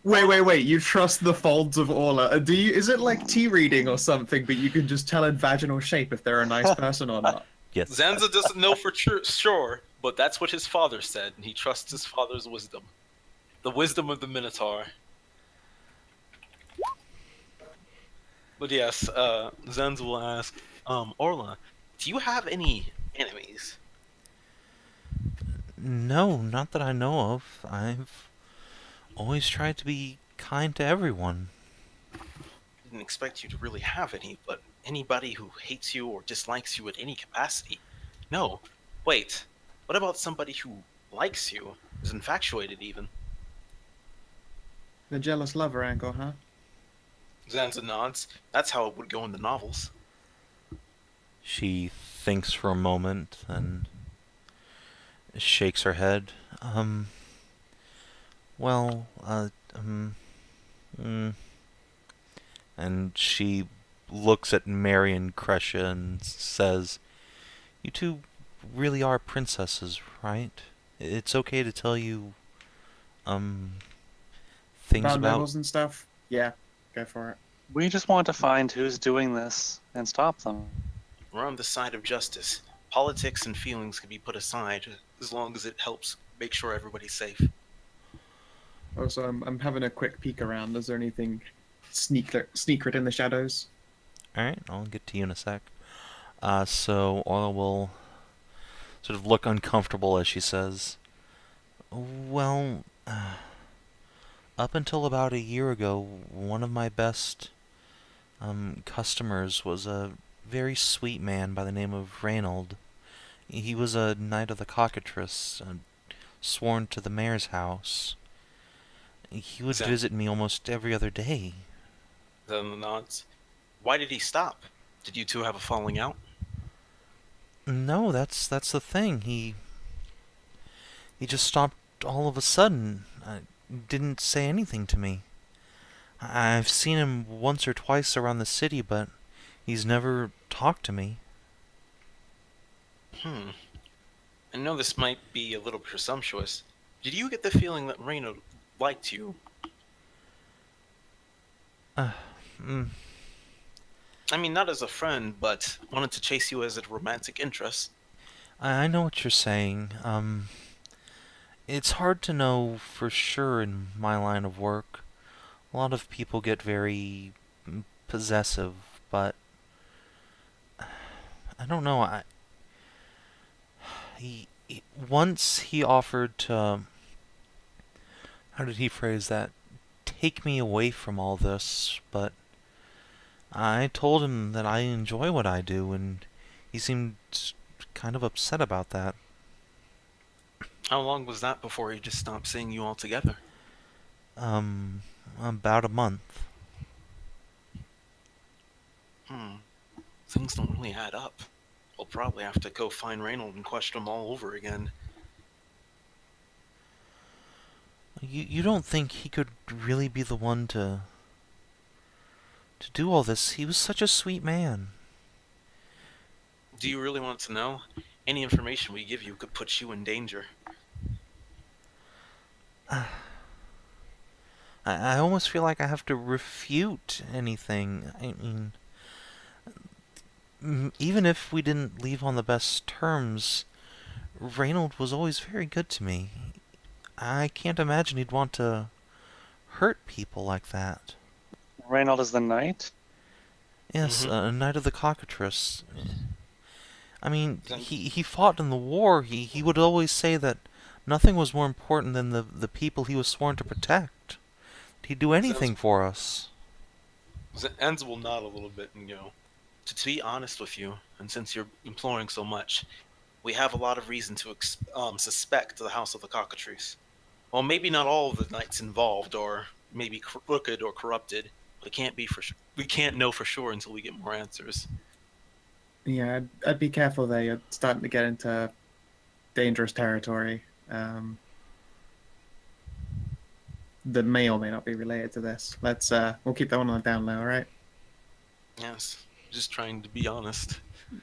Wait, you trust the folds of Orla. Is it like tea reading or something, but you can just tell in vaginal shape if they're a nice person or not? Yes. Zanza doesn't know for sure, but that's what his father said, and he trusts his father's wisdom. The wisdom of the Minotaur. But yes, Zanza will ask, Orla, do you have any enemies? No, not that I know of. I've always tried to be kind to everyone. Didn't expect you to really have any, but anybody who hates you or dislikes you at any capacity? No. Wait, what about somebody who likes you, is infatuated even? The jealous lover angle, huh? Zanza nods. That's how it would go in the novels. She thinks for a moment and shakes her head. And she looks at Mary and Kreshia and says, "You two really are princesses, right? It's okay to tell you, things About about..." nobles and stuff? Yeah, go for it. We just want to find who's doing this and stop them. We're on the side of justice. Politics and feelings can be put aside as long as it helps make sure everybody's safe. Also, I'm having a quick peek around. Is there anything sneakered in the shadows? Alright, I'll get to you in a sec. So Orla will sort of look uncomfortable as she says, "Well, up until about a year ago, one of my best customers was a very sweet man by the name of Reynold. He was a knight of the cockatrice, sworn to the mayor's house. He would visit me almost every other day." Then nods. Why did he stop? Did you two have a falling out? No, that's the thing. He just stopped all of a sudden. Didn't say anything to me. I've seen him once or twice around the city, but he's never talked to me. I know this might be a little presumptuous. Did you get the feeling that Reynold liked you? I mean, not as a friend, but wanted to chase you as a romantic interest. I know what you're saying. It's hard to know for sure in my line of work. A lot of people get very possessive, but I don't know. Once he offered to, how did he phrase that? Take me away from all this, but I told him that I enjoy what I do, and he seemed kind of upset about that. How long was that before he just stopped seeing you altogether? About a month. Things don't really add up. We'll probably have to go find Reynold and question him all over again. You don't think he could really be the one to do all this? He was such a sweet man. Do you really want to know? Any information we give you could put you in danger. I almost feel like I have to refute anything. I mean, even if we didn't leave on the best terms, Reynold was always very good to me. I can't imagine he'd want to hurt people like that. Reynold is the knight? Yes, Mhm. a knight of the cockatrice. I mean, Then- he fought in the war. He would always say that nothing was more important than the people he was sworn to protect. He'd do anything for us. Enz will nod a little bit and go, to be honest with you, and since you're imploring so much, we have a lot of reason to suspect the House of the Cockatrice. Well, maybe not all of the knights involved, or maybe crooked or corrupted. We can't know for sure until we get more answers. Yeah, I'd be careful there. You're starting to get into dangerous territory that may or may not be related to this. We'll keep that one on the down low, all right? Yes, just trying to be honest.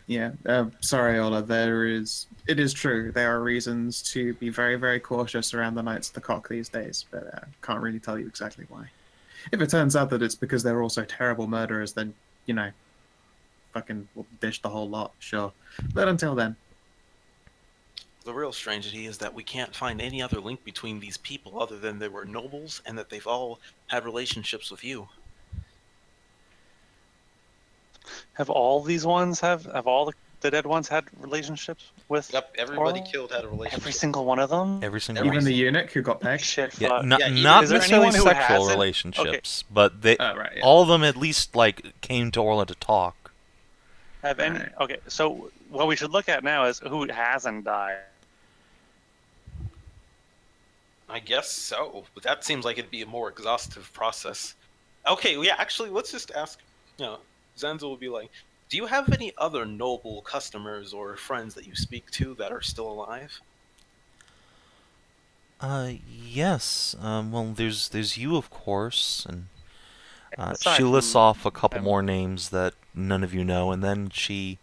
Yeah, sorry, Ola. It is true. There are reasons to be very, very cautious around the Knights of the Cock these days, but can't really tell you exactly why. If it turns out that it's because they're also terrible murderers, then, fucking we'll dish the whole lot, sure. But until then, The real strangity is that we can't find any other link between these people other than they were nobles and that they've all had relationships with you. Have all these ones have all the dead ones had relationships with? Yep, everybody Orla? killed had a relationship. Every single one of them? Every single even one. the eunuch who got pegged. Shit, Yeah, fuck. not, Yeah, not is there necessarily anyone who sexual hasn't? relationships, but they Oh, right, yeah. all of them at least came to Orla to talk. Have any? Right. Okay, so what we should look at now is who hasn't died. I guess so, but that seems like it'd be a more exhaustive process. Okay, yeah, actually, let's just ask, Zanza will be like, do you have any other noble customers or friends that you speak to that are still alive? Yes. Well, there's you, of course, and Aside she lists from off a couple him. more names that none of you know, and then she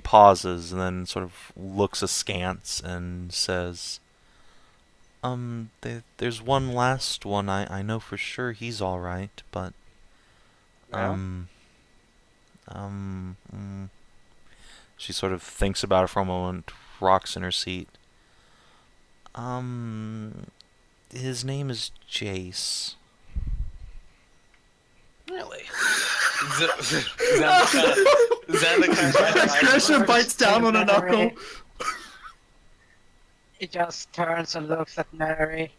pauses and then sort of looks askance and says, there's one last one. I know for sure he's all right, but Yeah? she sort of thinks about it for a moment, rocks in her seat. His name is Jace. Really? Xander Kreshia bites down on a knuckle. He just turns and looks at Mary.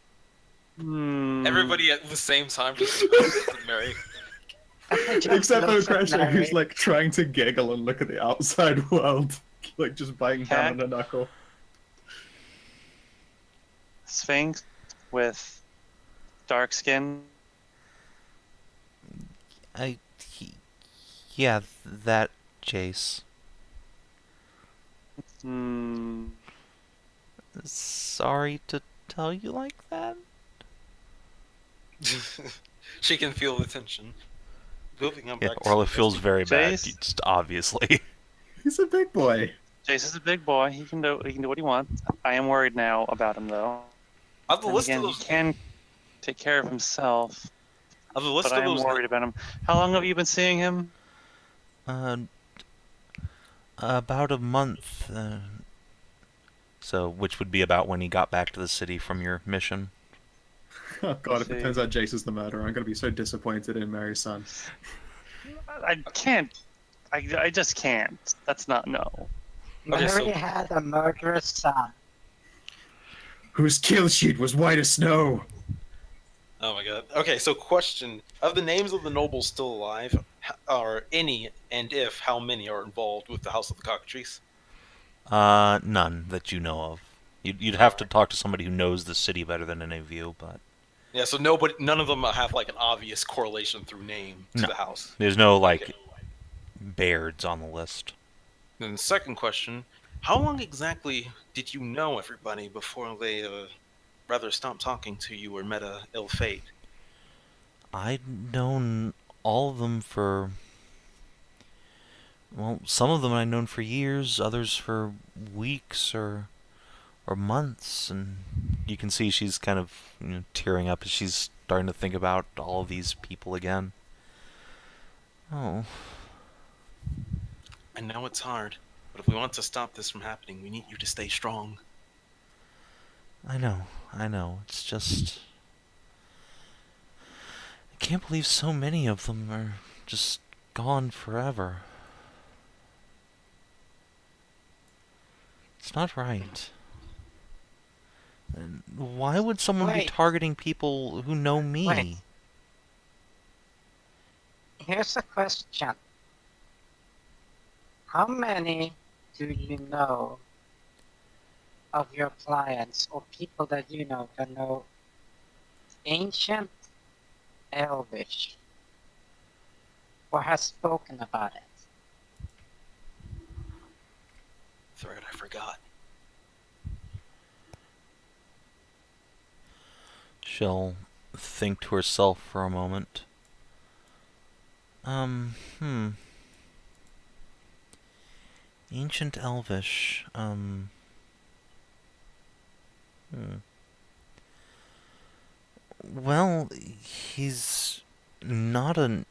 Everybody at the same time just Mary. Just Except for looks at Kreshia, who's Mary. trying to giggle and look at the outside world, just biting down on a knuckle. Sphinx with dark skin. Yeah, that Jace. Sorry to tell you like that. She can feel the tension. Moving on Yeah, back to Orla feels very bad, Jace? just obviously. He's a big boy. Jace is a big boy. He can do what he wants. I am worried now about him though. Of the And list again, of he those, can take care of himself, of the list but I of am those, worried about him. How long have you been seeing him? About a month. So, which would be about when he got back to the city from your mission. Oh god, if it See. turns out Jace is the murderer, I'm gonna be so disappointed in Mary's son. I can't. I just can't. That's not no. Okay, so- Mary had a murderous son. Whose kill sheet was white as snow. Oh my god. Okay, so question: of the names of the nobles still alive, are any, and if, how many are involved with the House of the Cockatrice? None that you know of. You'd have to talk to somebody who knows the city better than any of you, but Yeah, so none of them have an obvious correlation through name to No. the house. there's no Okay. Bairds on the list. Then the second question: how long exactly did you know everybody before they rather stopped talking to you or met a ill fate? I'd known all of them for... Well, some of them I'd known for years, others for weeks or months, and you can see she's kind of tearing up as she's starting to think about all of these people again. Oh, I know it's hard, but if we want to stop this from happening, we need you to stay strong. I know. It's just... I can't believe so many of them are just gone forever. It's not right. And why would someone be Wait. targeting people who know me? Wait. Here's a question. How many do you know of your clients or people that you know that know ancient Elvish or has spoken about it? Thread, I forgot. She'll think to herself for a moment. Ancient Elvish, Well, he's not a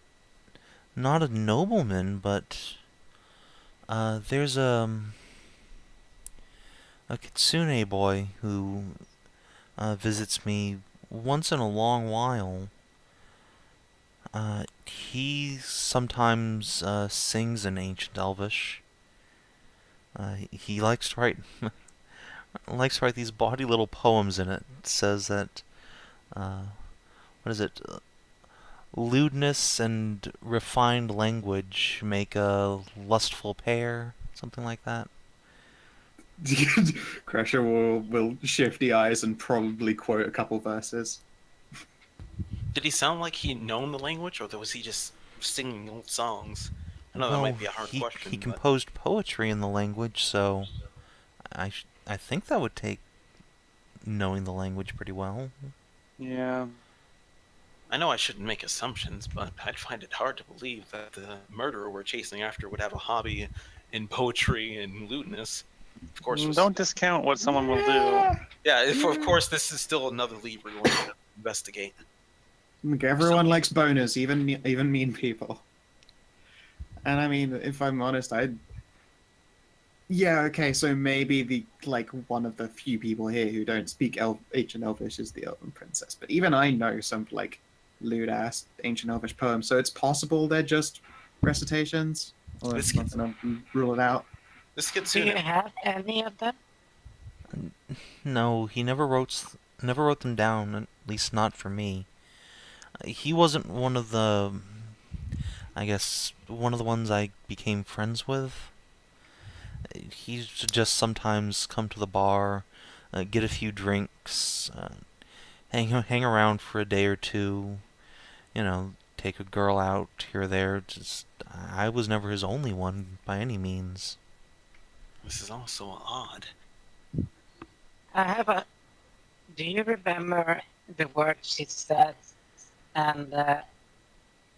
nobleman, but there's a kitsune boy who visits me once in a long while. He sometimes sings in ancient Elvish. He likes to write these bawdy little poems in it. It says that what is it? Lewdness and refined language make a lustful pair, something like that. Kreshia will shift the eyes and probably quote a couple verses. Did he sound like he'd known the language, or was he just singing old songs? I know that Well, might be a hard question. he but- composed poetry in the language, so I think that would take knowing the language pretty well. Yeah. I know I shouldn't make assumptions, but I'd find it hard to believe that the murderer we're chasing after would have a hobby in poetry and lewdness. Of course, Don't discount what someone will do. Yeah, of course, this is still another lead we're going to investigate. Everyone likes boners, even mean people. And I mean, if I'm honest, yeah, okay, so maybe one of the few people here who don't speak ancient Elvish is the Elven Princess. But even I know some lewd ass ancient Elvish poems, so it's possible they're just recitations. Or This once I rule it out. This gets Do you soon. have any of them? No, he never wrote them down, at least not for me. He wasn't one of the, I guess, one of the ones I became friends with. He used to just sometimes come to the bar, get a few drinks, hang around for a day or two, take a girl out here or there. I was never his only one by any means. This is all so odd. Do you remember the words she said? And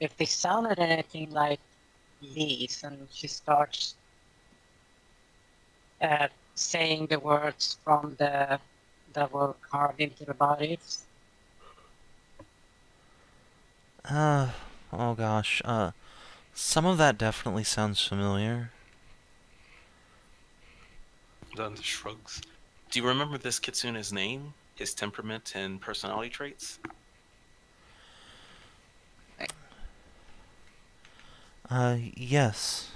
if they sounded anything like these, and she starts saying the words from that were carved into the bodies. Oh gosh, some of that definitely sounds familiar. Zanza shrugs. Do you remember this kitsune's name, his temperament, and personality traits? Yes.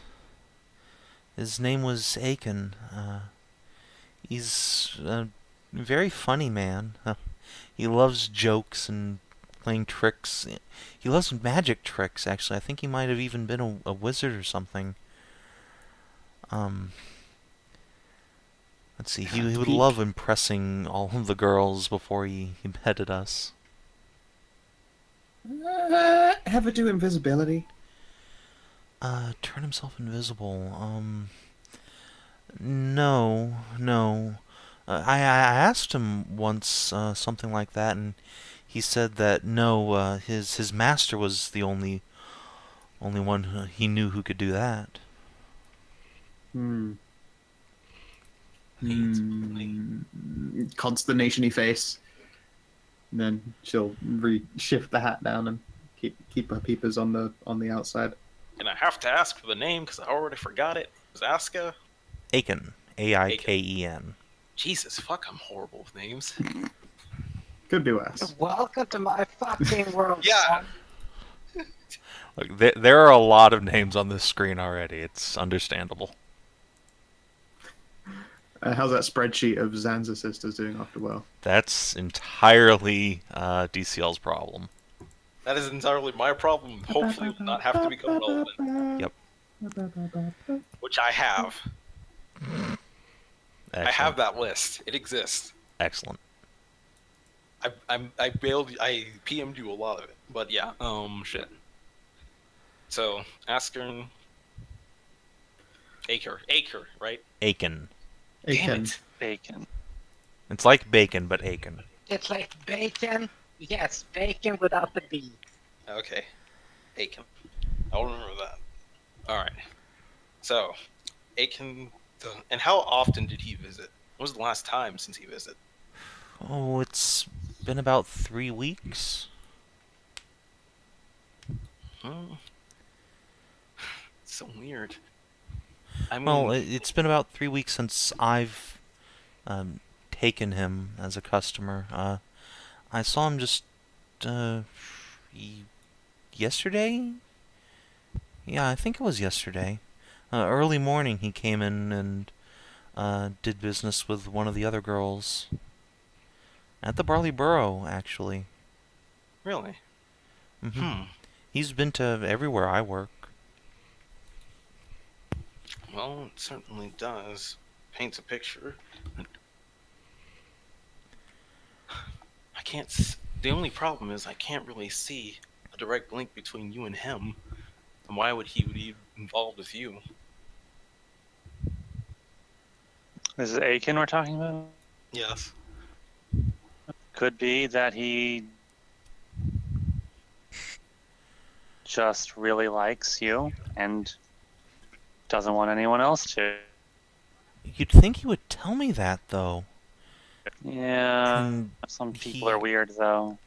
His name was Aiken. He's a very funny man. He loves jokes and playing tricks. He loves magic tricks, actually. I think he might have even been a wizard or something. Let's see. He would love impressing all of the girls before he beheaded us. Ever do invisibility? Turn himself invisible. No. I asked him once something like that, and he said that no, his master was the only one he knew who could do that. Consternation-y face. And then she'll shift the hat down and keep her peepers on the outside. And I have to ask for the name because I already forgot it. It was Aska? Aiken. Aiken. Jesus, fuck, I'm horrible with names. Could be worse. Welcome to my fucking world. Yeah. son. Look, there are a lot of names on this screen already. It's understandable. How's that spreadsheet of Zanza sisters doing after well? That's entirely DCL's problem. That is entirely my problem. Hopefully, it will not have to become relevant. Yep. Which I have. Excellent. I have that list. It exists. Excellent. I PM'd you a lot of it, but yeah, shit. So Askern, Acre, right? Aiken. Damn Aiken. it. Bacon. It's like bacon, but Aiken. It's like bacon. Yes, bacon without the B. Okay, Aiken. I'll remember that. All right. So, Aiken, and how often did he visit? When was the last time since he visited? Oh, it's been about 3 weeks. Hmm. It's so weird. I mean, Well, it's been about 3 weeks since I've taken him as a customer. I saw him just yesterday? Yeah, I think it was yesterday. Early morning he came in and did business with one of the other girls. At the Barley Burrow, actually. really? Mm-hmm. He's been to everywhere I work. Well, it certainly does. Paints a picture. I can't. The only problem is I can't really see a direct link between you and him. And why would he be involved with you? This is Aiken we're talking about? Yes. Could be that he just really likes you and doesn't want anyone else to. You'd think he would tell me that, though. Yeah, And some people he- are weird though.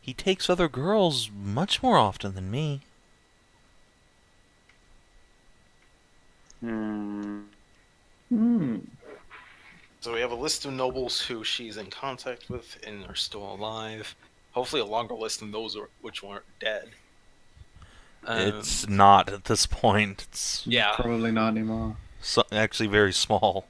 He takes other girls much more often than me. Hmm. So we have a list of nobles who she's in contact with and are still alive. Hopefully, a longer list than those which weren't dead. It's not at this point. It's Yeah. Probably not anymore. actually very small.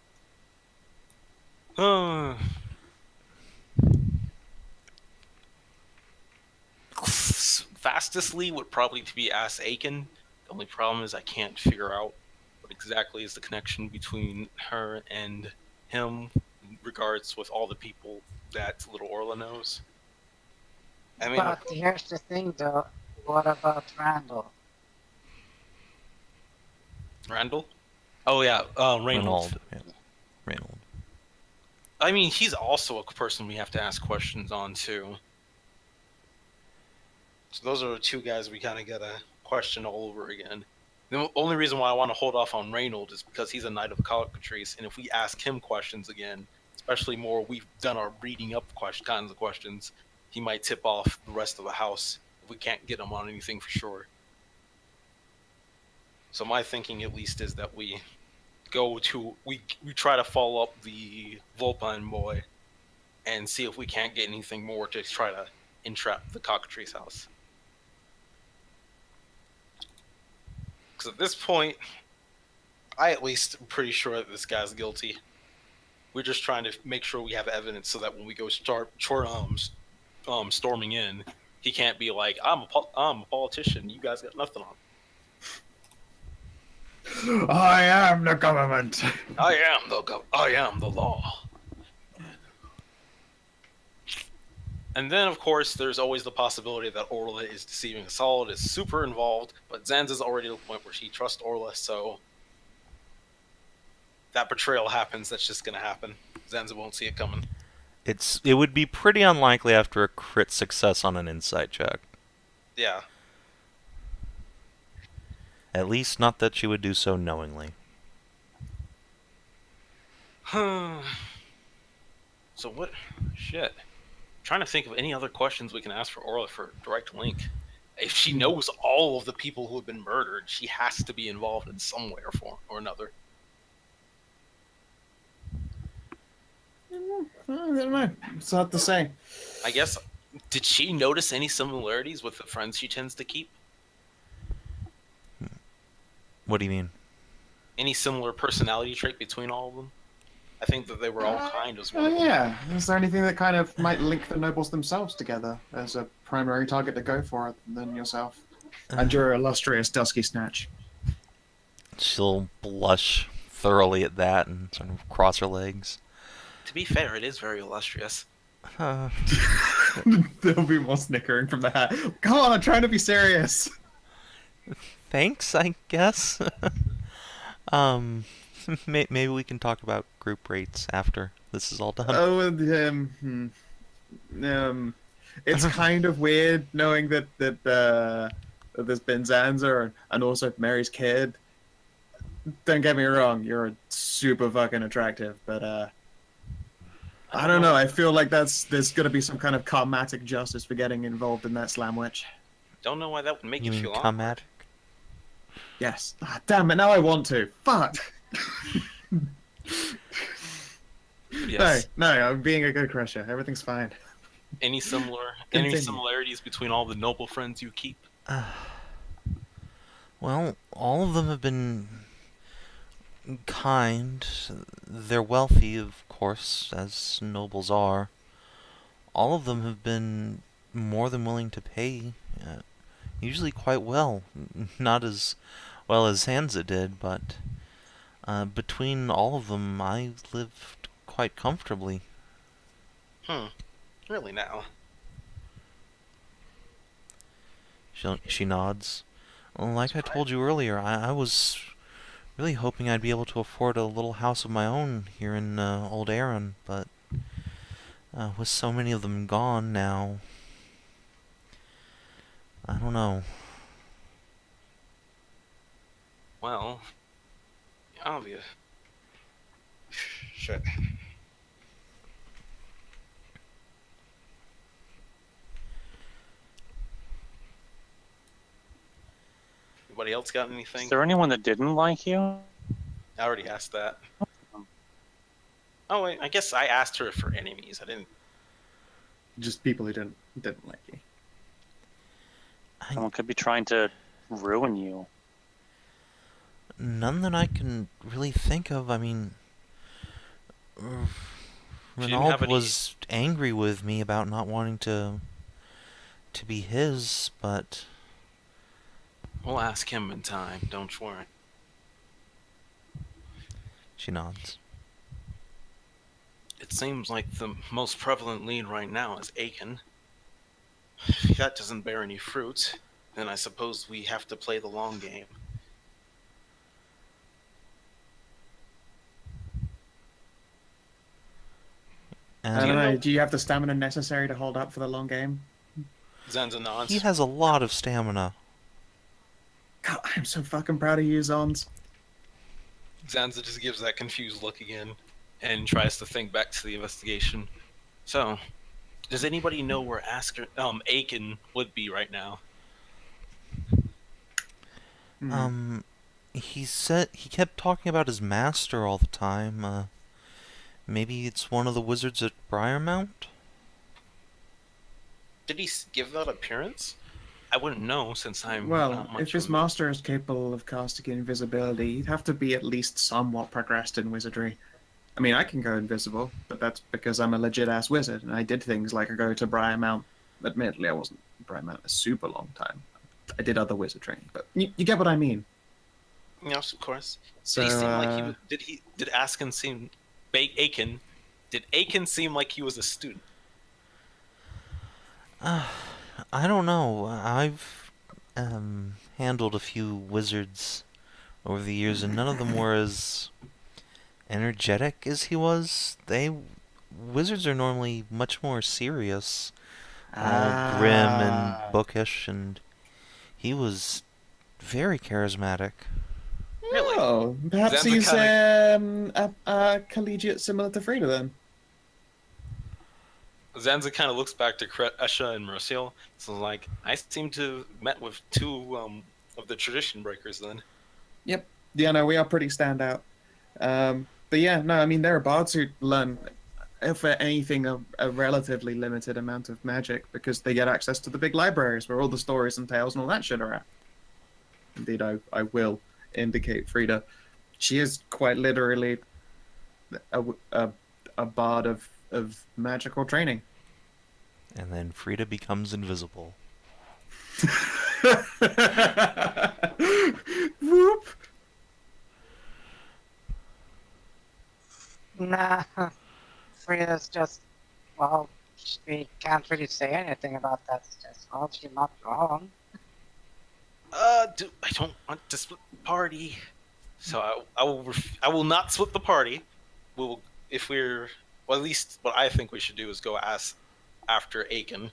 Fastestly would probably be Ass Aiken. The only problem is I can't figure out what exactly is the connection between her and him in regards with all the people that little Orla knows. I mean, But here's the thing though, what about Randall? Randall? Oh yeah, Reynold. Yeah. Reynold. I mean, he's also a person we have to ask questions on too. So those are the two guys we kind of gotta question all over again. The only reason why I want to hold off on Reynold is because he's a knight of cockatrice, and if we ask him questions again, especially more we've done our reading up kinds of questions, he might tip off the rest of the house if we can't get him on anything for sure. So my thinking at least is that we try to follow up the Vulpine boy and see if we can't get anything more to try to entrap the cockatrice house. Because at this point, I at least am pretty sure that this guy's guilty. We're just trying to make sure we have evidence so that when we go storming in, he can't be like, I'm a politician. You guys got nothing on. I am the government. I am the law. And then, of course, there's always the possibility that Orla is deceiving us all, is super involved, but Zanza's already at the point where she trusts Orla, so that betrayal happens, that's just gonna happen. Zanza won't see it coming. It would be pretty unlikely after a crit success on an insight check. Yeah. At least not that she would do so knowingly. So what? Shit. Trying to think of any other questions we can ask for Orla for direct link. If she knows all of the people who have been murdered, she has to be involved in some way or another. I don't know. It's hard to say. I guess, did she notice any similarities with the friends she tends to keep? What do you mean? Any similar personality trait between all of them? I think that they were all kind as well. Yeah. Is there anything that kind of might link the nobles themselves together as a primary target to go for than yourself? And your illustrious Dusky Snatch. She'll blush thoroughly at that and sort of cross her legs. To be fair, it is very illustrious. There'll be more snickering from the hat. Come on, I'm trying to be serious. Thanks, I guess. Maybe we can talk about group rates after this is all done. Oh, it's kind of weird knowing that there's been Zanza and also Mary's kid. Don't get me wrong, you're super fucking attractive, but I don't know. I feel like there's gonna be some kind of karmatic justice for getting involved in that slam witch. Don't know why that would make you mean feel karmatic? Yes. Ah, damn it! Now I want to. Fuck. Yes. No, I'm being a good Kreshia. Everything's fine. Any Continue. similarities between all the noble friends you keep? Well, all of them have been kind. They're wealthy, of course, as nobles are. All of them have been more than willing to pay, usually quite well. Not as well as Zanza did, but between all of them, I lived quite comfortably. Really now? She nods. Well, like I told you earlier, I was really hoping I'd be able to afford a little house of my own here in Old Erin, but with so many of them gone now, I don't know. Well, obvious. Shit. Anybody else got anything? Is there anyone that didn't like you? I already asked that. Oh wait, I guess I asked her for enemies. I didn't. Just people who didn't like you. Someone could be trying to ruin you. None that I can really think of. I mean, didn't have Renaud any- was angry with me about not wanting to be his, but We'll ask him in time. Don't worry. she nods. It seems like the most prevalent lead right now is Aiken. If that doesn't bear any fruit, then I suppose we have to play the long game. I don't know. Do you have the stamina necessary to hold up for the long game? Zanza nods. He has a lot of stamina. God, I'm so fucking proud of you, Zons. Zanza just gives that confused look again and tries to think back to the investigation. So, does anybody know where Aiken would be right now? He said he kept talking about his master all the time. Maybe it's one of the wizards at Briarmount? Did he give that appearance? I wouldn't know since I'm Well, not much if his of a- master is capable of casting invisibility, he'd have to be at least somewhat progressed in wizardry. I mean, I can go invisible, but that's because I'm a legit-ass wizard, and I did things like I go to Briarmount. Admittedly, I wasn't in Briarmount a super long time. I did other wizard training, but you get what I mean. Yes, of course. So, Did he seem like he was, did Askin seem Aiken? Did Aiken seem like he was a student? I don't know. I've handled a few wizards over the years, and none of them were as energetic as he was. Wizards are normally much more serious, all grim and bookish, and he was very charismatic. Really? Oh, perhaps Zanza he's kinda- a collegiate similar to Frida then. Zanza kind of looks back to Kreshia and Merisiel. So like, I seem to have met with two of the tradition breakers then. Yep. Yeah, no, we are pretty standout. But yeah, no, I mean, there are bards who learn, if anything, a relatively limited amount of magic because they get access to the big libraries where all the stories and tales and all that shit are at. Indeed, I will indicate Frida. She is quite literally a bard of magical training. And then Frida becomes invisible. Whoop. Nah, Frida's just, well, we can't really say anything about that. It's just, well, she's not wrong. I don't want to split the party, so I will not split the party. Well, at least what I think we should do is go ask after Aiken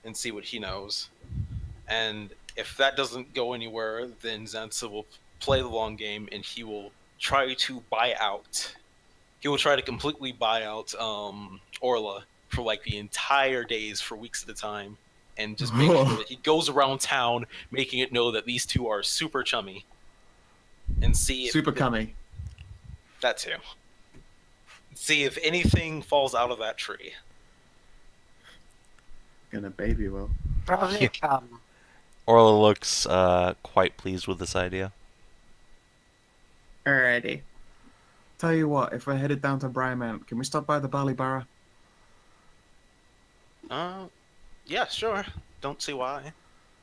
and see what he knows. And if that doesn't go anywhere, then Zanza will play the long game and he will try to buy out. He will try to completely buy out Orla for like the entire days for weeks at a time, and just make sure that he goes around town making it know that these two are super chummy, and see if Super cummy. that too. See if anything falls out of that tree. Gonna baby will. Probably Yeah. come. Orla looks quite pleased with this idea. Alrighty. Tell you what, if we're headed down to Briarmount, can we stop by the Barley Barrow? Yeah, sure. Don't see why.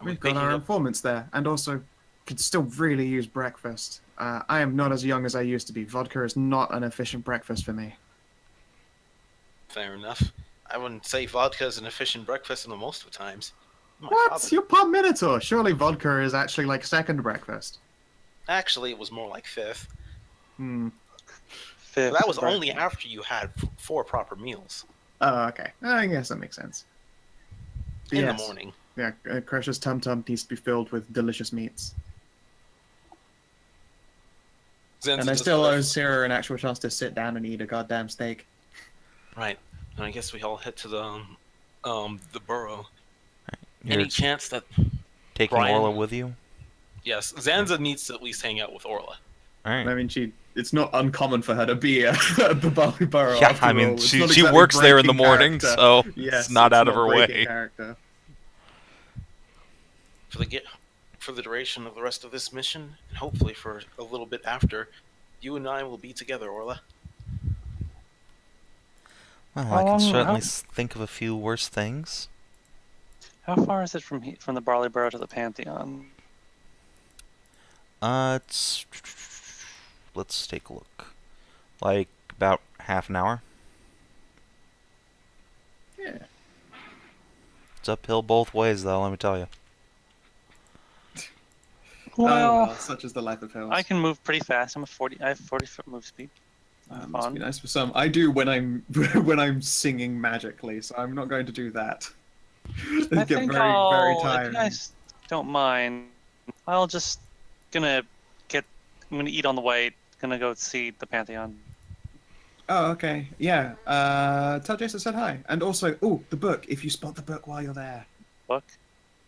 We've got our informants there, and also could still really use breakfast. I am not as young as I used to be. Vodka is not an efficient breakfast for me. Fair enough. I wouldn't say vodka is an efficient breakfast in the most of the times. My What? father- You're part Minotaur. Surely vodka is actually like second breakfast. Actually, it was more like fifth. Fifth That was breakfast. only after you had 4 proper meals Oh, okay. I guess that makes sense. But in yes, the morning. Yeah, Kreshia's tum tum needs to be filled with delicious meats. Zanza And I just still sort of- owe Sarah an actual chance to sit down and eat a goddamn steak. Right. And I guess we all head to the burrow. You're Any chance that taking Brian- Orla with you? yes, Zanza needs to at least hang out with Orla. Alright. I mean, it's not uncommon for her to be at the Barley Barrow. Yeah, after I mean, all. It's she not she exactly works there in the breaking morning, character. so Yes, it's not out of her breaking way. Character. For the duration of the rest of this mission, and hopefully for a little bit after, you and I will be together, Orla. Well, How I can long- certainly how- think of a few worse things. How far is it from the Barley Burrow to the Pantheon? It's... Let's take a look. Like, about half an hour. Yeah. It's uphill both ways, though, let me tell you. Well, such is the life of hills. I can move pretty fast. I have 40-foot move speed. Must be nice for some. I do when I'm when I'm singing magically, so I'm not going to do that. It I get think very if you tiring. guys don't mind, I'm gonna eat on the way. Gonna go see the Pantheon. Oh, okay. Yeah. Tell Jace I said hi, and also, the book. If you spot the book while you're there. Book.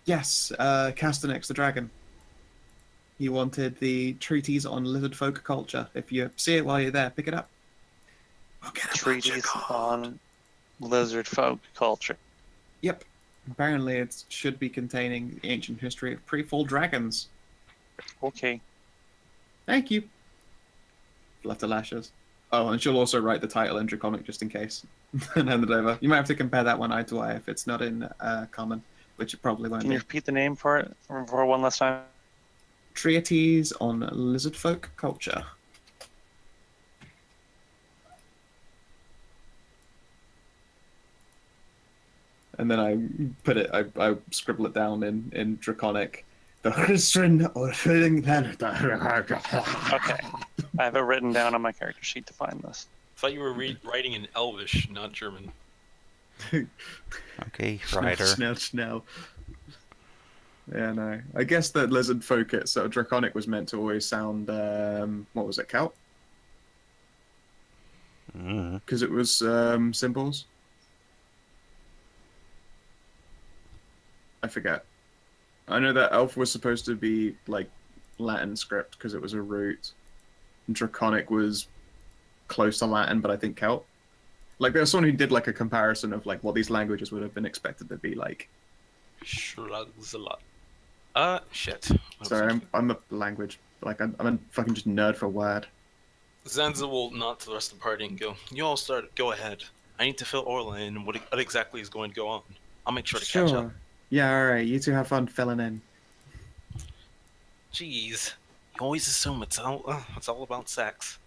Yes. Castanix the dragon. He wanted the treatise on lizard folk culture. If you see it while you're there, pick it up. We'll get a bunch of Treatise gold. on lizard folk culture. Yep. Apparently, it should be containing the ancient history of pre-fall dragons. Okay. Thank you. Flutter lashes. Oh, and she'll also write the title in Draconic just in case, and hand it over. You might have to compare that one eye to eye if it's not in common, which it probably won't Can you be. repeat the name for it for one last time? Treatise on lizard folk culture. And then I put it. I scribble it down in Draconic. The Christian or Okay. I have it written down on my character sheet to find this. I thought you were writing in Elvish, not German. Okay, Ryder. Schnell. Yeah, no. I guess that lizard folk, so Draconic was meant to always sound, what was it, Celt? Mm. Because it was symbols. I forget. I know that Elf was supposed to be like Latin script because it was a root. Draconic was close to Latin, but I think Celt. Like there was someone who did like a comparison of like what these languages would have been expected to be like. Shrugs a lot. Shit. Sorry, I'm a language Like I'm a fucking just nerd for word. Zanza will nod to the rest of the party and go, "You all go ahead. I need to fill Orla in what exactly is going to go on. I'll make sure to catch up." Yeah, alright. You two have fun filling in. Jeez, you always assume it's all about sex.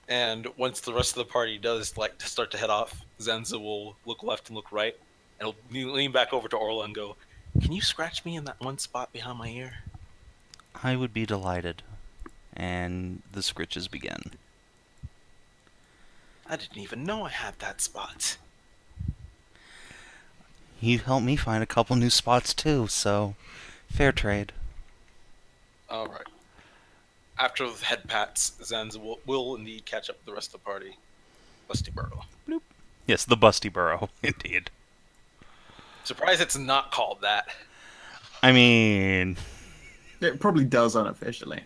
And once the rest of the party does like to start to head off, Zanza will look left and look right, and he'll lean back over to Orla and go, "Can you scratch me in that one spot behind my ear?" I would be delighted. And the scritches begin. I didn't even know I had that spot. You helped me find a couple new spots too, so fair trade. All right. After the head pats, Zanza will indeed catch up with the rest of the party. Busty Burrow. Bloop. Yes, the Busty Burrow, indeed. Surprised it's not called that. I mean, It probably does unofficially.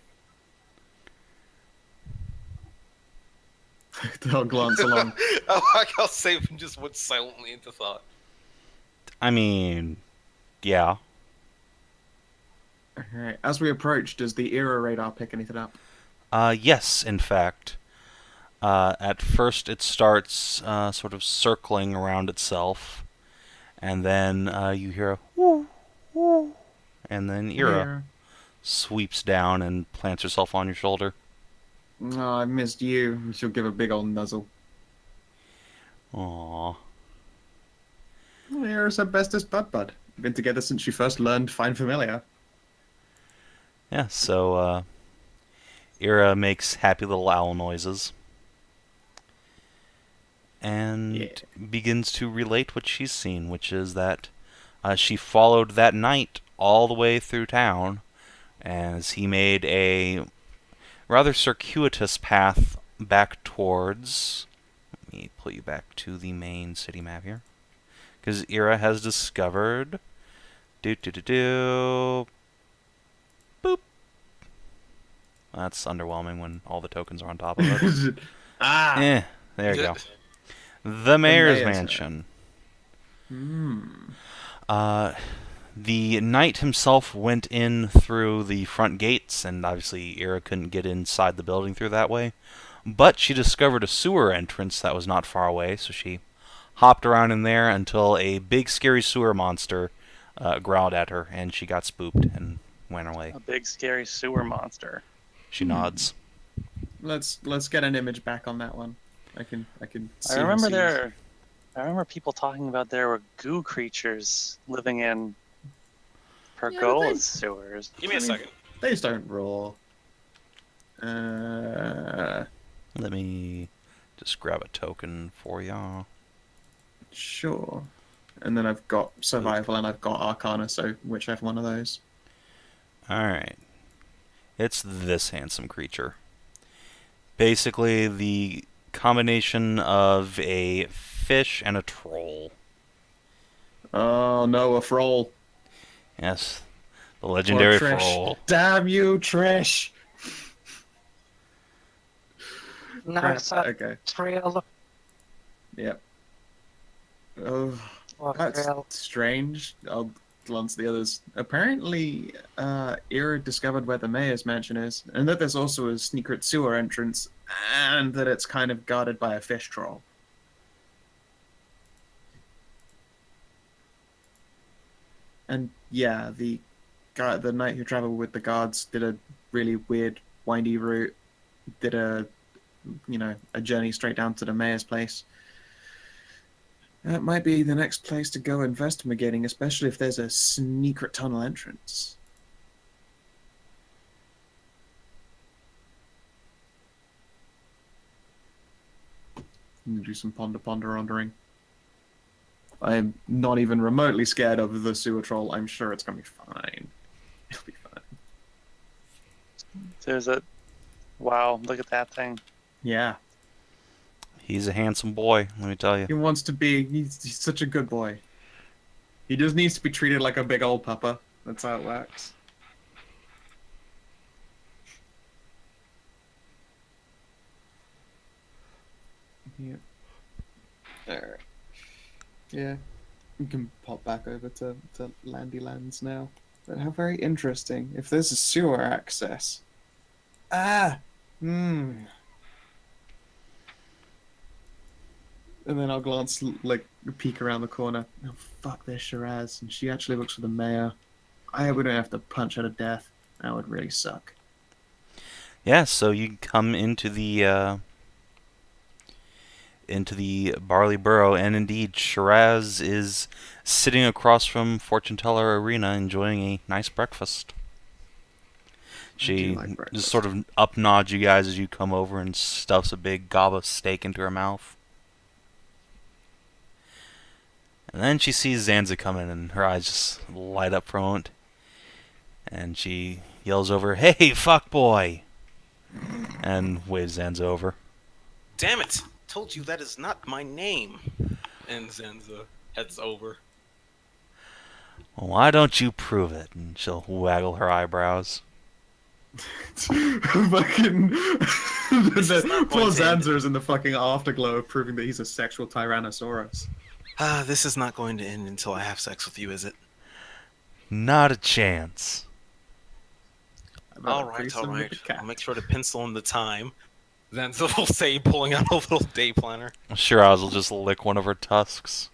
They'll glance along. I like how Savin just went silently into thought. Yeah. Alright. As we approach, does the era radar pick anything up? Yes, in fact. At first it starts sort of circling around itself, and then you hear a whoo, whoo, and then Ira sweeps down and plants herself on your shoulder. Oh, I missed you. She'll give a big old nuzzle. Aww. Ira's her bestest bud. Been together since she first learned Find Familiar. Yeah, so Ira makes happy little owl noises and begins to relate what she's seen, which is that she followed that knight all the way through town as he made a rather circuitous path back towards... Let me pull you back to the main city map here. Because Ira has discovered... Boop. That's underwhelming when all the tokens are on top of it. There you go. The Mayor's Mansion. The knight himself went in through the front gates, and obviously Ira couldn't get inside the building through that way. But she discovered a sewer entrance that was not far away, so she hopped around in there until a big scary sewer monster growled at her, and she got spooked and went away. A big scary sewer monster. She nods. Let's get an image back on that one. I can see. I remember people talking about there were goo creatures living in pergola sewers. Give me a second. They just don't roll. Let me just grab a token for y'all. Sure. And then I've got survival and I've got arcana, so whichever one of those. Alright. It's this handsome creature. Basically, the combination of a fish and a troll. Oh no, a Froll. Yes, the legendary Trish. Froll. Damn you, Trish! Nice Okay. trail. Yep. Oh, that's strange. I'll glance at the others. Apparently, Ira discovered where the mayor's mansion is, and that there's also a secret sewer entrance, and that it's kind of guarded by a fish troll. And yeah, the knight who traveled with the guards did a really weird, windy route. Did a journey straight down to the mayor's place. That might be the next place to go investigating, especially if there's a secret tunnel entrance. Do some pondering. I'm not even remotely scared of the sewer troll. I'm sure it's gonna be fine. It'll be fine. There's a... Wow, look at that thing. Yeah. He's a handsome boy, let me tell you. He wants to be... He's such a good boy. He just needs to be treated like a big old puppa. That's how it works. Yeah. Alright. Yeah. We can pop back over to Landy Lands now. But how very interesting. If there's a sewer access. Ah! Hmm. And then I'll glance, like, peek around the corner. Oh, fuck, there's Shiraz. And she actually looks for the mayor. I hope we don't have to punch her to death. That would really suck. Yeah, so you come into the Barley Burrow, and indeed, Shiraz is sitting across from Fortune Teller Arena enjoying a nice breakfast. She like breakfast. just sort of up nods you guys as you come over and stuffs a big gob of steak into her mouth. And then she sees Zanza come in, and her eyes just light up for a moment. And she yells over, "Hey, fuckboy!" and waves Zanza over. Damn it! Told you that is not my name. And Zanza heads over. Well, why don't you prove it? And she'll waggle her eyebrows. Fucking is not poor going to end. Zanza's in the fucking afterglow of proving that he's a sexual tyrannosaurus. This is not going to end until I have sex with you, is it? Not a chance. All right. I'll make sure to pencil in the time. Zanza will say, pulling out a little day planner. Shiraz will just lick one of her tusks.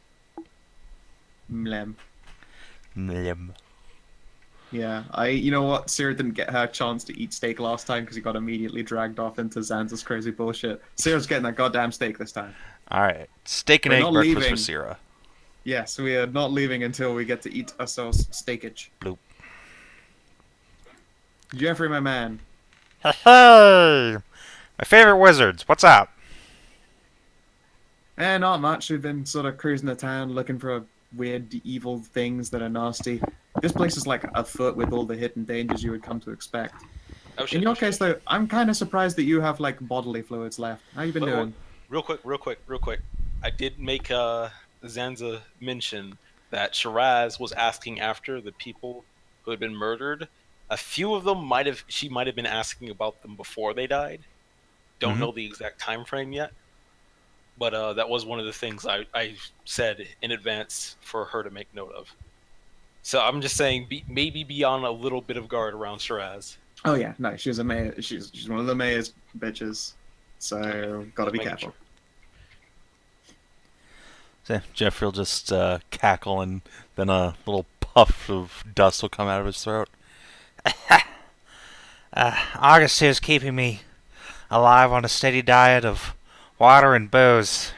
Mlem. Mlem. Yeah, you know what? Sarah didn't get her chance to eat steak last time because he got immediately dragged off into Zanza's crazy bullshit. Sarah's getting that goddamn steak this time. Alright, steak and We're egg not breakfast leaving. for Sierra. Yes, we are not leaving until we get to eat ourselves steakage. Bloop. Jeffrey, my man. Hey! My favorite wizards, what's up? Not much. We've been sort of cruising the town looking for weird, evil things that are nasty. This place is like afoot with all the hidden dangers you would come to expect. Oh, shit, In your case, though, I'm kind of surprised that you have like bodily fluids left. How you been doing? Real quick. I did make Zanza mention that Shiraz was asking after the people who had been murdered. A few of them she might have been asking about them before they died. Don't know the exact time frame yet, but that was one of the things I said in advance for her to make note of. So I'm just saying, maybe be on a little bit of guard around Shiraz. Oh yeah, no, she's a mayor. She's one of the mayor's bitches, so gotta be careful. So Jeffrey will just cackle, and then a little puff of dust will come out of his throat. August is keeping me alive on a steady diet of water and booze.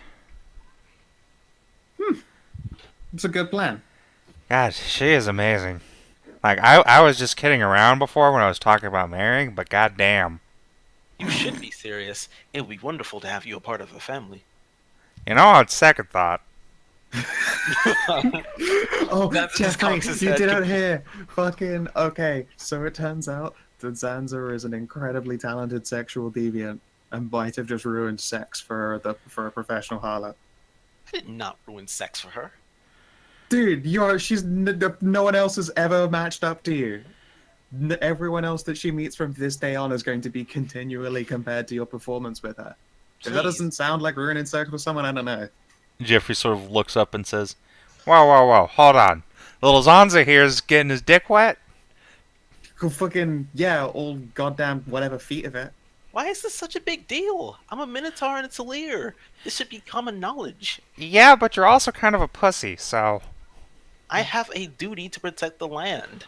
It's a good plan. God, she is amazing. Like, I was just kidding around before when I was talking about marrying, but goddamn. You should be serious. It would be wonderful to have you a part of the family. You know, on second thought. Oh, That's Jeff, just you didn't hear. Fucking okay. So it turns out that Zanza is an incredibly talented sexual deviant and might have just ruined sex for a professional harlot. I did not ruin sex for her. Dude, no one else has ever matched up to you. Everyone else that she meets from this day on is going to be continually compared to your performance with her. If that doesn't sound like ruining sex with someone, I don't know. Jeffrey sort of looks up and says, Whoa, hold on. Little Zanza here is getting his dick wet? Fucking, yeah, all goddamn whatever feet of it. Why is this such a big deal? I'm a Minotaur and a Taeleer. This should be common knowledge. Yeah, but you're also kind of a pussy, so... I have a duty to protect the land.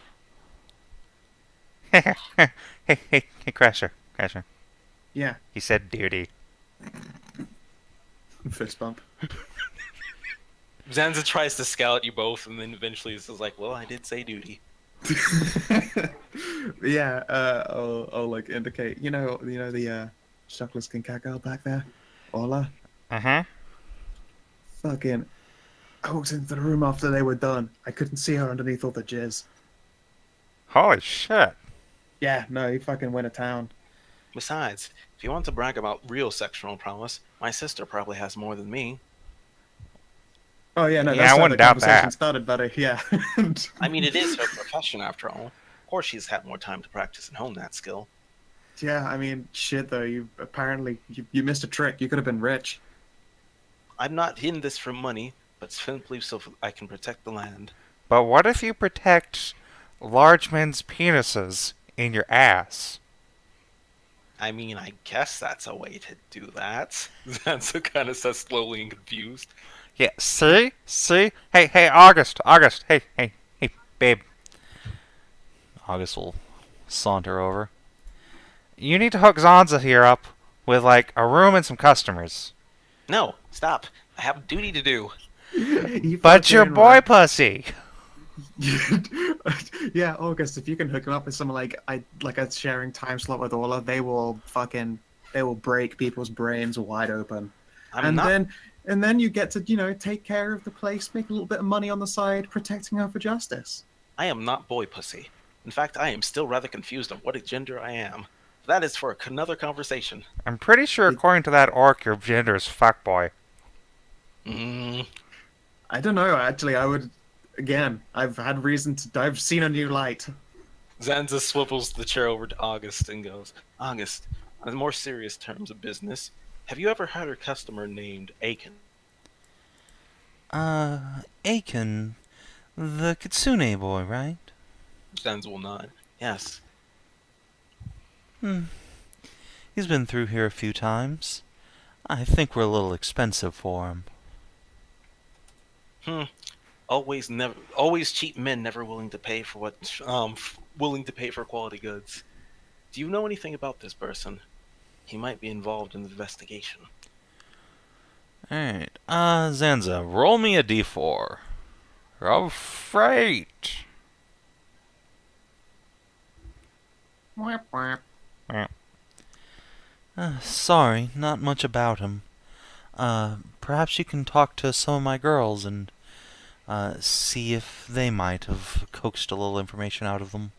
hey, Kreshia. Yeah. He said duty. Fist bump. Zanza tries to scout you both, and then eventually is like, well, I did say duty. Yeah, I'll like indicate. You know the chocolate skin catgirl back there, Orla. Uh-huh. Fucking, I walked into the room after they were done. I couldn't see her underneath all the jizz. Holy shit. Yeah, no, he fucking went to town. Besides, if you want to brag about real sexual prowess, my sister probably has more than me. Oh yeah, no, Yeah, that's I how wouldn't the doubt conversation that. started, buddy. Yeah. I mean, it is her profession after all. Of course, she's had more time to practice and hone that skill. Yeah, I mean, shit though. You missed a trick. You could have been rich. I'm not in this for money. but simply so I can protect the land. But what if you protect large men's penises in your ass? I mean, I guess that's a way to do that. Zanza kind of says slowly and confused. Yeah, see? See? Hey, August, hey, babe. August will saunter over. You need to hook Zanza here up with, like, a room and some customers. No, stop. I have a duty to do. But you're boy pussy! Yeah, August, if you can hook him up with someone like a sharing time slot with Orla, they will break people's brains wide open. And then you get to, take care of the place, make a little bit of money on the side, protecting her for justice. I am not boy pussy. In fact, I am still rather confused on what gender I am. That is for another conversation. I'm pretty sure, according to that orc, your gender is fuckboy. I don't know, actually, again, I've seen a new light. Zanza swivels the chair over to August and goes, August, on more serious terms of business, have you ever had a customer named Aiken? Aiken, the Kitsune boy, right? Zanza will nod. Yes. He's been through here a few times. I think we're a little expensive for him. Always cheap men, never willing to pay for quality goods. Do you know anything about this person? He might be involved in the investigation. Alright, Zanza, roll me a d4. Of freight. Sorry, not much about him. Perhaps you can talk to some of my girls and see if they might have coaxed a little information out of them.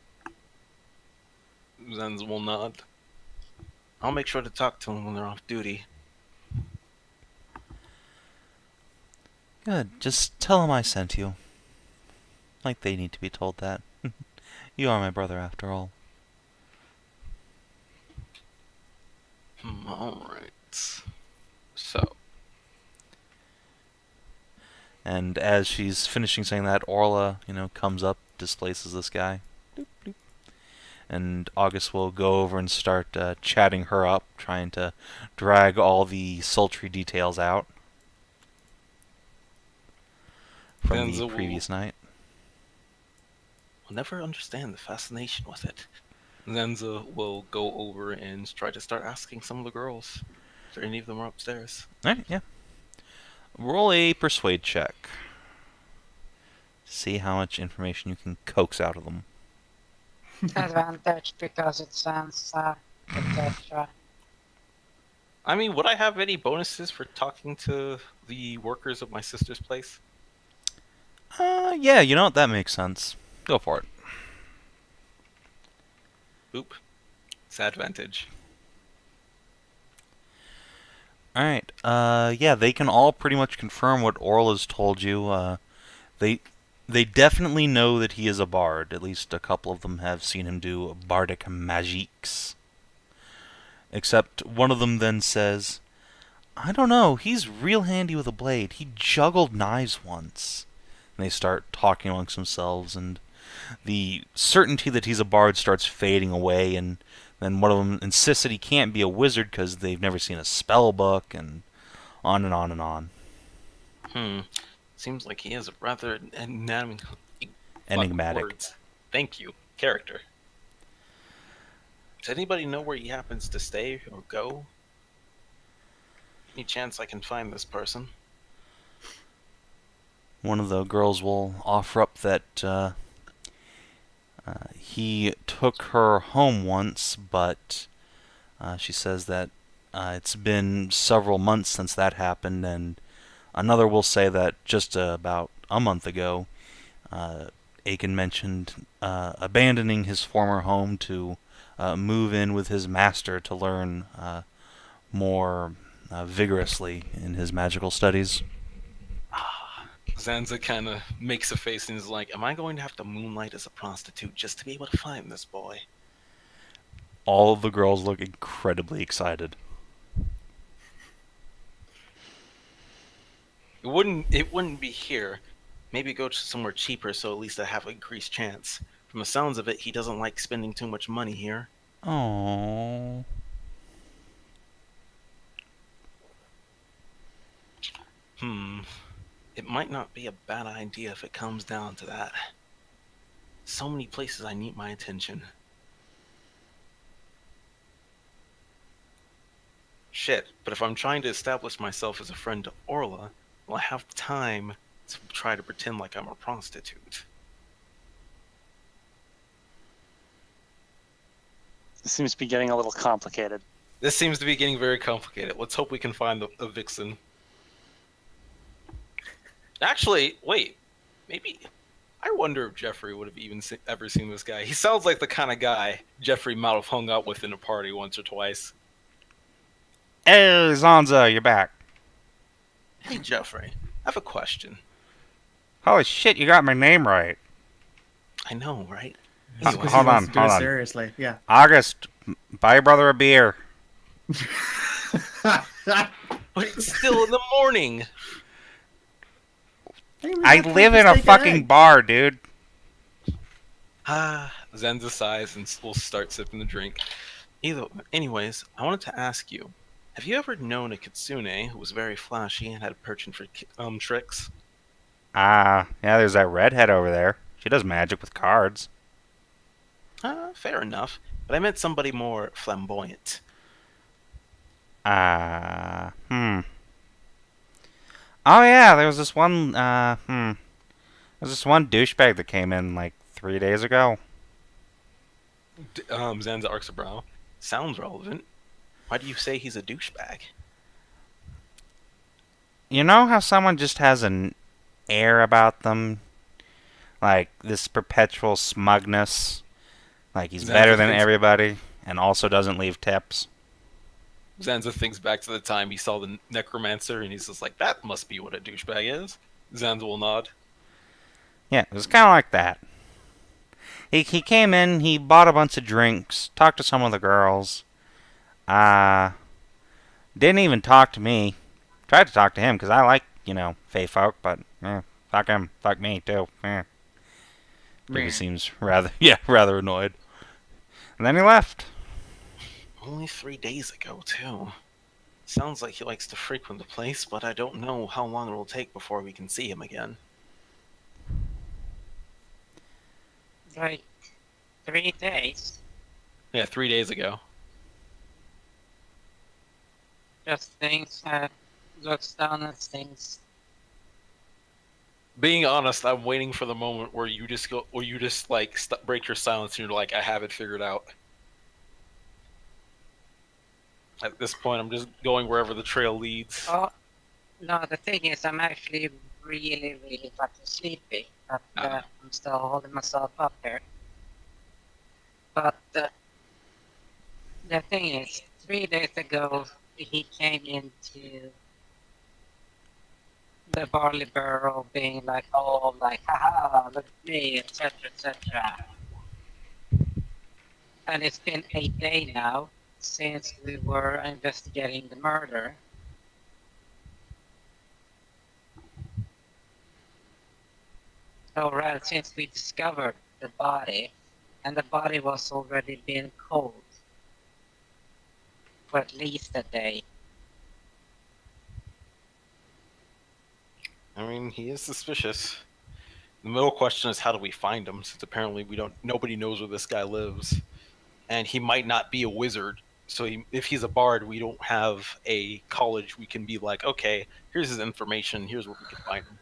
Zanza will nod. I'll make sure to talk to them when they're off duty. Good, just tell them I sent you. Like they need to be told that. You are my brother after all. Alright. So. And as she's finishing saying that, Orla, comes up, displaces this guy. Doop, doop. And August will go over and start chatting her up, trying to drag all the sultry details out from the previous night. I'll never understand the fascination with it. Zanza will go over and try to start asking some of the girls if any of them are upstairs. Alright, yeah. Roll a persuade check. See how much information you can coax out of them. Advantage because it's Sansa, etc. I mean, would I have any bonuses for talking to the workers of my sister's place? Yeah, that makes sense. Go for it. Boop. It's advantage. Alright, yeah, they can all pretty much confirm what Orla's told you. They definitely know that he is a bard. At least a couple of them have seen him do bardic magiques. Except one of them then says, I don't know, he's real handy with a blade. He juggled knives once. And they start talking amongst themselves, and the certainty that he's a bard starts fading away, and then one of them insists that he can't be a wizard because they've never seen a spell book, and on and on and on. Seems like he is a rather Enigmatic. Words. Thank you. Character. Does anybody know where he happens to stay or go? Any chance I can find this person? One of the girls will offer up that he took her home once, but she says that it's been several months since that happened, and another will say that just about a month ago, Aiken mentioned abandoning his former home to move in with his master to learn more vigorously in his magical studies. Zanza kind of makes a face and is like, am I going to have to moonlight as a prostitute just to be able to find this boy? All of the girls look incredibly excited. It wouldn't be here. Maybe go to somewhere cheaper so at least I have an increased chance. From the sounds of it, he doesn't like spending too much money here. Oh. It might not be a bad idea if it comes down to that. So many places I need my attention. Shit, but if I'm trying to establish myself as a friend to Orla, will I have time to try to pretend like I'm a prostitute? This seems to be getting a little complicated. This seems to be getting very complicated. Let's hope we can find the vixen. Actually, wait. Maybe... I wonder if Jeffrey would have even ever seen this guy. He sounds like the kind of guy Jeffrey might have hung out with in a party once or twice. Hey, Zanza, you're back. Hey, Jeffrey. I have a question. Holy shit, you got my name right. I know, right? Hold Anyway, on, Wants to do hold it on. seriously, yeah. August, buy your brother a beer. but it's still in the morning. I live in a fucking bar, dude. Zanza sighs and will start sipping the drink. Anyways, I wanted to ask you, have you ever known a kitsune who was very flashy and had a penchant for tricks? Yeah, there's that redhead over there. She does magic with cards. Fair enough. But I meant somebody more flamboyant. Oh yeah, there was this one, There was this one douchebag that came in like 3 days ago. Zanza arcs a brow. Sounds relevant. Why do you say he's a douchebag? You know how someone just has an air about them? Like, this perpetual smugness? Like, he's better than everybody, and also doesn't leave tips? Zanza thinks back to the time he saw the necromancer, and he's just like, that must be what a douchebag is. Zanza will nod. Yeah, it was kind of like that. He came in, he bought a bunch of drinks, talked to some of the girls. Didn't even talk to me. Tried to talk to him, because I like, fey folk, but, fuck him, fuck me, too. He seems rather annoyed. And then he left. Only 3 days ago, too. Sounds like he likes to frequent the place, but I don't know how long it will take before we can see him again. Like 3 days. Yeah, 3 days ago. Just things that looks down at things. Being honest, I'm waiting for the moment where you just break your silence and you're like, I have it figured out. At this point, I'm just going wherever the trail leads. Oh, no, the thing is, I'm actually really, really fucking sleepy. But I'm still holding myself up here. But the thing is, 3 days ago, he came into the barley barrel being like, oh, like, haha, look at me, etc., etc. And it's been 8 days now since we were investigating the murder. So, right, since we discovered the body, and the body was already been cold for at least a day. I mean, he is suspicious. The middle question is, how do we find him? Since apparently nobody knows where this guy lives, and he might not be a wizard. So if he's a bard, we don't have a college we can be like, okay, here's his information, here's where we can find him.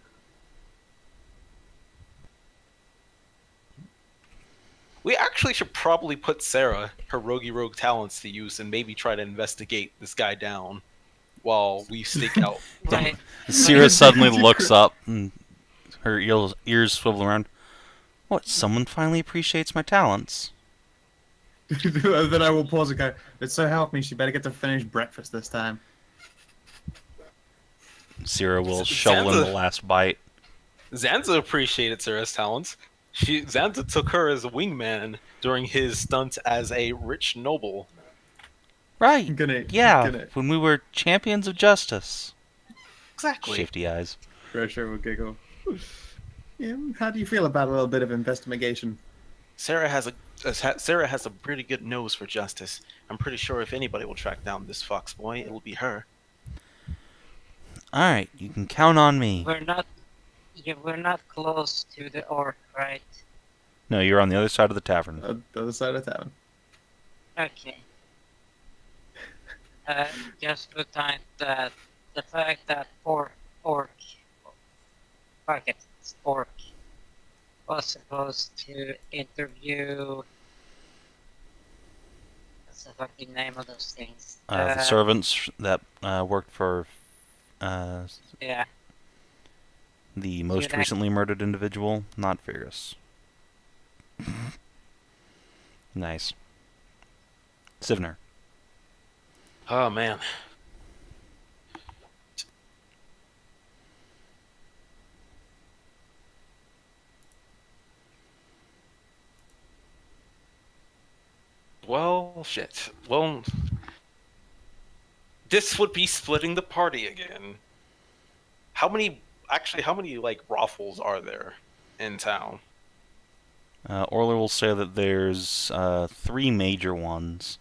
We actually should probably put Sarah, her rogue talents to use, and maybe try to investigate this guy down while we stake out. Right. Sierra suddenly looks up, and her ears swivel around. What, someone finally appreciates my talents? Then I will pause and go, but so help me, she better get to finish breakfast this time. Sierra will shovel in the last bite. Zanza appreciated Sarah's talents. Zanza took her as a wingman during his stunt as a rich noble. Right. When we were champions of justice. Exactly. Shifty eyes. Kreshia will giggle. Yeah, how do you feel about a little bit of investigation? Sarah has a pretty good nose for justice. I'm pretty sure if anybody will track down this fox boy, it will be her. Alright, you can count on me. We're not close to the orc, right? No, you're on the other side of the tavern. The other side of town. Okay. Just for time that the fact that orc was supposed to interview. What's the fucking name of those things? The servants that worked for Yeah. the most recently murdered individual, not Fergus. Nice. Sivner. Oh man. Well, shit. Well, this would be splitting the party again. How many like brothels are there in town? Orla will say that there's 3 major ones.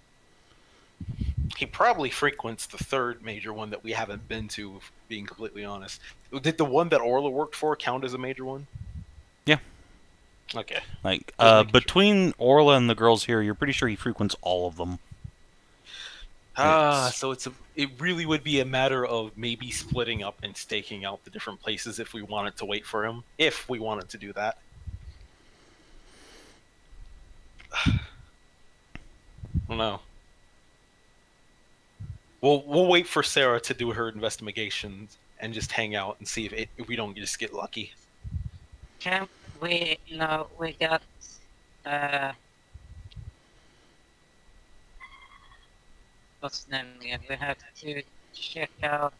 He probably frequents the third major one that we haven't been to, being completely honest. Did the one that Orla worked for count as a major one? Yeah. Okay. Like, Just making between Orla and the girls here, you're pretty sure he frequents all of them. So it really would be a matter of maybe splitting up and staking out the different places if we wanted to wait for him. If we wanted to do that. I don't know. We'll wait for Sarah to do her investigations and just hang out and see if we don't just get lucky. Can't we? No, we got. What's the name again? We have to check out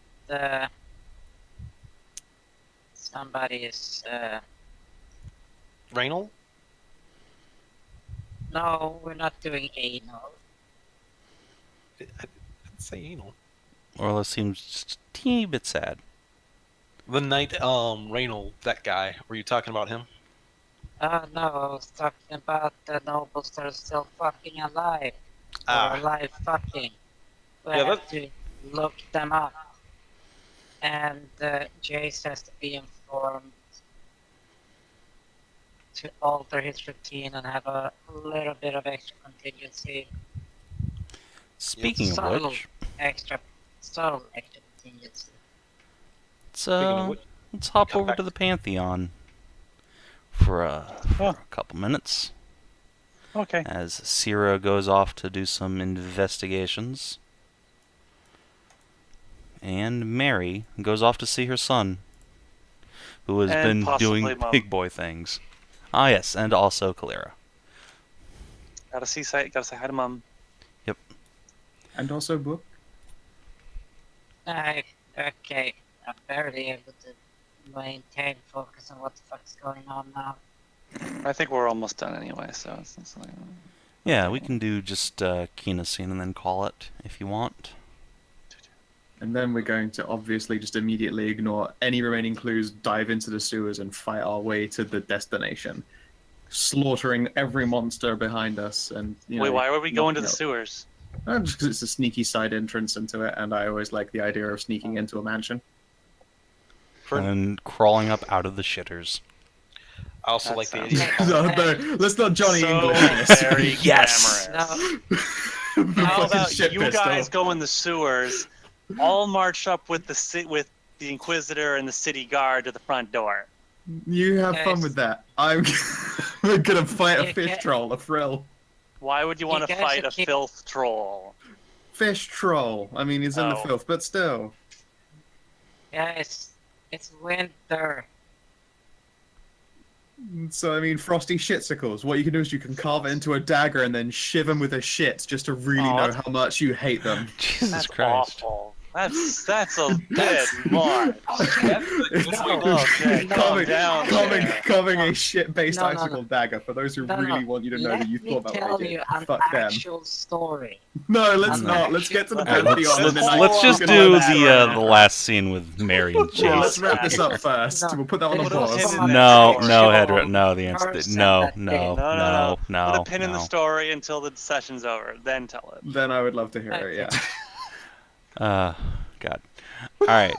somebody's. Raynal? No, we're not doing anal. I'd say anal. Orla seems just a teeny bit sad. The night, Raynal, that guy. Were you talking about him? No, I was talking about the nobles that are still fucking alive. Ah. Or alive fucking. We Yeah, have to look them up. And Jace has to be informed to alter his routine and have a little bit of extra contingency. Speaking of Subtle which, extra contingency. let's hop come over back. to the Pantheon for a couple minutes. Okay. As Sierra goes off to do some investigations. And Mary goes off to see her son, who has And been possibly doing Mom. big boy things. Ah, yes, and also Kalera. Gotta say hi to Mom. And also book. Okay, I'm barely able to maintain focus on what the fuck's going on now. I think we're almost done anyway, so it's like, Yeah, we can do just Kina scene and then call it if you want. And then we're going to obviously just immediately ignore any remaining clues, dive into the sewers, and fight our way to the destination, slaughtering every monster behind us. And Wait, why were we going to the knocking sewers? out- Just because it's a sneaky side entrance into it, and I always like the idea of sneaking into a mansion. And then crawling up out of the shitters. I also That like the sounds- idea. No, let's not Johnny So English this. very Yes! glamorous. No, How Fucking about shit you pistol. guys go in the sewers, all march up with the Inquisitor and the city guard to the front door. You have fun Guys. with that. I'm we're gonna fight a You fish get- troll, a frill. Why would you want to guys fight should a keep- filth troll? Fish troll. I mean, he's in the Oh. filth, but still. yeah, it's winter. So, I mean, frosty shitsicles. What you can do is you can carve it into a dagger and then shiv them with a shit just to really Oh, know that's- how much you hate them. Jesus That's Christ. awful. That's a bit much. Okay, calm down there. Carving a shit-based No, no, no. icicle dagger. For those who No, really no. want you to know Let that you me thought about tell what they you did. an Fuck them. actual story. No, let's An not. Let's get to the actual- Alright, Pantheon. and then I- let's we just can do have that the last scene with Mary and Yeah, Jace. let's wrap this up first. No, We'll put that on the Put a pin pause. in From that No, story. no, actual Hedrah, no. The answer, person no, that no, did. no, no. Put a pin in the no. story until the session's over, then tell it. Then I would love to hear it. Yeah. God. All right.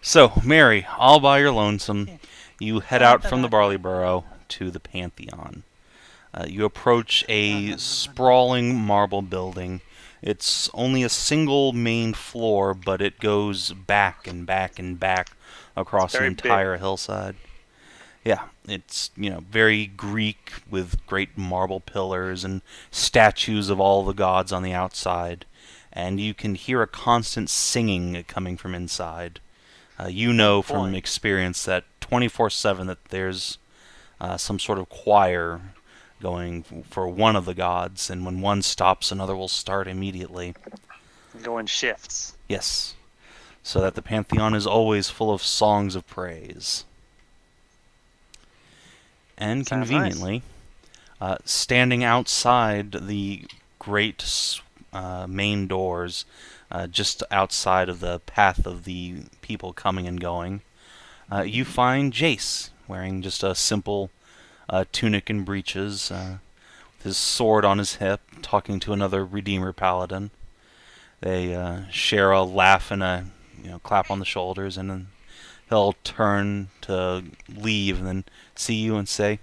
So, Mary, all by your lonesome, you head out from the Barley Burrow to the Pantheon. You approach a sprawling marble building. It's only a single main floor, but it goes back and back and back across the very entire hillside. Yeah, it's, very Greek with great marble pillars and statues of all the gods on the outside. And you can hear a constant singing coming from inside. You know from experience that 24/7 that there's some sort of choir going for one of the gods, and when one stops, another will start immediately. Go in shifts. Yes, so that the Pantheon is always full of songs of praise. And Sounds conveniently, standing outside the great main doors, just outside of the path of the people coming and going, you find Jace, wearing just a simple tunic and breeches, with his sword on his hip, talking to another Redeemer Paladin. They share a laugh and a clap on the shoulders, and then he'll turn to leave and then see you and say,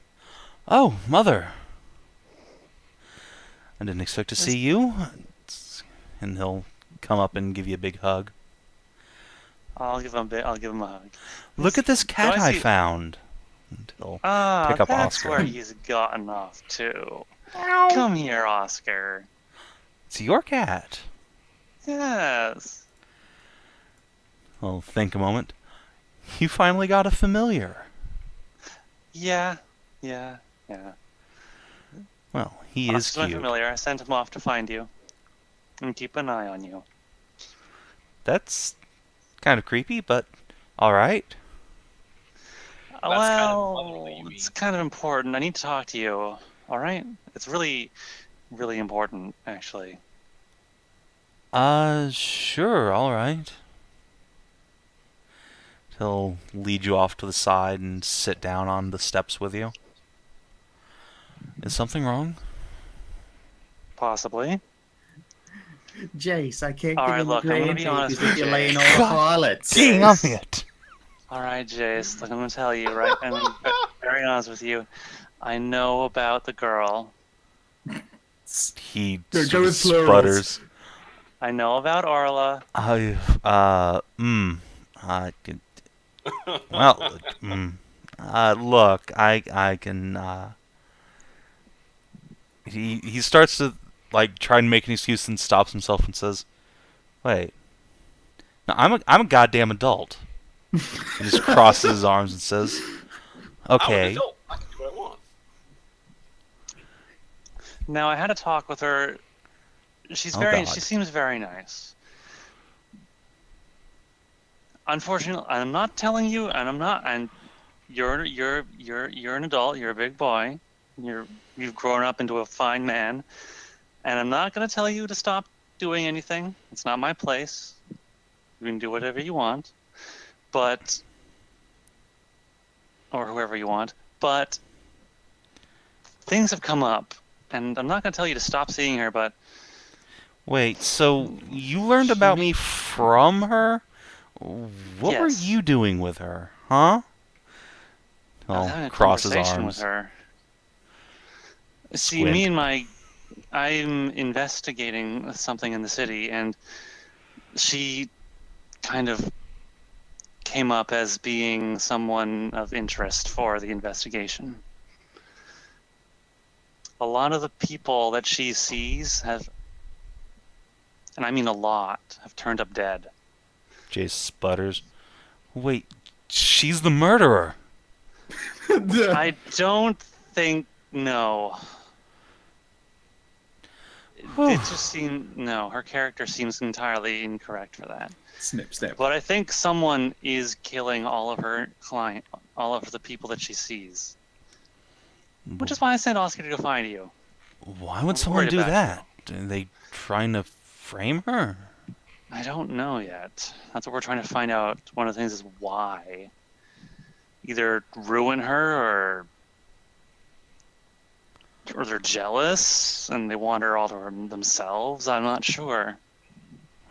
"Oh, Mother, I didn't expect to see you." And he'll come up and give you a big hug. I'll give him a hug. Look at this cat I I see- found. And he'll Ah, pick up that's Oscar. where he's gotten off to. Come here, Oscar. It's your cat. Yes. Well, think a moment. You finally got a familiar. Yeah. Well, he is Oscar's my cute. familiar. I sent him off to find you and keep an eye on you. That's kind of creepy, but all right. kind of Well, funny, you it's mean. kind of important. I need to talk to you. All right? It's really, really important, actually. Sure, all right. He'll lead you off to the side and sit down on the steps with you. Is something wrong? Possibly. Jace, I can't All give right, you look, I'm gonna be honest with if you're you. laying all the harlots. Dang on it! All right, Jace. Look, I'm gonna tell you, right? I'm gonna be very honest with you. I know about the girl. He Go sort of with plurals. sputters. I know about Orla. I could. Well, look, I can. He starts to try and make an excuse and stops himself and says, "Wait, no, I'm a goddamn adult." He just crosses his arms and says, I'm an "Okay." adult. I can do what I want. Now, I had a talk with her. She God. seems very nice. Unfortunately, I'm not telling you, and you're an adult. You're a big boy. You've grown up into a fine man, and I'm not going to tell you to stop doing anything. It's not my place. You can do whatever you want, or whoever you want. But things have come up, and I'm not going to tell you to stop seeing her. But Wait, so you learned about me from her? What were Yes. you doing with her, huh? I was having He'll a cross his conversation arms. with her. See, Squint. I'm investigating something in the city, and she kind of came up as being someone of interest for the investigation. A lot of the people that she sees have, and I mean a lot, have turned up dead. Jace sputters. Wait, she's the murderer. I don't think, no. it just seemed no. Her character seems entirely incorrect for that. Snip, snip. But I think someone is killing all of her all of the people that she sees. Which is why I sent Oscar to go find you. Why would I'm someone worried do about that? Are they trying to frame her? I don't know yet. That's what we're trying to find out. One of the things is why. Either ruin her or they're jealous and they want her all to themselves. I'm not sure.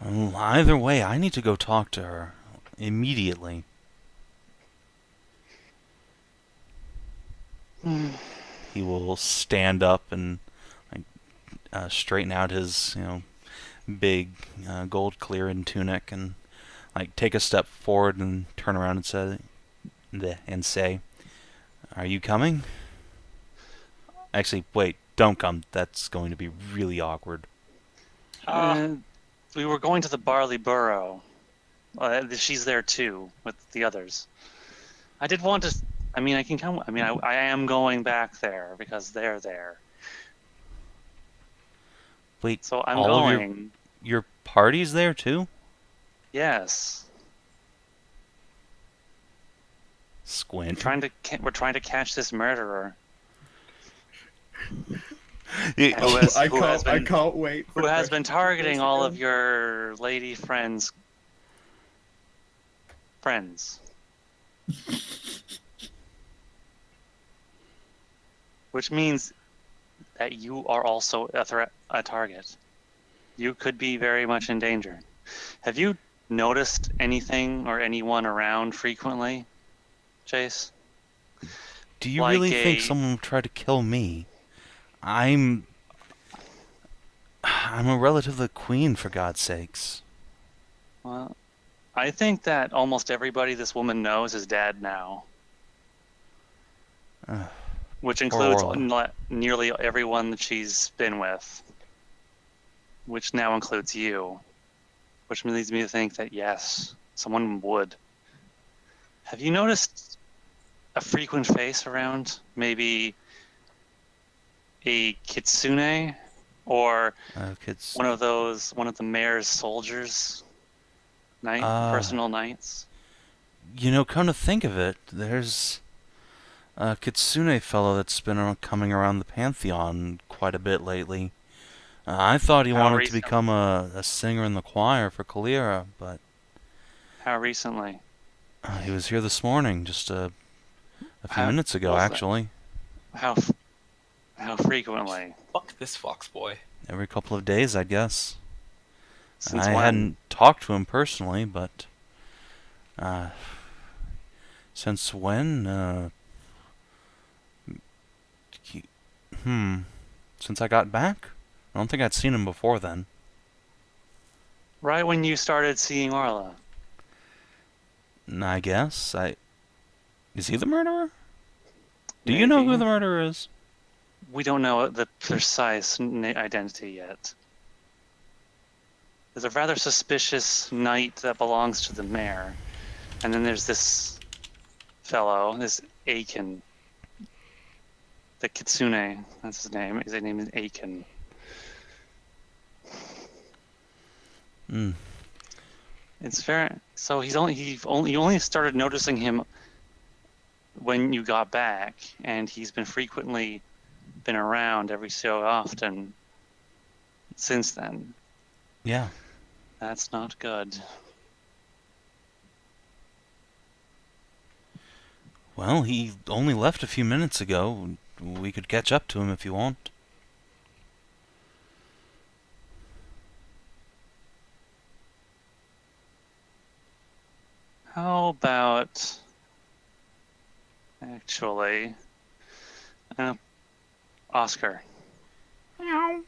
Well, either way, I need to go talk to her immediately. He will stand up and straighten out his, big gold cleared tunic and take a step forward and turn around and say, "Are you coming?" Actually, wait, don't come. That's going to be really awkward. We were going to the Barley Burrow. She's there too with the others. I did want to. I mean, I can come. I mean, I am going back there because they're there. Wait, So I'm all of going. your party's there too? Yes. Squint. We're trying to catch this murderer. I can't wait. Who has been targeting all of your lady friends? Which means that you are also a target. You could be very much in danger. Have you noticed anything or anyone around frequently, Jace? Do you really think someone would try to kill me? I'm a relative of the Queen, for God's sakes. Well, I think that almost everybody this woman knows is dead now. Which includes nearly everyone that she's been with. Which now includes you. Which leads me to think that, yes, someone would. Have you noticed a frequent face around? Maybe a kitsune? Or one of the mayor's soldiers? Personal knights? Come to think of it, there's a kitsune fellow that's been coming around the Pantheon quite a bit lately. I thought he wanted to become a singer in the choir for Taeleer, but... How recently? He was here this morning, just a few minutes ago, actually. How frequently? Fuck this fox boy. Every couple of days, I guess. Since I when? hadn't talked to him personally, but... since when? Since I got back? I don't think I'd seen him before then. Right when you started seeing Orla. I guess. Is he the murderer? Do you know who the murderer is? We don't know the precise identity yet. There's a rather suspicious knight that belongs to the mayor. And then there's this fellow, this Aiken. The kitsune, that's his name. His name is Aiken. It's fair. So you only started noticing him when you got back, and he's been frequently been around every so often since then. Yeah. That's not good. Well, he only left a few minutes ago. We could catch up to him if you want. How about... Actually... Oscar. I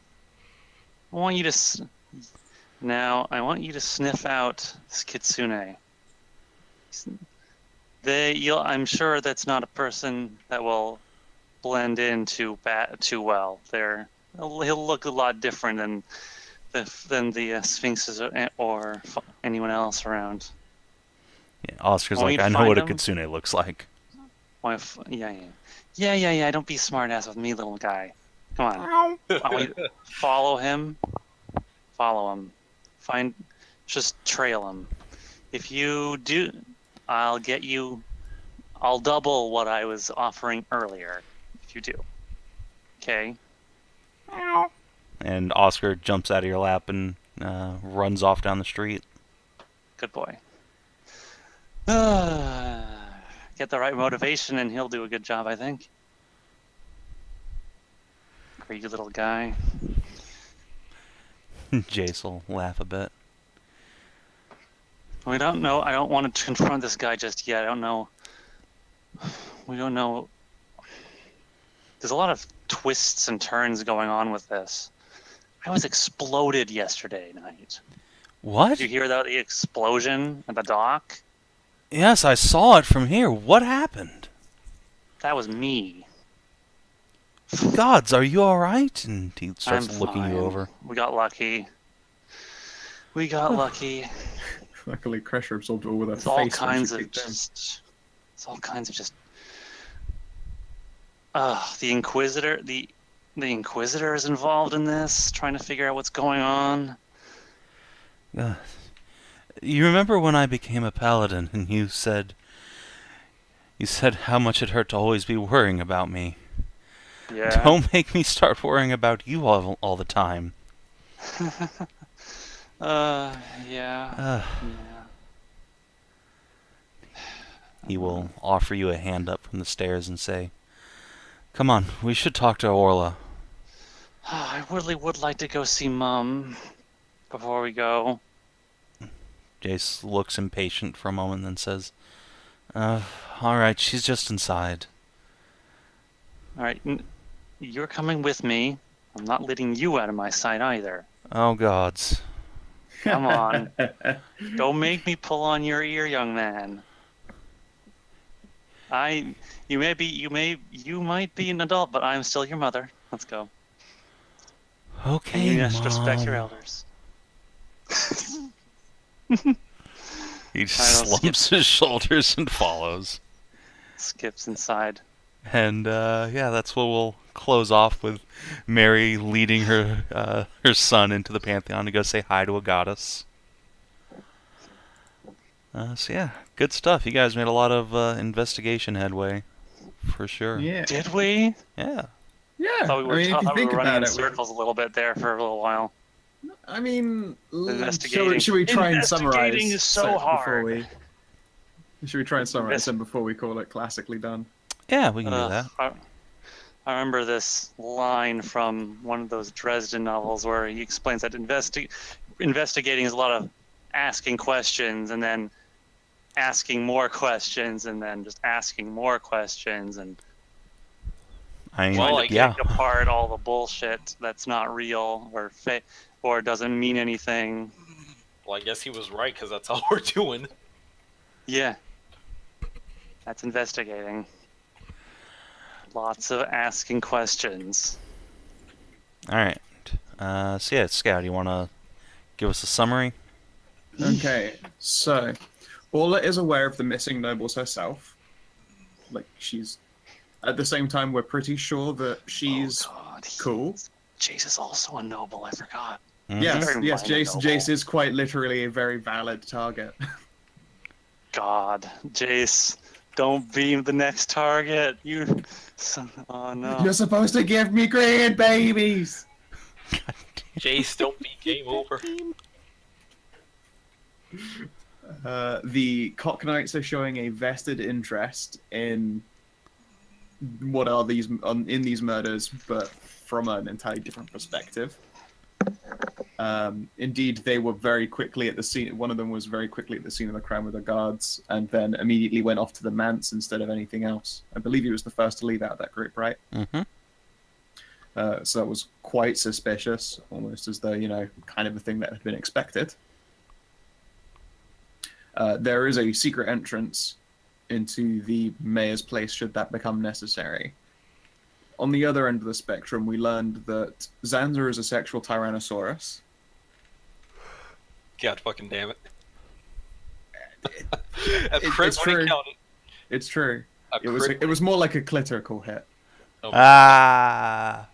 want you to... I want you to sniff out this kitsune. I'm sure that's not a person that will blend in too well. He'll look a lot different than the sphinxes or anyone else around. Yeah, Oscar's like, I know what a kitsune looks like. Yeah. Don't be smart ass with me, little guy. Come on. Why don't we follow him? Follow him. Just trail him. If you do, I'll double what I was offering earlier. If you do. Okay? And Oscar jumps out of your lap and runs off down the street. Good boy. Get the right motivation and he'll do a good job, I think. Greedy little guy. Jace will laugh a bit. We don't know. I don't want to confront this guy just yet. I don't know. We don't know. There's a lot of twists and turns going on with this. I was exploded yesterday night. What? Did you hear about the explosion at the dock? Yes, I saw it from here. What happened? That was me. Gods, are you alright? And he starts I'm looking fine. you over. We got lucky. Luckily, Kreshia absorbed it all with her it's all face. kinds of just. The Inquisitor. The Inquisitor is involved in this, trying to figure out what's going on. You remember when I became a paladin and you said how much it hurt to always be worrying about me. Yeah. Don't make me start worrying about you all the time. Yeah. Yeah. He will offer you a hand up from the stairs and say, "Come on, we should talk to Orla." I really would like to go see Mum before we go. Jace looks impatient for a moment and says, "Alright, she's just inside." Alright, you're coming with me. I'm not letting you out of my sight either. Oh gods. Come on. Don't make me pull on your ear, young man. You might be an adult, but I'm still your mother. Let's go. Okay, And you must Mom. respect your elders. He slumps his shoulders and follows. Skips inside. And yeah, that's what we'll close off with. Mary leading her son into the Pantheon to go say hi to a goddess. So yeah, good stuff. You guys made a lot of investigation headway, for sure. Yeah. Did we? Yeah. Yeah. I thought we were, if you running think about in it, circles a little bit there for a little while. I mean, Investigating. should we try and summarize? Investigating is so hard. Should we try and summarize them before we call it classically done? Yeah, we can do that. I remember this line from one of those Dresden novels where he explains that investigating is a lot of asking questions and then asking more questions and then just asking more questions and yeah. pick apart all the bullshit that's not real or fake or doesn't mean anything. Well, I guess he was right because that's all we're doing. Yeah. That's investigating. Lots of asking questions. Alright. So yeah, Skow, do you want to give us a summary? Okay, so Orla is aware of the missing nobles herself. Like, she's... At the same time, we're pretty sure that she's cool. Jace is also a noble, I forgot. Mhm. Yes, Very Jace is quite literally a very valid target. God, Jace, don't be the next target. Oh no. You're supposed to give me grandbabies! Jace, don't be game over. The Cock Knights are showing a vested interest in what are these in these murders, but from an entirely different perspective. Indeed, they were very quickly at the scene. One of them was very quickly at the scene of the crime with the guards, and then immediately went off to the manse instead of anything else. I believe he was the first to leave out of that group, right? Mm-hmm. So that was quite suspicious, almost as though, kind of a thing that had been expected. There is a secret entrance into the mayor's place should that become necessary. On the other end of the spectrum, we learned that Zanza is a sexual tyrannosaurus. God fucking damn it. It's true. It's true. It was more like a clitorical hit. Ah.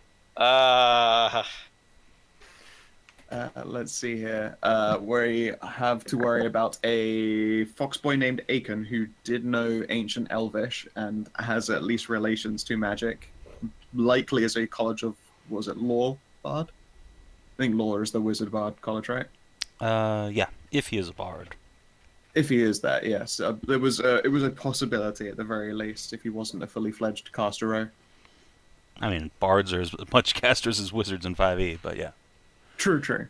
Let's see here. We have to worry about a foxboy named Aiken who did know ancient Elvish and has at least relations to magic. Likely as a college of, was it law bard? I think law is the wizard bard college, right? Yeah, if he is a bard. If he is that, yes. It was a possibility at the very least if he wasn't a fully fledged caster. I mean, bards are as much casters as wizards in 5e, but yeah. True.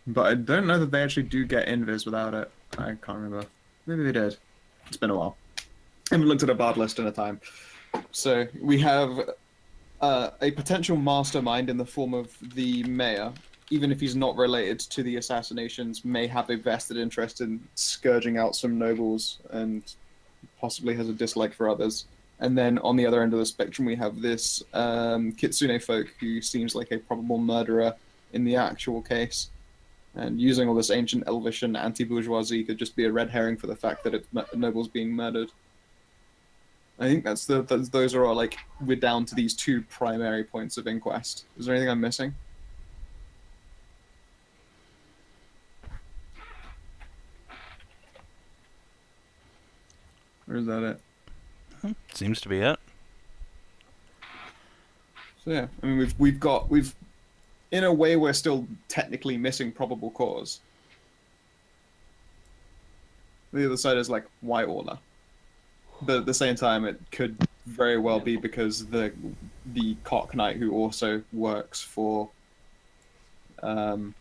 But I don't know that they actually do get invis without it. I can't remember. Maybe they did. It's been a while. I haven't looked at a bard list in a time. So we have a potential mastermind in the form of the mayor, even if he's not related to the assassinations, may have a vested interest in scourging out some nobles and possibly has a dislike for others. And then on the other end of the spectrum, we have this Kitsune folk who seems like a probable murderer in the actual case. And using all this ancient Elvish and anti-bourgeoisie could just be a red herring for the fact that it's nobles being murdered. I think those are all, like, we're down to these two primary points of inquest. Is there anything I'm missing? Or is that it? Seems to be it. So yeah, I mean we've in a way we're still technically missing probable cause. The other side is like, why Orla? But at the same time it could very well be because the cock knight who also works for Baird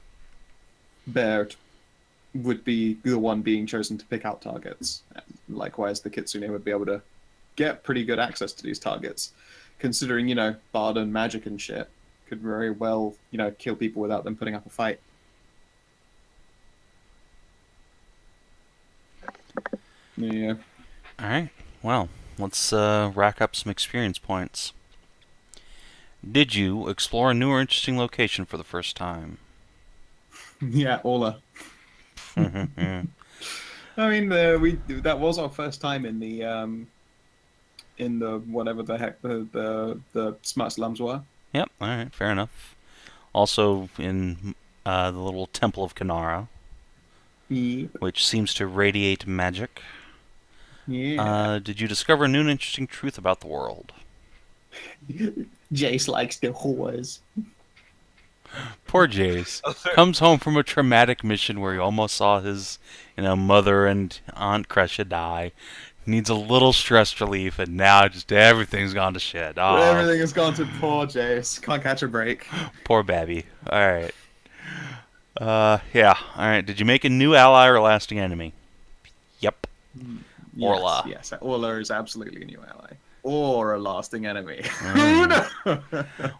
would be the one being chosen to pick out targets. Likewise, the Kitsune would be able to get pretty good access to these targets, considering, you know, bard and magic and shit could very well, you know, kill people without them putting up a fight. Yeah. Alright, well, let's rack up some experience points. Did you explore a new or interesting location for the first time? Yeah, Orla. I mean, that was our first time in the whatever the heck the smart slums were. Yep, alright, fair enough. Also in the little Temple of Kinara, which seems to radiate magic. Yeah. Did you discover a new and interesting truth about the world? Jace likes the whores. Poor Jace. Comes home from a traumatic mission where he almost saw his, mother and Aunt Kreshia die. Needs a little stress relief, and now just everything's gone to shit. Oh, everything has gone to poor Jace. Can't catch a break. Poor Babby. Alright. Yeah. Alright, did you make a new ally or lasting enemy? Yep. Orla. Yes, Orla is absolutely a new ally. Or a lasting enemy.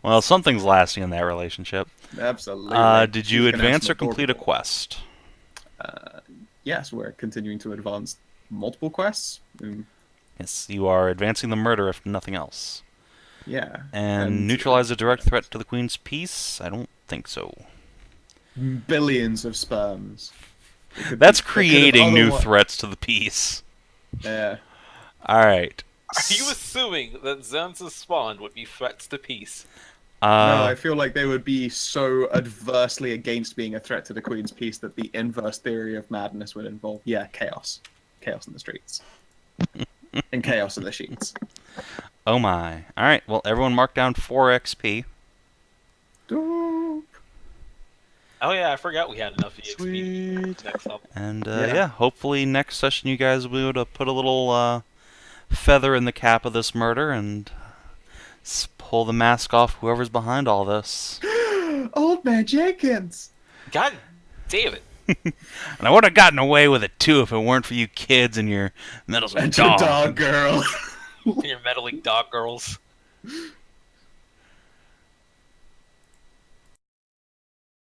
Well, something's lasting in that relationship. Absolutely. Did you advance or complete a quest? Yes, we're continuing to advance multiple quests. Yes, you are advancing the murder, if nothing else. Yeah. And neutralize a direct threat to the Queen's peace? I don't think so. Billions of sperms. That's creating new threats to the peace. Yeah. Alright. Are you assuming that Zanza's spawn would be threats to peace? No, I feel like they would be so adversely against being a threat to the Queen's peace that the inverse theory of madness would involve, chaos. Chaos in the streets. And chaos in the sheets. Oh my. Alright, well, everyone mark down 4 XP. Dope. Oh yeah, I forgot we had enough EXP. Sweet. Next up. And, Yeah. hopefully next session you guys will be able to put a little, feather in the cap of this murder and pull the mask off whoever's behind all this. Old Man Jenkins! God damn it. And I would have gotten away with it too if it weren't for you kids and your meddlesome And your dog girl. Your meddling dog girls.